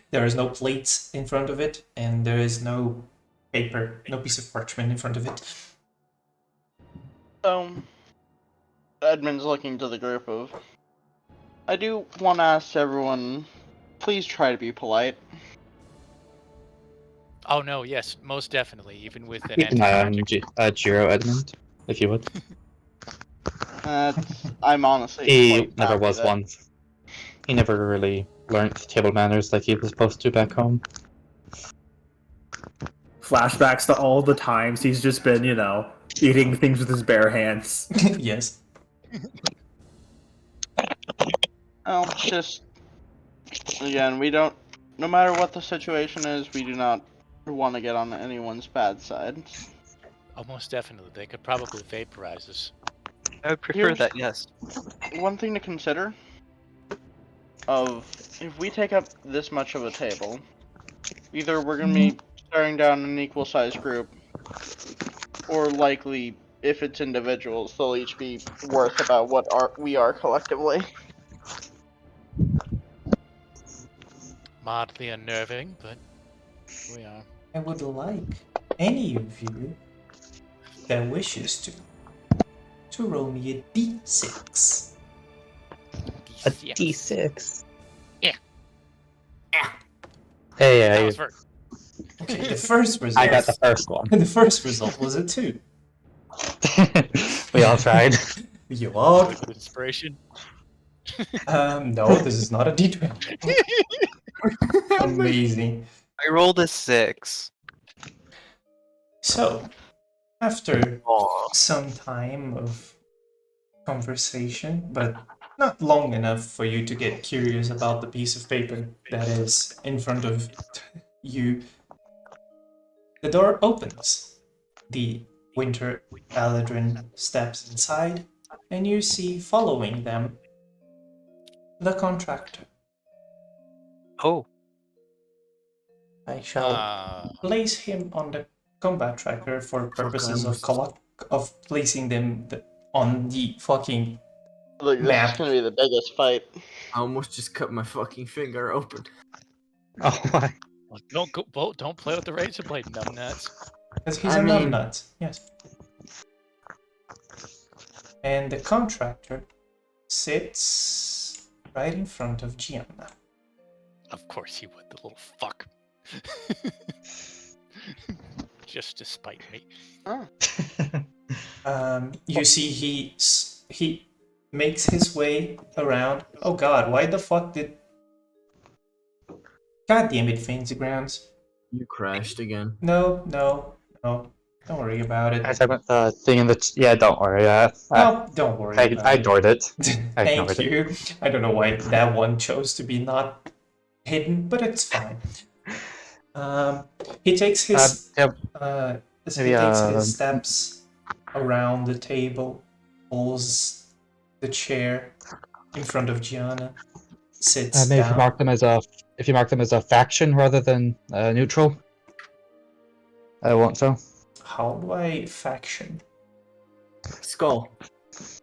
There is no plates in front of it, and there is no paper, no piece of parchment in front of it. Edmund's looking to the group of. I do want to ask everyone, please try to be polite. Oh no, yes, most definitely, even with an Keep an eye on anti-magic. Jiro Edmund, if you would. I'm honestly. He quite never happy was that- one. He never really learned table manners like he was supposed to back home. Flashbacks to all the times he's just been, eating things with his bare hands. Yes. Well, just again, we don't. No matter what the situation is, we do not want to get on anyone's bad side. Oh, most definitely. They could probably vaporize us. I would prefer Here's- that, yes. One thing to consider: if we take up this much of a table, either we're gonna be staring down an equal-sized group, or likely, if it's individuals, they'll each be worth about what we are collectively. Mildly unnerving, but we are. I would like any of you that wishes to roll me a d6. A Yes. D6. Yeah. Hey, That I, was for- Okay, the first result. I got the first one. The first result was a 2. We all tried. You all. with inspiration. No, this is not a d20. Amazing. I rolled a 6. So, after Aw. some time of conversation, but not long enough for you to get curious about the piece of paper that is in front of you, the door opens. The Winter Paladin steps inside, and you see following them the contractor. Oh. I shall place him on the combat tracker for purposes of placing them on the fucking Look, this map. is gonna be the biggest fight. I almost just cut my fucking finger open. Oh my. Don't play with the razor blade, numbnuts. Because he's I a mean- numbnut, yes. And the contractor sits right in front of Gianna. Of course he would, the little fuck. Just to spite me. You see he makes his way around. Oh god, why the fuck did... God damn it, Fancy Grounds. You crashed again. No. Don't worry about it. I talking about the thing in the... Yeah, don't worry. No, don't worry about I it. ignored it. I Thank ignored it. you. I don't know why that one chose to be not hidden, but it's fine. He takes his Yeah, he maybe, takes his steps around the table, pulls the chair in front of Gianna, sits maybe if you down. mark them as a faction rather than neutral. I won't so. How do I faction? Skull.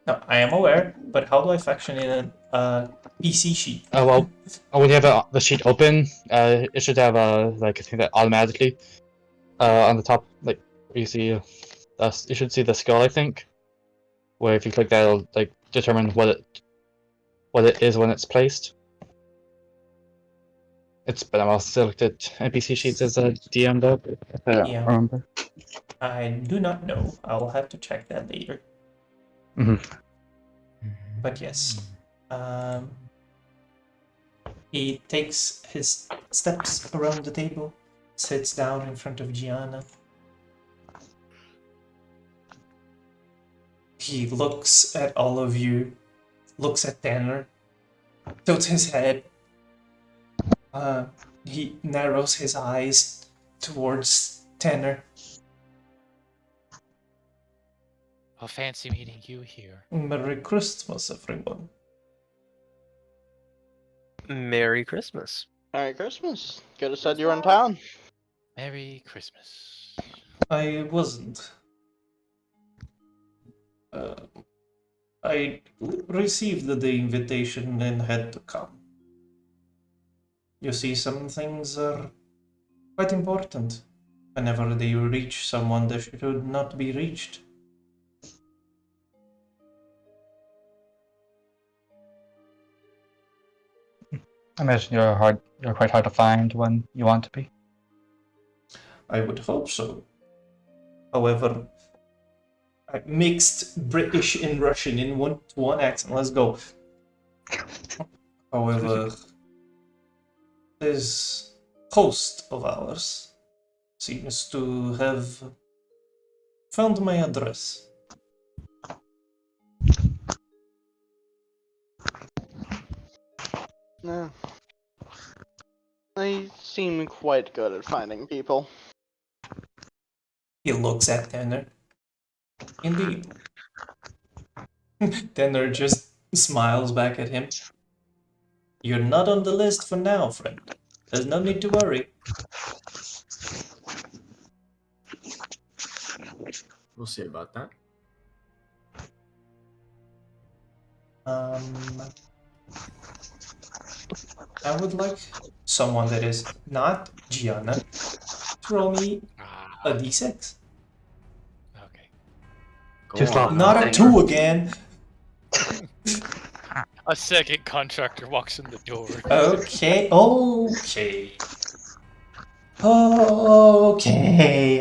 No, I am aware, but how do I faction in a PC sheet? Oh well. When you have the sheet open, it should have I think that automatically on the top, like you see, you should see the skull, I think. Where if you click that, it'll like determine what it is when it's placed. But I'm also selected NPC sheets as a DM though. I don't Yeah. remember. I do not know. I'll have to check that later. But yes. He takes his steps around the table, sits down in front of Gianna. He looks at all of you, looks at Tanner, tilts his head. He narrows his eyes towards Tanner. Well, fancy meeting you here. Merry Christmas, everyone. Merry Christmas. Merry Christmas. Could have said you were in town. Merry Christmas. I wasn't. I received the invitation and had to come. You see, some things are quite important. Whenever they reach someone that should not be reached. I imagine you're quite hard to find when you want to be. I would hope so. However, I mixed British and Russian in one accent. Let's go. However, this host of ours seems to have found my address. No. They seem quite good at finding people. He looks at Tanner. Indeed. Tanner just smiles back at him. You're not on the list for now, friend. There's no need to worry. We'll see about that. I would like someone that is not Gianna to roll me a d6. Okay. Go Just on. Not a 2 again. A second contractor walks in the door. Okay.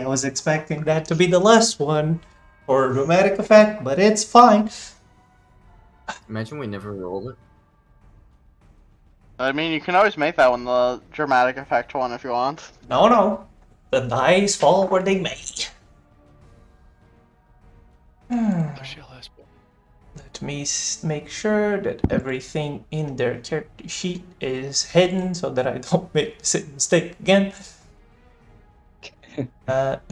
I was expecting that to be the last one for dramatic effect, but it's fine. Imagine we never roll it. I mean, you can always make that one the dramatic effect one if you want. No. The dice fall where they may. Let me make sure that everything in their character sheet is hidden so that I don't make the same mistake again.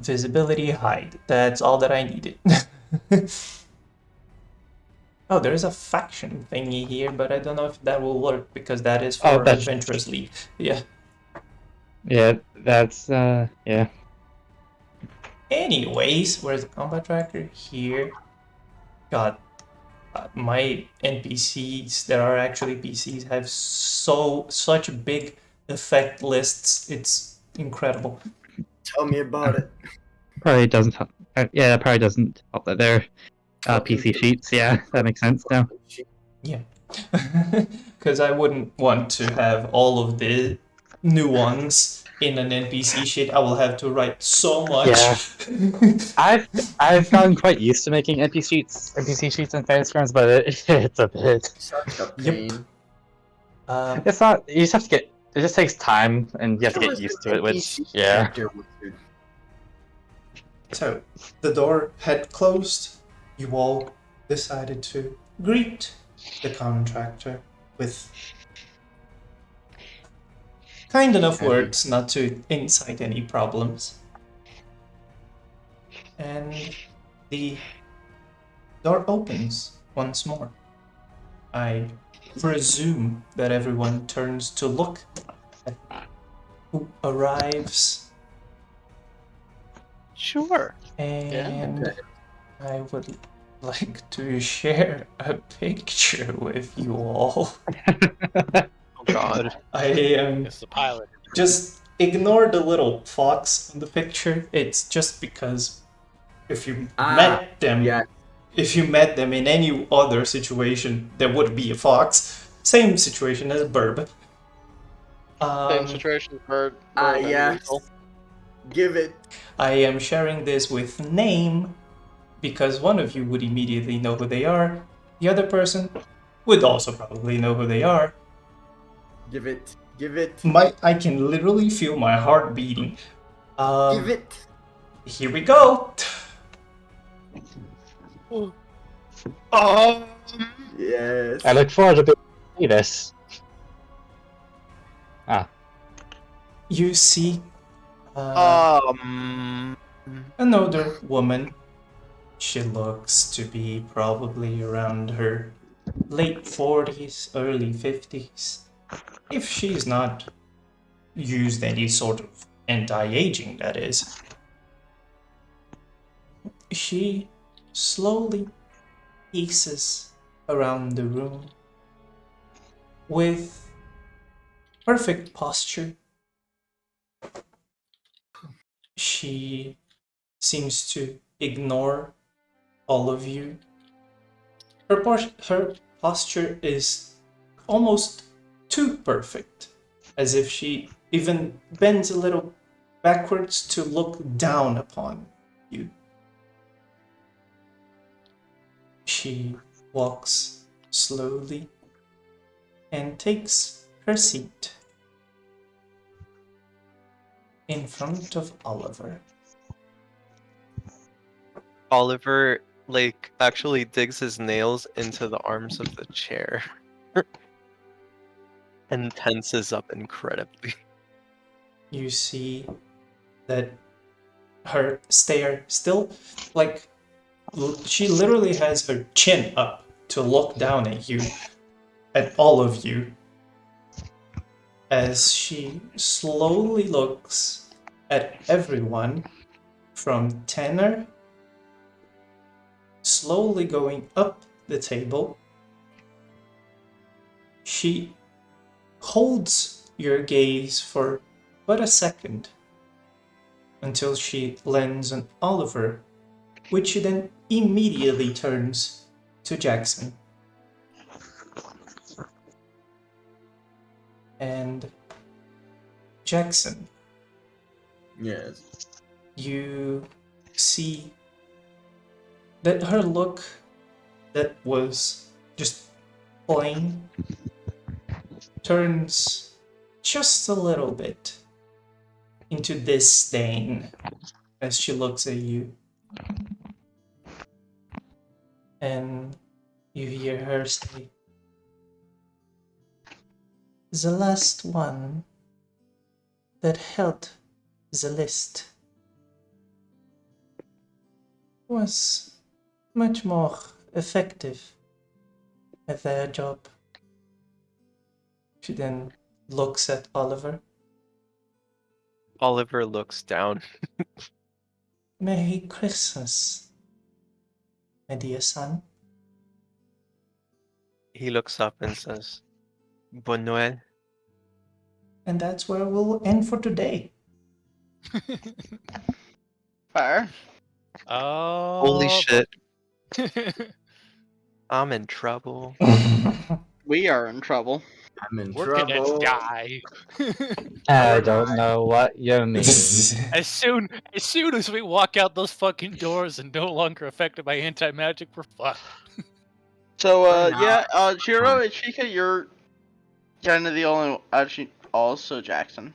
Visibility, hide. That's all that I needed. Oh, there is a faction thingy here, but I don't know if that will work because that is for Adventurers League. Yeah. Yeah, that's yeah. Anyways, where's the combat tracker? Here. God, my NPCs that are actually PCs have such big effect lists. It's incredible. Tell me about it. Probably doesn't help. Yeah, that probably doesn't help that they're PC sheets. Yeah, that makes sense now. Yeah. Because I wouldn't want to have all of the new ones in an NPC sheet. I will have to write so much. Yeah. I've gotten quite used to making NPC sheets and fantasy grounds, but it's a bit. Such a pain. It's not. You just have to get. It just takes time, and you have to get used to it. Which, yeah. So, the door had closed. You all decided to greet the contractor with kind enough words not to incite any problems. And the door opens once more. I presume that everyone turns to look at who arrives. Sure. And I would like to share a picture with you all. Oh God. It's the pilot. Just ignore the little fox on the picture. It's just because If you Ah, met them, yeah. if you met them in any other situation, there would be a fox. Same situation as Burb. Same situation for Verb and Yes. Weasel. Give it. I am sharing this with name because one of you would immediately know who they are. The other person would also probably know who they are. Give it. Give it. I can literally feel my heart beating. Give it. Here we go. Yes. I look forward to being able to see this. You see an older woman. She looks to be probably around her late 40s, early 50s. If she's not used any sort of anti-aging, that is. She slowly paces around the room with perfect posture. She seems to ignore all of you. Her posture is almost too perfect, as if she even bends a little backwards to look down upon you. She walks slowly and takes her seat in front of Oliver. Oliver, like, actually digs his nails into the arms of the chair. And tenses up incredibly. You see that her stare still, like, she literally has her chin up to look down at you, at all of you, as she slowly looks at everyone from Tanner, slowly going up the table. She holds your gaze for but a second until she lands on Oliver, which she then immediately turns to Jackson. And Jackson, Yes. you see that her look that was just plain turns just a little bit into disdain as she looks at you. And you hear her say, "The last one that held the list was much more effective at their job." She then looks at Oliver. Oliver looks down. "Merry Christmas, my dear son." He looks up and says, Bon Noël. And that's where we'll end for today. Fair. Oh. Holy shit, I'm in trouble. We are in trouble. I'm in We're trouble. gonna die. I don't know what you mean. As soon as we walk out those fucking doors and no longer affected by anti-magic, we're fucked. So, For now, yeah, Jiro and Chica, you're kind of the only. Actually, also Jackson.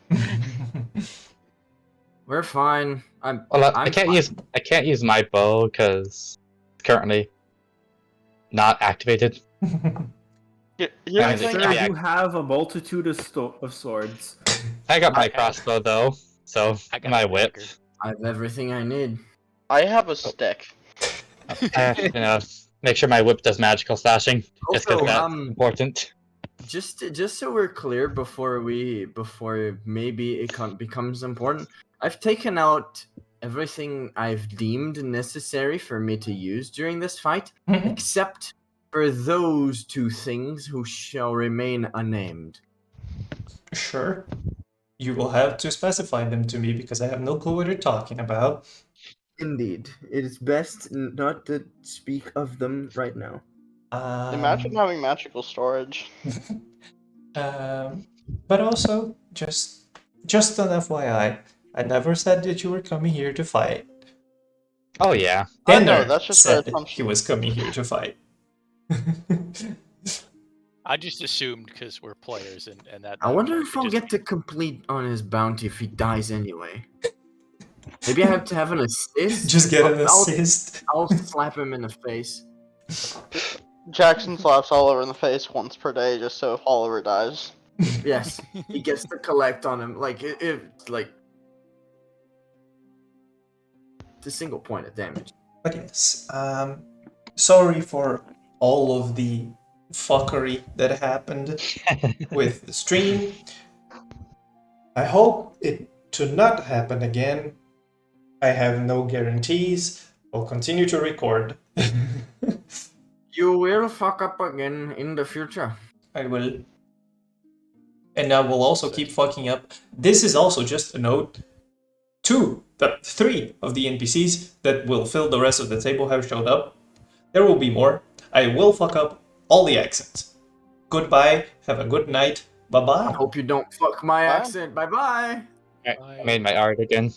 We're fine. I'm I can't use my bow because it's currently not activated. Here's I the thing. think Sir, I- you have a multitude of swords. I got my I- crossbow though, so I got my a whip. dagger. I have everything I need. I have a stick. You know, make sure my whip does magical slashing. Just because Also, that's important. just so we're clear before maybe it becomes important, I've taken out everything I've deemed necessary for me to use during this fight, except for those two things who shall remain unnamed. Sure. You will have to specify them to me because I have no clue what you're talking about. Indeed, it is best not to speak of them right now. Imagine having magical storage. But also, just an FYI, I never said that you were coming here to fight. Oh yeah. I know, Tanner that's just our said he assumption. was coming here to fight. I just assumed because we're players and that. I wonder if it I'll just- get to complete on his bounty if he dies anyway. Maybe I have to have an assist. Just get an I'll- assist. I'll slap him in the face. Jackson slaps Oliver in the face once per day just so if Oliver dies. Yes, he gets to collect on him. Like if like it's a single point of damage. But yes, sorry for all of the fuckery that happened with the stream. I hope it to not happen again. I have no guarantees. I'll continue to record. You will fuck up again in the future. I will. And I will also keep fucking up. This is also just a note. 3 of the NPCs that will fill the rest of the table have showed up. There will be more. I will fuck up all the accents. Goodbye. Have a good night. I Bye-bye. hope you don't fuck my Bye. accent. Bye bye. I made my art again. Bye.